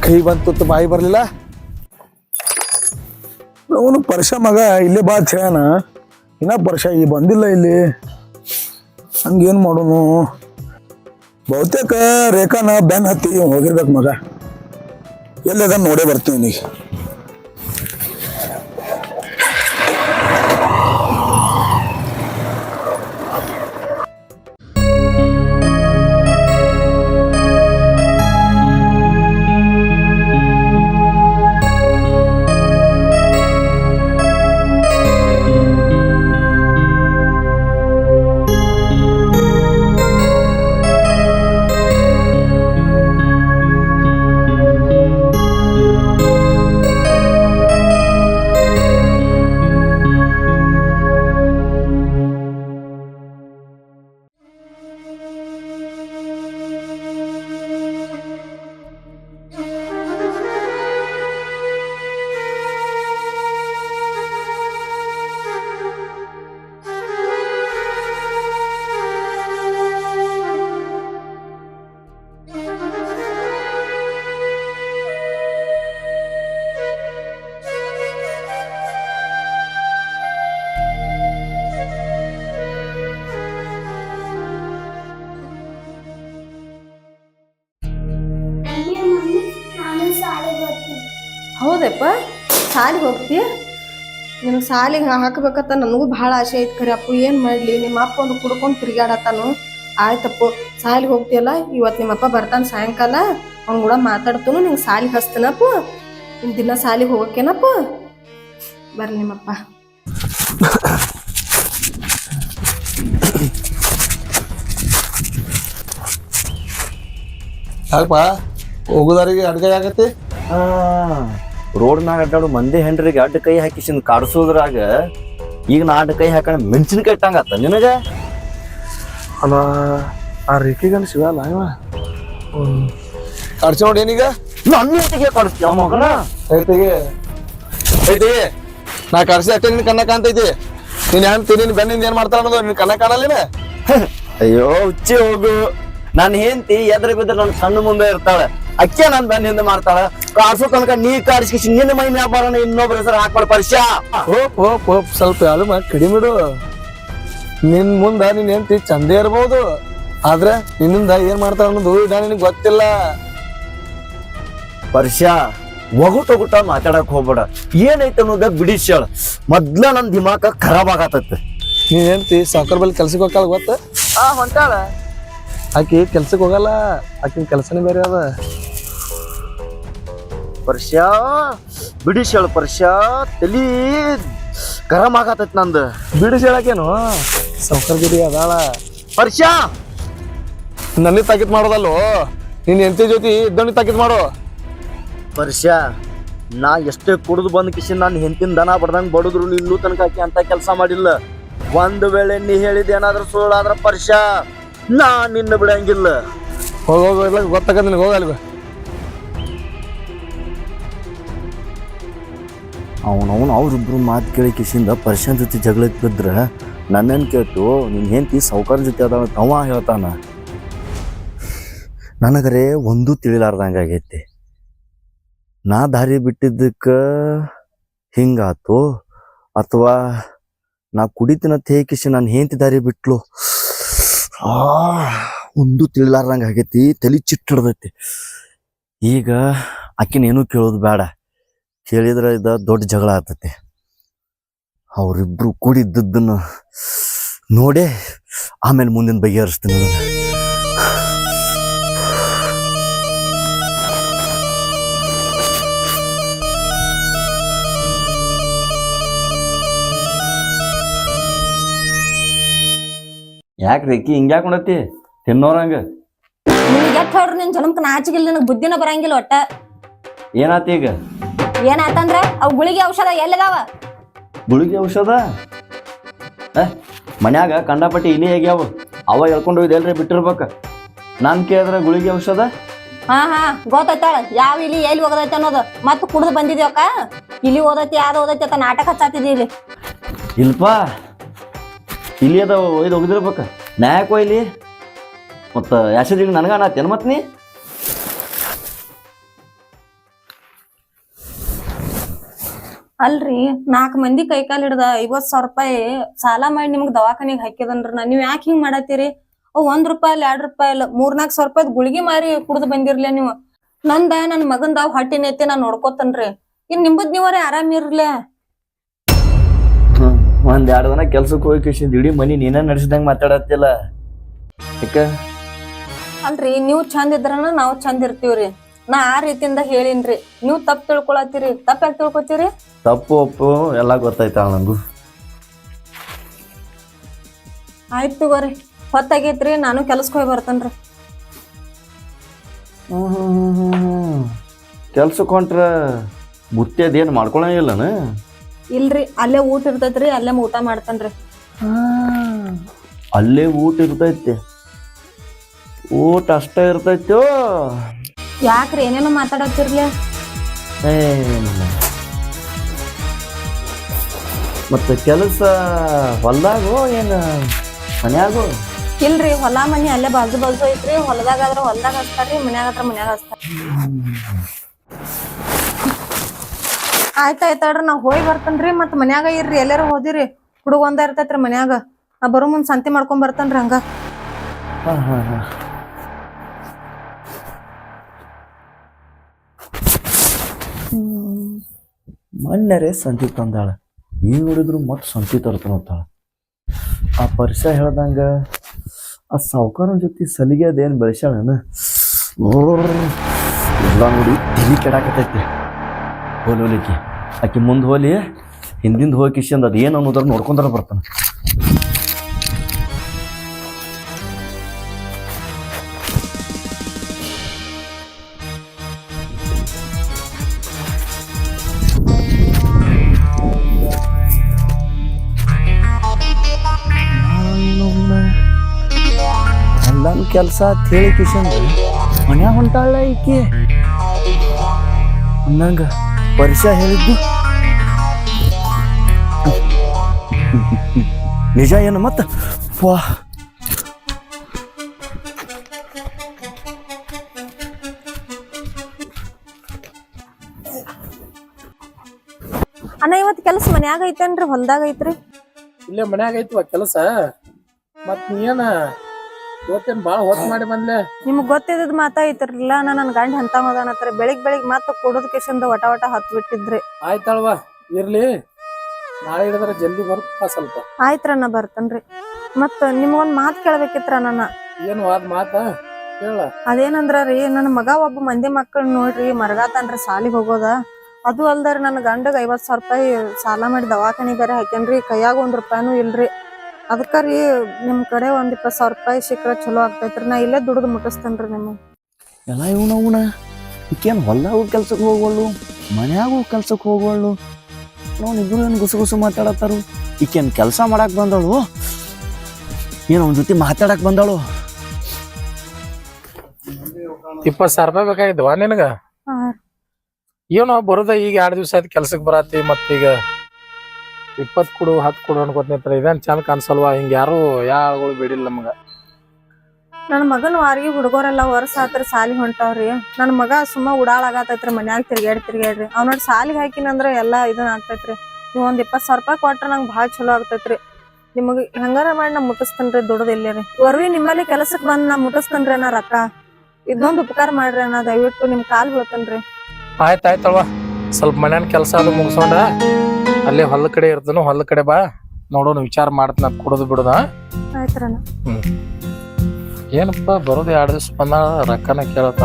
ಕೈ ಬಂತು ಬಾಯಿ ಬರ್ಲಿಲ್ಲ. ಅವನು ಪರ್ಷ ಮಗ ಇಲ್ಲೇ ಬಾ ಹೇಳಣ, ಇನ್ನ ಪರ್ಷ ಈ ಬಂದಿಲ್ಲ ಇಲ್ಲಿ. ಹಂಗೇನ್ ಮಾಡೋನು? ಬಹುತೇಕ ರೇಖಾನ ಬೆನ್ ಹತ್ತಿ ಹೋಗಿರ್ಬೇಕು ಮಗ. ಎಲ್ಲದ ನೋಡೇ ಬರ್ತೀವಿ ನೀ. ಹೌದಪ್ಪ, ಸಾಲಿಗೆ ಹೋಗ್ತೀಯ? ನಿನಗೆ ಸಾಲಿಗೆ ಹಾಕಬೇಕಂತ ನನಗೂ ಭಾಳ ಆಸೆ ಐತಿ. ಖರೆ ಅಪ್ಪು ಏನು ಮಾಡಲಿ, ನಿಮ್ಮ ಅಪ್ಪ ಒಂದು ಕುಡ್ಕೊಂಡು ತಿರುಗಾಡತ್ತಾನು. ಆಯ್ತಪ್ಪು, ಸಾಲಿಗೆ ಹೋಗ್ತೀಯಲ್ಲ, ಇವತ್ತು ನಿಮ್ಮಪ್ಪ ಬರ್ತಾನೆ ಸಾಯಂಕಾಲ, ಅವ್ನು ಕೂಡ ಮಾತಾಡ್ತನು. ನಿಂಗೆ ಸಾಲಿಗೆ ಹಚ್ತೀನಪ್ಪ. ನಿನ್ನ ದಿನ ಸಾಲಿಗೆ ಹೋಗಕ್ಕೇನಪ್ಪ? ಬರ್ಲಿ ನಿಮ್ಮಪ್ಪ. ಯಾಕಪ್ಪ ಹೋಗುದಾರಿಗೆ ಅಡ್ಗೆ ಆಗತ್ತೆ? ರೋಡ್ನಾಗ ಅಡ್ಡಾಡು ಮಂದಿ ಹೆಂಡ್ರಿಗೆ ಅಡ್ಡ ಕೈ ಹಾಕಿಸಿಂದ ಕಾಡ್ಸೋದ್ರಾಗ ಈಗ ನಾ ಅಡ್ಡ ಕೈ ಹಾಕೋಣ ಮೆಣಸಿನಕಾಯಿ ಇಟ್ಟಂಗತ್ತ ನಿನಗೆ. ಅಲ್ಲ ಆ ರೇಖೆಗನ್ ಸಿಗಲ್ಲ ಇವ ಕಡ್ಸಿ ನೋಡಿ ಏನೀಗ ನನ್ನ ಜೊತೆಗೆ ಕಾಡಿಸ್ತೀಯ ಮಗನ? ಐತಿಗೆ ನಾ ಕಡ್ಸಿ ಅಷ್ಟೇ ನಿನ್ ಕಣ್ಣ ಕಾಣ್ತೈತಿ. ನೀನ್ ಹೆಂಡ್ತಿ ನಿನ್ ಬೆನ್ನಿಂದ ಏನ್ ಮಾಡ್ತಾರ ಅನ್ನೋದು ನಿನ್ ಕಣ್ಣ ಕಾಣಲ್ಲಿನ? ಅಯ್ಯೋ ಹುಚ್ಚಿ ಹೋಗು. ನನ್ನ ಹೆಂಡತಿ ಎದ್ರ ಬಿದ್ರೆ ನನ್ನ ಸಣ್ಣ ಮುಂದೆ ಇರ್ತಾಳೆ, ಅಕ್ಕೇ ನನ್ ಬೆನ್ನ ಹಿಂದೆ ಮಾಡ್ತಾಳ. ಕಾಡ್ಸೋ ತನಕ ನೀ ಕಾಡಿಸಿ ನಿನ್ನ ಮೈ ಮ್ಯಾಗ ಬರೋಣ ಇನ್ನೊಬ್ರ ಹೆಸರು ಹಾಕ್ಬಾರ ಪರಿಶ್ಯ. ಹೋಪ್ ಸ್ವಲ್ಪ ಯಾಳು ಕಡಿಮೆ ಇಡು. ನಿನ್ ಮುಂದ ನಿನ್ ಹೆಂಡ್ತಿ ಚಂದೇ ಇರ್ಬೋದು, ಆದ್ರೆ ನಿನ್ನಿಂದ ಏನ್ ಮಾಡ್ತಾರ ಅನ್ನೋದು ಇಡ ನಿನಗ್ ಗೊತ್ತಿಲ್ಲ. ಪರಿಶ್ಯ ಒಗುಟ ಮಾತಾಡಕ್ ಹೋಗ್ಬೇಡ. ಏನೈತೆ ಅನ್ನೋದ ಬಿಡಿಸ್ಯಾಳ. ಮೊದ್ಲ ನನ್ ದಿಮಾಕ ಖರಾಬ್ ಆಗತ್ತೈತೆ. ನೀನ್ ಹೆಂಡ್ತಿ ಸಾವ್ಕಾರ ಬಲ್ಲಿ ಕೆಲ್ಸಕ್ಕೆ ಹೋಗಲ್ಲ ಗೊತ್ತ? ಹೊಂಟಾಳ. ಆಕಿ ಕೆಲ್ಸಕ್ಕೆ ಹೋಗಲ್ಲ, ಆಕಿನ ಕೆಲ್ಸನೇ ಬೇರೆ ಅದ. ಪರಿಶ್ಯ ಬಿಡಿಸ್ಯಾಳ. ಪರಿಶ್ಯ ತಲಿ ಗರಂ ಆಗತೈತಿ ನಂದು. ಬಿಡಿಸಿ ಹೇಳಕೇನು ಸಾವ್ಕಾರ ಗಿರಿ ಅದಾಳ. ಪರಿಶ್ಯ ನನಗ್ ತಾಕೀತ್ ಮಾಡೋದಲ್ಲೋ, ನಿನ್ ಹೆಂಡತಿ ಜೊತೆ ಇದ್ದವನಿಗೆ ತಾಕೀತ್ ಮಾಡು. ಪರಿಶ್ಯ ನಾ ಎಷ್ಟೇ ಕುಡಿದು ಬಂದ್ ಕಿಶನ್ ನಾನು ಹೆಂಡತಿನ ದನ ಬಡ್ದಂಗ್ ಬಡುದ್ರು ಇನ್ನೂ ತನಕ ಆಕಿ ಅಂತ ಕೆಲಸ ಮಾಡಿಲ್ಲ. ಒಂದ್ ವೇಳೆ ನೀ ಹೇಳಿದ ಏನಾದ್ರೂ ಸುಳ್ಳಾದ್ರ ಪರಿಶ್ಯ ನಾ ನಿನ್ನ ಬಿಡಂಗಿಲ್ಲ. ಹೋಗ ಗೊತ್ತಾಗದ ನಿನಗೆ, ಹೋಗ ಅಲ್ವ. ಅವನವನು ಅವ್ರಿಬ್ರು ಮಾತು ಕೇಳಿ ಕಿಶಿಂದ ಪರಿಶ್ಯನ್ ಜೊತೆ ಜಗಳಕ್ಕೆ ಬಿದ್ರ ನನ್ನನ್ನು ಕೇಳ್ತು ನಿನ್ನ ಹೆಂಡತಿ ಸಾವ್ಕಾರ ಜೊತೆ ಅದ ಅವ ಹೇಳ್ತಾನ. ನನಗರೆ ಒಂದೂ ತಿಳಿಲಾರ್ದಂಗಾಗೈತಿ. ನಾ ದಾರಿ ಬಿಟ್ಟಿದ್ದಕ್ಕೆ ಹಿಂಗಾತು ಅಥವಾ ನಾ ಕುಡಿತೀನಂತ ಹೇಕಿಸಿ ನಾನು ಹೆಂಡತಿ ದಾರಿ ಬಿಟ್ಲು, ಒಂದು ತಿಳಿಲಾರ್ದಂಗೆ ಆಗೈತಿ. ತಲೆ ಚಿಟ್ಟಿಡ್ದೈತಿ. ಈಗ ಆಕಿನೇನು ಕೇಳೋದು ಬೇಡ, ಕೇಳಿದ್ರೆ ಇದ ದೊಡ್ಡ ಜಗಳ ಆಗ್ತೈತಿ. ಅವರಿಬ್ರು ಕೂಡಿದ್ದನ್ನು ನೋಡೇ ಆಮೇಲೆ ಮುಂದಿನ ಬಗೆಹರಿಸ್ತೀನಿ ಅದನ್ನು. ಯಾಕ್ರಿ ಅಕ್ಕಿ ಹಿಂಗ್ಯಾಕ್ ಮಾಡತ್ತಿ ತಿನ್ನೋರಂಗ ನಿನ್ಗೆ ಎಟ್ ಹೇಳ್ರಿ ನಿನ್ ಜನ್ಮಕ್ ನಾಚಿಗಿಲ್ಲ ನನಗ್ ಬುದ್ಧಿನ ಬರಂಗಿಲ್ಲ ಒಟ್ಟ. ಏನಾತಿ ಈಗ ಏನಾತಂದ್ರ ಅವ್ ಗುಳಿಗೆ ಔಷಧ ಎಲ್ಲಿದಾವ? ಗುಳಿಗೆ ಔಷಧ ಮನ್ಯಾಗ ಕಂಡಪಟ್ಟಿ ಇಲಿ ಆಗ್ಯಾವ ಅವ ಎಳ್ಕೊಂಡು ಹೋಯ್ದು ಎಲ್ರಿ ಬಿಟ್ಟಿರ್ಬೇಕ. ನಾನ್ ಕೇಳಿದ್ರೆ ಗುಳಿಗೆ ಔಷಧ ಹಾ ಗೊತ್ತಾಯ್ತಾಳ ಯಾವ ಇಲ್ಲಿ ಎಲ್ಲಿ ಹೋಗದೈತಿ ಅನ್ನೋದು. ಮತ್ ಕುಡ್ದು ಬಂದಿದ್ಯವಕ್ಕ ಇಲ್ಲಿ ಓದೈತಿ ಯಾವ್ದು ಓದೈತಿ ಅಂತ ನಾಟಕ ಹಚ್ಚಾತಿದಿ ಇಲ್ಲಿ. ಇಲ್ಪ ಇಲ್ಲಿ ಅದ ಒಯ್ದು ಹೋಗಿದಿರ್ಬೇಕ. ನಾ ಯಾಕೆ ಒಯ್ಲಿ ಮತ್ತ ಯಾಸಿದಿಗೆ ನನಗ ಅನ್ನತ್ತೇನು ಮತ್ ನೀ? ಅಲ್ರಿ 4 ಮಂದಿ ಕೈಕಾಲ್ ಹಿಡ್ದ 50,000 ರೂಪಾಯಿ ಸಾಲ ಮಾಡಿ ನಿಮ್ಗ್ ದವಾಖಾನಿಗ್ ಹಾಕಿದನ್ರ ನೀವ್ ಯಾಕೆ ಹಿಂಗ್ ಮಾಡತ್ತೀರಿ? ಅವ್ ₹1 2 ಇಲ್ಲ 3-4 ಸಾವಿರ ರೂಪಾಯಿ ಗುಳಿಗೆ ಮಾರಿ ಕುಡ್ದು ಬಂದಿರ್ಲಿ ನೀವು. ನನ್ ಮಗಂದ ಹೊಟ್ಟಿನೈತಿ ನಾ ನೋಡ್ಕೋತನ್ರಿ. ಇನ್ ನಿಂಬದ್ ನೀವರೇ ಆರಾಮ್ ಇರ್ಲಿ. ಒಂದ್ 2 ದಿನ ಕೆಲ್ಸಕ್ಕೆ ಹೋಗಿ ಕಿಶಿಂದ ಇಡೀ ಮನಿ ನೀನ ನಡೆಸಿದಂಗ ಮಾತಾಡತ್ತಿಲ್ಲ ಯಾಕ? ಅಲ್ರಿ ನೀವ್ ಚಂದ ಇದ್ರನ ನಾವ್ ಚಂದ ಇರ್ತೀವ್ರಿ. ನಾ ಆ ರೀತಿಯಿಂದ ಹೇಳಿನ್ರಿ, ನೀವ್ ತಪ್ಪು ತಿಳ್ಕೊಳತ್ತೀರಿ. ತಪ್ಪ ಯಾಕೆ ತಿಳ್ಕೊತೀರಿ? ತಪ್ಪು ಒಪ್ಪು ಎಲ್ಲ ಗೊತ್ತಾಯ್ತಾಳ ನಂಗು. ಆಯ್ತು ತಗೋರಿ, ಹೊತ್ತಾಗೈತ್ರಿ, ನಾನು ಕೆಲ್ಸಕ್ಕೆ ಹೋಗಿ ಬರ್ತೇನ್ರಿ. ಕೆಲ್ಸಕ್ಕೆ ಹೊಂಟ್ರ ಬುತ್ತಿ ಅದೇನು ಮಾಡ್ಕೊಳಂಗಿಲ್ಲನ? ಇಲ್ರಿ, ಅಲ್ಲೇ ಊಟ ಇರ್ತೈತ್ರಿ, ಅಲ್ಲೇ ಊಟ ಮಾಡ್ತೇನ್ರಿ. ಅಲ್ಲೇ ಊಟ ಇರ್ತೈತಿ? ಊಟ ಅಷ್ಟೇ ಇರ್ತೈತೋ? ಯಾಕ್ರಿ ಏನೇನೋ ಮಾತಾಡತ್ತಿರ್ಲಿ? ಮತ್ತೆ ಕೆಲಸ ಹೊಲ್ದಾಗೋ ಏನು ಮನ್ಯಾಗೋ? ಇಲ್ರಿ, ಹೊಲ ಮನಿ ಅಲ್ಲೇ ಬಾಜು ಐತ್ರಿ. ಹೊಲದಾಗಾದ್ರ ಹೊಲ್ದಾಗ ಹಚ್ತಾರ್ರಿ, ಮನ್ಯಾಗಾದ್ರ ಮನ್ಯಾಗ ಹಚ್ತಾರ. ಆಯ್ತಾಯ್ತಾಡ್ರಿ, ನಾ ಹೋಗಿ ಬರ್ತೇನ್ರಿ. ಮತ್ ಮನ್ಯಾಗ ಇರ್ರಿ, ಎಲ್ಲಾರ ಹೋದಿರಿ ಹುಡುಗ ಒಂದ ಇರ್ತೈತ್ರಿ ಮನ್ಯಾಗ. ನಾ ಬರೋ ಮುಂದ್ ಸಂತಿ ಮಾಡ್ಕೊಂಡ್ ಬರ್ತೇನ್ರಿ ಹಂಗ. ಮೊನ್ನೆರೆ ಸಂತಿ ತಂದಾಳ, ಈಗ ನೋಡಿದ್ರು ಮತ್ತೆ ಸಂತಿ ತರ್ತಾಳ. ಆ ಪರಿಸ ಹೇಳ್ದಂಗ ಆ ಸಾವುಕಾರನ ಜೊತೆ ಸಲಿಗೆ ಅದೇನು ಬೆಳೆಸ್ಯಾಳನ ಎಲ್ಲ ನೋಡಿ ತಲಿ ಕೆಡಾಕತೈತಿ. ಹೋಲಿಕ್ಕೆ ಆಕೆ ಮುಂದೆ ಹೋಲಿ ಹಿಂದಿಂದ ಹೋಗಿ ಕಿಶಿಂದ ಅದು ಏನು ಅನ್ನೋದ್ರ ನೋಡ್ಕೊಂಡ್ರ ಬರ್ತಾನೆ. ಎಲ್ಲಾನು ಕೆಲಸ ಅಂತ ಹೇಳಿ ಕಿಶಂದ ಮನ್ಯಾಗ ಹೊಂಟಾಳ ಈಕೆ ಅನ್ನಂಗ ಪರಿಚಯ ಹೇಳಿದ್ದು ನಿಜ ಏನು ಮತ್ತ? ವಾ ಅಣ್ಣ, ಇವತ್ ಕೆಲಸ ಮನ್ಯಾಗ ಐತೇನ್ರಿ ಹೊಲ್ದಾಗ ಐತ್ರಿ? ಇಲ್ಲೇ ಮನ್ಯಾಗ ಐತಿವ ಕೆಲಸ. ಮತ್ ನೀನ ಇವತ್ತೇನ್ ಬಾಳ ಹೊತ್ತು ಮಾಡಿ ಬಂದ್ಲೆ? ನಿಮ್ಗ್ ಗೊತ್ತಿದ್ ಮಾತಾ ಐತಿರ್ಲಿಲ್ಲ. ನನ್ ಗಂಡ ಅಂತ ಮದನತ್ರ ಬೆಳಿಗ್ ಮತ್ತ ಕುಡದ್ ಕಿಶಂದ ವಟ ಹತ್ ಬಿಟ್ಟಿದ್ರಿ. ಆಯ್ತಲ್ವಾ, ಇರ್ಲಿ. ನಾಳೆ ಹಿಡಿದ್ರೆ ಜಲ್ದಿ ಬರ್ಪ ಸ್ವಲ್ಪ. ಆಯ್ತ್ರಣ್ಣ, ಬರ್ತೇನ್ರಿ. ಮತ್ ನಿಮ್ಗೊಂದ್ ಮಾತ್ ಕೇಳ್ಬೇಕಿತ್ರ ನನ್ನ. ಏನು ಅದ್ ಮಾತ ಹೇಳ. ಅದೇನಂದ್ರ ರೀ, ನನ್ ಮಗ ಒಬ್ಬ ಮಂದಿ ಮಕ್ಕಳು ನೋಡ್ರಿ ಮರಗಾತನ್ರಿ ಸಾಲಿಗೆ ಹೋಗೋದ. ಅದು ಅಲ್ದಾರ ನನ್ ಗಂಡಗ್ 50,000 ರೂಪಾಯಿ ಸಾಲ ಮಾಡಿ ದವಾಖಾನಿ ಬೇರೆ ಹಾಕ್ಯನ್ರಿ. ಕೈಯಾಗ ₹1 ಇಲ್ರಿ. ಅದಕ್ಕ ರೀ ನಿಮ್ ಕಡೆ 20,000 ರೂಪಾಯಿ ಸಿಕ್ಕ್ರ ಚಲೋ ಆಗ್ತೈತ್ರಿ. ನಾ ಇಲ್ಲೇ ದುಡ್ದು ಮುಟ್ಟಿಸ್ತೇನ್ರಿ ನಿಮ್ಗೆ. ಎಲ್ಲ ಇವನ ಈಕೇನು ಹೊಲ್ದಾಗೂ ಕೆಲ್ಸಕ್ಕೆ ಹೋಗೋಳು, ಮನ್ಯಾಗೂ ಕೆಲ್ಸಕ್ಕೆ ಹೋಗೋಳು. ಇಬ್ರು ಏನು ಗುಸು ಮಾತಾಡತ್ತಾರು. ಈಕೇನು ಕೆಲಸ ಮಾಡಕ್ ಬಂದಳು ಏನು ಅವನ ಜೊತೆ ಮಾತಾಡಕ್ ಬಂದಳು? 20,000 ರೂಪಾಯಿ ಬೇಕಾಗಿದ್ವಾ ನಿನಗ? ಏನೋ ಬರೋದ ಈಗ 2 ದಿವಸ ಆಯ್ತು ಕೆಲ್ಸಕ್ಕೆ ಬರತ್ತಿ. ಮತ್ತೀಗ 20 ಕೊಡು 10 ಕೊಡು ಅನ್ಕೋತ ಇದೇನ್ ಚಂದ ಕಾಣಿಸಲ್ವಾ? ಹಿಂಗ ಯಾರು ಯಾಳುಗಳು ಬೇಡಿಲ್ಲ ನಮಗ. ನನ್ ಮಗನ ವಾರಿಗೆ ಹುಡುಗರೆಲ್ಲ ವರ್ಷ ಆತ್ರ ಸಾಲಿಗೆ ಹೊಂಟಾವ್ರಿ. ನನ್ ಮಗ ಸುಮ್ಮ ಉಡಾಳಾಗತೈತ್ರಿ, ಮನ್ಯಾಗ ತಿರ್ಗಾಡ್ರಿ. ಅವ್ ನೋಡಿ ಸಾಲಿಗೆ ಹಾಕಿನಂದ್ರ ಎಲ್ಲಾ ಇದನ್ ಆಗ್ತೈತ್ರಿ. ನೀವ್ ಒಂದ್ 20,000 ರೂಪಾಯಿ ಕೊಟ್ರ ನಂಗೆ ಭಾಳ ಚಲೋ ಆಗ್ತೈತ್ರಿ. ನಿಮಗ್ ಹೆಂಗಾರ ಮಾಡಿ ನಾ ಮುಟ್ಟಿಸ್ತೇನ್ರಿ ದುಡ್ದು ಇಲ್ಲೇರಿ. ವರ್ವಿ ನಿಮ್ಮಲ್ಲಿ ಕೆಲಸಕ್ಕೆ ಬಂದ್ ನಾ ಮುಟ್ಟಿಸ್ತೇನ್ರಿ ನಾ ರೊಕ್ಕ. ಇದೊಂದು ಉಪಕಾರ ಮಾಡ್ರಿ ಅಣ್ಣ, ದಯವಿಟ್ಟು ನಿಮ್ ಕಾಲ್ ಬೀಳ್ತೇನ್ರಿ. ಆಯ್ತಾಯ್ತಲ್ವಾ, ಸ್ವಲ್ಪ ಮನ್ಯಾನ ಕೆಲಸ ಅದು ಮುಗಿಸೋಣ. ಅಲ್ಲೇ ಹೊಲ ಕಡೆ ಇರ್ತನು, ಹೊಲ ಕಡೆ ಬಾ ನೋಡೋಣ, ವಿಚಾರ ಮಾಡ್ತಾನ ಕುಡುದು ಬಿಡುದ. ಆಯ್ತ್ರಣ್ಣ. ಏನಪ್ಪ ಬರೋದು 2 ದಿವಸ ಬಂದ ರೊಕ್ಕನ ಕೇಳತ್ತ.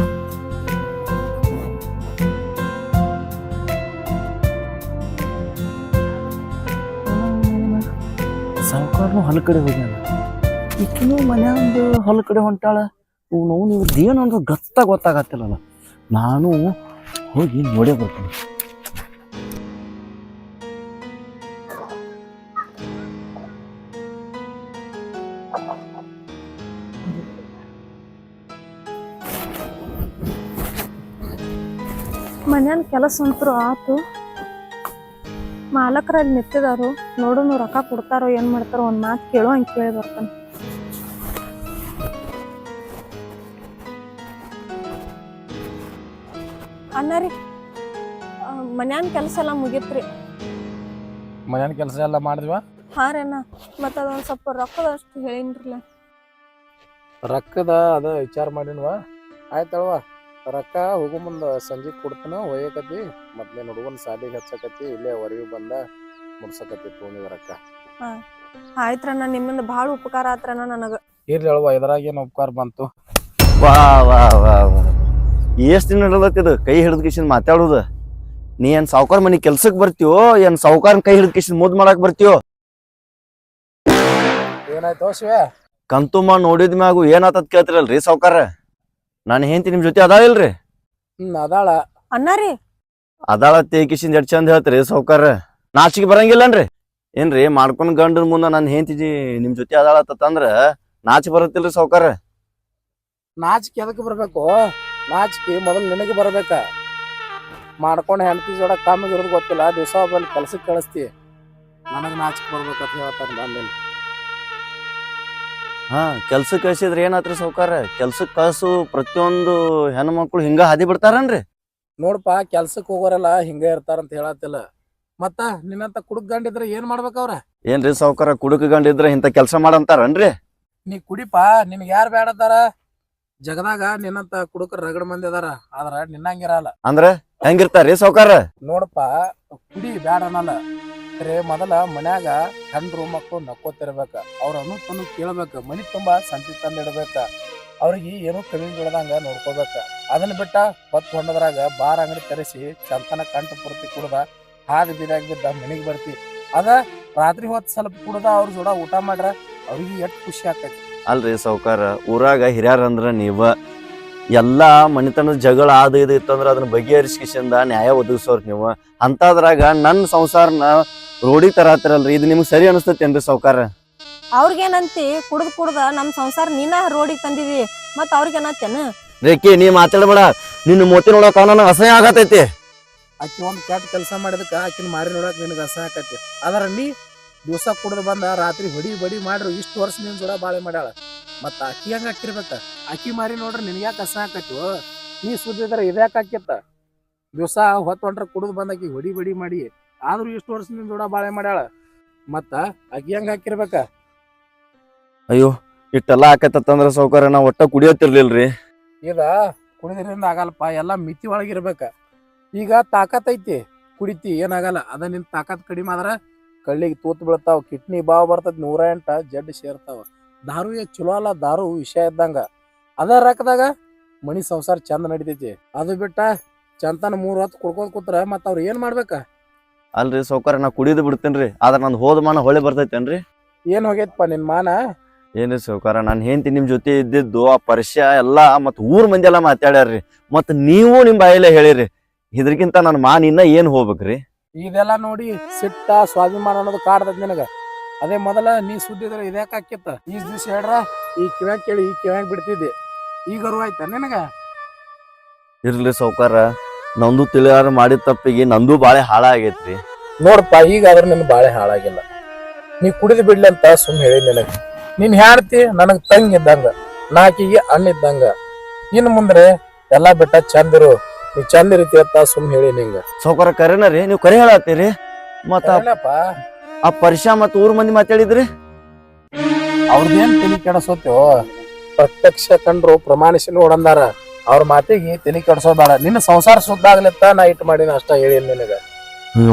ಸಾವುಕಾರನು ಹೊಲ ಕಡೆ ಹೋಗ್ಯಾನ. ಈಕಿನೂ ಮನ್ಯಾಂದು ಹೊಲ ಕಡೆ ಹೊಂಟಾಳ. ನೀವು ಏನು ಅಂದ್ರೆ ಗೊತ್ತಾಗತ್ತಿಲ್ಲಲ್ಲ. ನಾನು ಹೋಗಿ ನೋಡೇ ಬರ್ತೀನಿ. ಮನ್ಯಾನ ಕೆಲಸ ಅಂತೂ ಆತು. ಮಾಲಕರಲ್ಲಿ ನಿಂತಿದಾರು, ನೋಡೋನು ರೊಕ್ಕ ಕೊಡ್ತಾರೋ ಏನ್ ಮಾಡ್ತಾರೋ ಒಂದ್ ಮಾತು ಕೇಳೋ ಹಂಗೆ ಕೇಳಿ ಬರ್ತಾನೆ. ಅಣ್ಣರಿ, ಮನ್ಯಾನ ಕೆಲಸ ಎಲ್ಲ ಮುಗಿತ್ರಿ. ಮನ್ಯಾನ ಕೆಲಸ ಎಲ್ಲ ಮಾಡಿದ್ವ? ಹಾ ರೀ ಅಣ್ಣ, ಮತ್ತ ಅದೊಂದ್ ಸ್ವಲ್ಪ ರೊಕ್ಕದಷ್ಟು ಹೇಳಿನ್ರಲ್ಲ. ರೊಕ್ಕದ ಅದ ವಿಚಾರ ಮಾಡಿನ್ವ. ಆಯ್ತಲ್ವ, ರೊಕ್ಕ ಹೋಗೋ ಮುಂದೆ ಸಂಜೆ ಕೊಡ್ತಾನ ಒಯ್ಯಕತಿ. ಮೊದ್ಲೇನು ಹುಡುಗನ ಸಾಲಿಗೆ ಹಚ್ಚಕತಿ, ಇಲ್ಲೇ ಹೊರಗೆ ಬಂದ ಮುಡ್ಸಕತಿ ತೊಗೊಂಡಿದ ರೊಕ್ಕ. ಆಯ್ತ್ರಣ್ಣ, ನಿಮ್ಮಿಂದ ಭಾಳ ಉಪಕಾರ ಆತ್ರಣ್ಣ ನನಗ. ಇರ್ಲಿ ಅಲ್ವಾ, ಇದ್ರಾಗ ಏನು ಉಪಕಾರ ಬಂತು? ವಾ ವಾ ವಾ ಎಷ್ಟು ದಿನ ನಡಲತ್ತಿದ ಕೈ ಹಿಡಿದ ಕಿಶನ್ ಮಾತಾಡೋದು. ನೀ ಏನ್ ಸಾವ್ಕಾರ ಮನಿ ಕೆಲ್ಸಕ್ಕೆ ಬರ್ತೀವೋ, ಏನ್ ಸಾವ್ಕಾರನ್ ಕೈ ಹಿಡಿದ ಕಿಶನ್ ಮುದ್ ಮಾಡಕ್ ಬರ್ತೀವೋ? ಏನಾಯ್ತು ಶಿವ? ಕಂತುಮ್ಮ ನೋಡಿದ ಮ್ಯಾಗು ಏನಾತದ್ ಕೇಳ್ತಿರಲ್ರಿ ಸಾವ್ಕಾರ? ನಾನು ಹೆಂಡತಿ ನಿಮ್ ಜೊತೆ ಅದಾಳ ಇಲ್ರಿ? ಅದಾಳ. ಅಣ್ಣಾರಿ ಅದಾಳ ಕಿಶನ್ ಎಡ್ ಚಂದ ಹೇಳ್ತೀರಿ ಸಾವ್ಕಾರ. ನಾಚಿಗೆ ಬರಂಗಿಲ್ಲನ್ರಿ? ಏನ್ರಿ ಮಾಡ್ಕೊಂಡ್ ಗಂಡನ ಮುಂದ ನನ್ನ ಹೆಂಡತಿ ನಿಮ್ ಜೊತೆ ಅದಾಳತ್ತಂದ್ರ ನಾಚಿ ಬರತ್ತಿಲ್ರಿ ಸಾವ್ಕಾರ? ನಾಚಿಕೆ ಎದಕ್ಕೆ ಬರ್ಬೇಕು? ನಾಚಿಕೆ ಮೊದಲು ನಿನಗೆ ಬರ್ಬೇಕ. ಮಾಡ್ಕೊಂಡು ಹೆಂಡತಿ ಜೋಡ ಕಾಮಿಗೆ ಇರೋದು ಗೊತ್ತಿಲ್ಲ, ದಿವಸ ಒಬ್ಬಲ್ಲಿ ಕೆಲ್ಸಕ್ಕೆ ಕಳಿಸ್ತಿ. ನನಗೆ ನಾಚಿಕೆ ಬರ್ಬೇಕಂತ ಹೇಳ್ತಾನೆ ಬಂದೇನೆ. ಹಾ, ಕೆಲ್ಸಕ್ಕೆ ಕಳ್ಸಿದ್ರೆ ಏನಾತ್ರಿ ಸಾವ್ಕಾರ? ಕೆಲ್ಸಕ್ಕೆ ಕಳ್ಸು ಪ್ರತಿಯೊಂದು ಹೆಣ್ಮಕ್ಳು ಹಿಂಗ ಹಾದಿ ಬಿಡ್ತಾರನ್ರಿ? ನೋಡಪ್ಪ, ಕೆಲ್ಸಕ್ಕೆ ಹೋಗೋರೆಲ್ಲ ಹಿಂಗೆ ಇರ್ತಾರಂತ ಹೇಳತ್ತಿಲ್ಲ. ಮತ್ತ ನಿನ್ನಂತ ಕುಡುಕ್ ಗಂಡಿದ್ರೆ ಏನ್ ಮಾಡ್ಬೇಕ ಅವ್ರ? ಏನ್ರಿ ಸಾವ್ಕಾರ, ಕುಡುಕ ಗಂಡಿದ್ರ ಇಂತ ಕೆಲ್ಸ ಮಾಡಂತಾರನ್ರಿ? ನೀ ಕುಡಿಪ, ನಿನ್ಗೆ ಯಾರು ಬೇಡತ್ತಾರ? ಜಗದಾಗ ನಿನ್ನಂತ ಕುಡುಕರ್ ರಗಡ ಮಂದಿ ಅದಾರ, ಆದ್ರ ನಿನ್ನಂಗಿರಲ್ಲ. ಅಂದ್ರ ಹೆಂಗಿರ್ತಾರ್ರಿ ಸಾವ್ಕಾರ? ನೋಡಪ್ಪ, ಕುಡಿ ಬ್ಯಾಡ ಅನ್ನಲ್ಲ, ಖರೆ ಮೊದಲ ಮನ್ಯಾಗ ಗಂಡ್ರು ಮಕ್ಕಳು ನಕ್ಕೋತಿರ್ಬೇಕ. ಅವ್ರ ಅನುತನು ಕೇಳ್ಬೇಕ, ಮನಿ ತುಂಬಾ ಸಂತಿ ತಂದಿಡ್ಬೇಕ. ಅವ್ರಿಗೆ ಏನೋ ಕಮ್ಮಿ ಬಿಡದಂಗ ನೋಡ್ಕೋಬೇಕ. ಅದನ್ನ ಬಿಟ್ಟ ಹೊತ್ತು ಹೊಂಡದ್ರಾಗ ಬಾರ್ ಅಂಗಡಿ ತರಿಸಿ ಚಂತನ ಕಂಠ ಪೂರ್ತಿ ಕುಡ್ದ ಹಾದಿ ಬೀದಾಗ ಬಿದ್ದ ಮನಿಗ್ ಬರ್ತಿ. ಅದ ರಾತ್ರಿ ಹೊತ್ತು ಸ್ವಲ್ಪ ಕುಡ್ದ ಅವ್ರ ಜೋಡ ಊಟ ಮಾಡ್ರ ಅವ್ರಿಗೆ ಎಷ್ಟು ಖುಷಿ ಆಕೈತಿ. ಅಲ್ರಿ ಸಾವ್ಕಾರ, ಊರಾಗ ಹಿರಿಯರಂದ್ರ ನೀವ ಎಲ್ಲಾ ಮನಿತನದ ಜಗಳ ಅದು ಇದು ಇತ್ತಂದ್ರ ಅದನ್ನ ಬಗೆಹರಿಸಿಕಿಸಿಂದ ನ್ಯಾಯ ಒದಗಿಸೋರ್ ನೀವು. ಅಂತದ್ರಾಗ ನನ್ನ ಸಂಸಾರನ ರೋಡಿ ತರಾತಿರಲ್ರಿ, ಇದು ನಿಮ್ಗೆ ಸರಿ ಅನಿಸ್ತೇನ್ರಿ ಸಾವ್ಕಾರ? ಅವ್ರಿಗೇನಂತಿ, ಕುಡ್ದ ನಮ್ ಸಂಸಾರ ನೀನ ರೋಡಿಗೆ ತಂದಿದಿ, ಮತ್ ಅವ್ರಿಗೇನತ್ತೇನ? ರೇಖಿ, ನೀ ಮಾತಾಡ್ಬೇಡ. ನಿನ್ನ ಮೋತಿ ನೋಡಕ ನನಗೆ ಅಸಹ್ಯ ಆಗತೈತಿ. ಆಕಿ ಒಂದ್ ಕೆಟ್ಟ ಕೆಲಸ ಮಾಡಿದಕ್ಕ ಆಕಿನ ಮಾರಿ ನೋಡಕ್ ನಿನಗೆ ಅಸಹ್ಯ ಆಕತಿ. ಅದರ ನೀ ದಿವಸ ಕುಡ್ದು ಬಂದ ರಾತ್ರಿ ಹೊಡಿ ಬಡಿ ಮಾಡ್ರು ಇಷ್ಟು ವರ್ಷ ನಿನ್ ಜೋಡ ಬಾಳೆ ಮಾಡ್ಯಾಳ. ಮತ್ತ ಆಕಿ ಹಂಗ ಹಾಕಿರ್ಬೇಕ. ಆಕಿ ಮಾರಿ ನೋಡ್ರಿ ನಿನ್ಗ್ಯಾಕ ಅಸಹ್ಯ ಆಕೈತಿ? ನೀ ಸುದ್ದಿದ್ರ ಇದ್ಯಾಕ ಹಾಕಿತ್ತ? ದಿವಸ ಹೊತ್ತು ಹೊಂಟ್ರ ಕುಡ್ದು ಬಂದ ಆಕಿ ಹೊಡಿ ಬಡಿ ಮಾಡಿ ಆದ್ರೂ ಇಷ್ಟು ವರ್ಷ ನಿನ್ ಜೋಡ ಬಾಳೆ ಮಾಡ್ಯಾಳ. ಮತ್ತ ಆಕಿ ಹಂಗ ಹಾಕಿರ್ಬೇಕ. ಅಯ್ಯೋ, ಇಟ್ಟೆಲ್ಲ ಆಕತ್ತಂದ್ರ ಸಾವ್ಕಾರ ನಾ ಒಟ್ಟ ಕುಡಿಯೋತಿರ್ಲಿಲ್ರಿ. ಈಗ ಕುಡಿದ್ರಿಂದ ಆಗಲ್ಲಪ್ಪ, ಎಲ್ಲ ಮಿತಿ ಒಳಗಿರ್ಬೇಕ. ಈಗ ತಾಕತ್ ಐತಿ, ಕುಡಿತಿ ಏನಾಗಲ್ಲ. ಅದ ನಿನ್ ತಾಕತ್ ಕಡಿಮೆ ಆದ್ರ ಕಳ್ಳಿಗೆ ತೂತ್ ಬೀಳ್ತಾವ, ಕಿಡ್ನಿ ಬಾವ್ ಬರ್ತದ, 108 ಜಡ್ ಸೇರ್ತಾವ. ದಾರು ಚಲೋ ಅಲ್ಲ, ದಾರು ವಿಷಯ ಇದ್ದಂಗ. ಅದ ರೊಕ್ಕದಾಗ ಮನಿ ಸಂಸಾರ ಚಂದ ನಡಿತೈತಿ. ಅದು ಬಿಟ್ಟ ಚಂತನ 3 ಹೊತ್ತು ಕುಡ್ಕೋದ್ ಕೂತ್ರ ಮತ್ತ ಅವ್ರ ಏನ್ ಮಾಡ್ಬೇಕ? ಅಲ್ರಿ ಸಾವ್ಕಾರ, ನಾ ಕುಡಿದು ಬಿಡ್ತೇನ್ರಿ, ಆದ್ರ ನಂದು ಹೋದ ಮಾನ ಹೊಳೆ ಬರ್ತೈತೇನ್ರಿ? ಏನ್ ಹೋಗೈತಪ್ಪ ನಿನ್ ಮಾನ? ಏನ್ರಿ ಸಾವ್ಕಾರ, ನಾನು ಹೆಂಡತಿ ನಿಮ್ ಜೊತೆ ಇದ್ದಿದ್ದು ಆ ಪರಿಚಯ ಎಲ್ಲಾ ಮತ್ ಊರ್ ಮಂದಿ ಎಲ್ಲಾ ಮಾತಾಡ್ಯಾರ್ರಿ. ಮತ್ ನೀವು ನಿಮ್ ಬಾಯಲ್ಲೇ ಹೇಳಿರಿ. ಇದ್ರಕ್ಕಿಂತ ನನ್ನ ಮಾನ ಇನ್ನ ಏನ್ ಹೋಗ್ಬೇಕ್ರಿ? ಇದೆಲ್ಲ ನೋಡಿ ಸಿಟ್ಟ ಸ್ವಾಭಿಮಾನ ಅನ್ನೋದು ಕಾಡ್ತದ ನಿನಗ. ಅದೇ ಮೊದಲ ನೀ ಸುದ್ದಿದ್ರೆ ಇದ್ಯಾಕ ಹಾಕಿತ್ತ? ಈ ದಿವ್ಸ ಹೇಳ್ರ ಈ ಕಿವ್ಯಾಗ ಕೇಳಿ ಈ ಕಿವ್ಯಾಗ ಬಿಡ್ತಿದ್ದೆ. ಈಗ ಅರಿವಾಯ್ತ ನಿನಗ? ಇರ್ಲಿ ಸಾವ್ಕಾರ, ನಂದು ತಿಳಿಯಾರ ಮಾಡಿದ ತಪ್ಪಿಗೆ ನಂದು ಬಾಳೆ ಹಾಳಾಗೈತ್ರಿ. ನೋಡಪ್ಪ, ಈಗ ಆದ್ರೆ ನಿನ್ ಬಾಳೆ ಹಾಳಾಗಿಲ್ಲ. ನೀ ಕುಡಿದು ಬಿಡ್ಲಿ ಅಂತ ಸುಮ್ ಹೇಳಿ ನಿನಗ. ನೀನ್ ಹೇಳ್ತಿ ನನಗ್ ತಂಗಿದ್ದಂಗ, ನಾಕಿಗೆ ಅಣ್ಣಿದ್ದಂಗ. ಇನ್ ಮುಂದ್ರೆ ಎಲ್ಲಾ ಬಿಟ್ಟ ಚಂದಿರು, ನೀ ಚಂದ ಇರ್ತಿ ಅಂತ ಸುಮ್ ಹೇಳಿ ನಿಂಗ. ಸಾವ್ಕಾರ ಕರೆನ ರೀ, ನೀವು ಕರೆ ಹೇಳತ್ತೀರಿ. ಮತ್ತ ಆ ಪರಿಚಯ ಮತ್ ಊರ್ ಮಂದಿ ಮಾತಾಡಿದ್ರಿ, ಅವ್ರದೇನ್ ತಲೆ ಕೆಡಸೋತ್ಯೋ? ಪ್ರತ್ಯಕ್ಷ ಕಂಡ್ರು ಪ್ರಮಾಣಿಸಿ ನೋಡಂದಾರ. ಅವ್ರ ಮಾತಿಗೆ ತಲೆ ಕೆಡಸೋದಾಳ. ನಿನ್ನ ಸಂಸಾರ ಸುದ್ದಾಗ್ಲಿತ್ತ ನಾ ಇಟ್ಟು ಮಾಡಿನ ಅಷ್ಟ ಹೇಳಿ ನಿನಗ.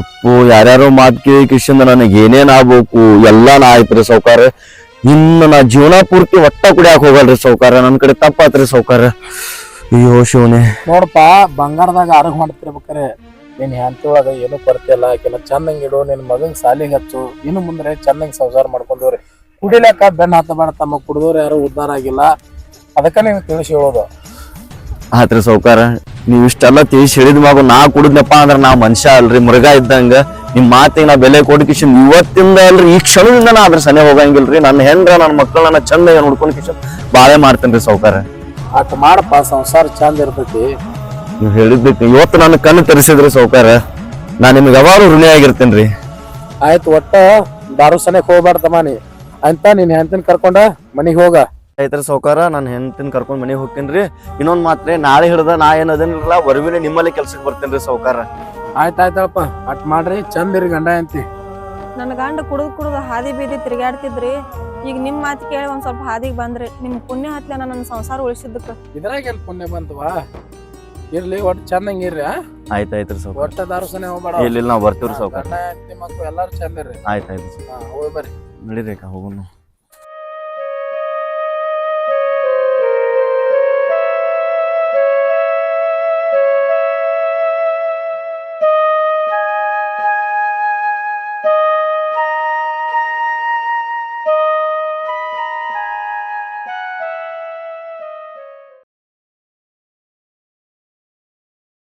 ಅಪ್ಪು, ಯಾರ್ಯಾರೋ ಮಾತ್ ಕೇಳಿ ಕಿಶಿಂದ ನನಗೆ ಏನೇನ್ ಆಗ್ಬೇಕು ಎಲ್ಲಾ ನಾ ಆಯ್ತ್ರಿ ಸಾವ್ಕಾರ. ಇನ್ನು ನಾ ಜೀವನ ಪೂರ್ತಿ ಒಟ್ಟ ಕುಡಿಯಾಕ ಹೋಗಲ್ರಿ ಸಾವ್ಕಾರ. ನನ್ ಕಡೆ ತಪ್ಪಾತ್ರಿ ಸಾವ್ಕಾರ. ಅಯ್ಯೋ ಶಿವನೇ. ನೋಡಪ್ಪ, ಬಂಗಾರದಾಗ ಆರೋಗ್ಯ ಮಾಡ್ತಿರ್ಬೇಕಾರೆ ನೀನ್ ಹೆಂಡತಿ ಒಳಗ ಏನು ಕೊರತೆ ಇಲ್ಲ. ಆಕೆಲ್ಲ ಚಂದಂಗಿಡು, ನಿನ್ ಮಗನ್ ಸಾಲಿಗೆ ಹಚ್ಚು. ಇನ್ನು ಮುಂದೆ ಚಂದಂಗ್ ಸಂಸಾರ ಮಾಡ್ಕೊಂಡವ್ರಿ. ಕುಡಿಲಕ್ಕ ಬೆನ್ನ ಹತ್ತಬೇಡ ತಮ್ಮ, ಕುಡಿದವ್ರು ಯಾರು ಉದ್ಧಾರ ಆಗಿಲ್ಲ. ಅದಕ್ಕ ನೀವು ತಿಳಿಸಿ ಹೇಳೋದು. ಆತ್ರಿ ಸಾವ್ಕಾರ, ನೀವ್ ಇಷ್ಟೆಲ್ಲ ತಿಳಿಸಿ ಹೇಳಿದ ಮಗು ನಾ ಕುಡಿದ್ನಪ್ಪ ಅಂದ್ರ ನಾ ಮನುಷ್ಯ ಅಲ್ರಿ, ಮೃಗ ಇದ್ದಂಗ. ನಿಮ್ ಮಾತಿಗೆ ನಾ ಬೆಲೆ ಕೊಡ್ ಕಿಶನ್ ಇವತ್ತಿಂದ ಅಲ್ರಿ ಈ ಕ್ಷಣದಿಂದ ನಾ ಅದ್ರ ಸನೆ ಹೋಗಂಗಿಲ್ರಿ. ನನ್ನ ಹೆಂಡ್ರ ನನ್ನ ಮಕ್ಕಳನ್ನ ಚಂದ ನೋಡ್ಕೊಂಡ್ ಕಿಶನ್ ಬಾಳೆ ಮಾಡ್ತೇನ್ರಿ ಸಾವ್ಕಾರ. ಅಟ್ ಮಾಡಪ್ಪ, ಸಂಸಾರ ಚಂದ ಇರ್ತೈತಿ. ನೀವ್ ಹೇಳಿದ್ದಕ್ಕೆ ಇವತ್ತು ನನ್ನ ಕಣ್ಣು ತೆರೆಸಿದ್ರಿ ಸಾವ್ಕಾರ. ನಾ ನಿಮ್ಗೆ ಯಾವಾರು ಋಣಿ ಆಗಿರ್ತೇನ್ರಿ. ಆಯ್ತು, ಒಟ್ಟ ದಾರು ಸನೆಕ್ ಹೋಗ್ಬಾರ್ದಮ್ಮ ನೀ ಅಂತ. ನೀನ್ ಹೆಂಡತಿನ ಕರ್ಕೊಂಡ ಮನಿಗ್ ಹೋಗ. ಆಯ್ತ್ರಿ ಸಾವ್ಕಾರ, ನಾನು ಹೆಂಡತಿನ ಕರ್ಕೊಂಡ್ ಮನೆಗೆ ಹೋಗ್ತೇನ್ರಿ. ಇನ್ನೊಂದ್ ಮಾತ್ರೆ, ನಾಳೆ ಹಿಡ್ದ ನಾ ಏನದೇನಿಲ್ಲ ಹೊರವಿನ ನಿಮ್ಮಲ್ಲಿ ಕೆಲ್ಸಕ್ಕೆ ಬರ್ತೇನ್ರಿ ಸಾವ್ಕಾರ. ಆಯ್ತಾಯ್ತಪ್ಪ, ಅಟ್ ಮಾಡ್ರಿ, ಚಂದ ಇರಿ ಗಂಡ ಅಂತಿ. ನನ್ನ ಗಂಡ ಕುಡಿದು ಹಾದಿ ಬೀದಿ ತಿರ್ಗಾಡ್ತಿದ್ರಿ. ಈಗ ನಿಮ್ ಮಾತು ಕೇಳಿ ಒಂದ್ ಸ್ವಲ್ಪ ಹಾದಿಗೆ ಬಂದ್ರಿ. ನಿಮ್ ಪುಣ್ಯ ಹತ್ಲೆ ನನ್ನ ಸಂಸಾರ ಉಳಿಸಿದ್ದಕ್ಕ. ಇದ್ರಾಗ ಎಲ್ಲಿ ಪುಣ್ಯ ಬಂತವಾ? ಇರ್ಲಿ, ಒಟ್ಟು ಚಂದಂಗ ಇರ್ರಿ. ಆಯ್ತಾಯ್ತ್ರಿ ಸಾವ್ಕಾರ. ಒಟ್ಟ ದಾರು ಸನೆ ಹೋಗ್ಬೇಡ. ಇಲ್ಲ ನಾವ್ ಬರ್ತೀವ್ರಿ ಸಾವ್ಕಾರ. ಗಂಡ ಹೆಂಡತಿ ಮಕ್ಳು ಎಲ್ಲಾರು ಚಂದ ಇರ್ರಿ. ಆಯ್ತಾಯ್ತು ಹೋಗಿ ಬರ್ರಿ. ನಡೀರಿ ಹೋಗೋಣ.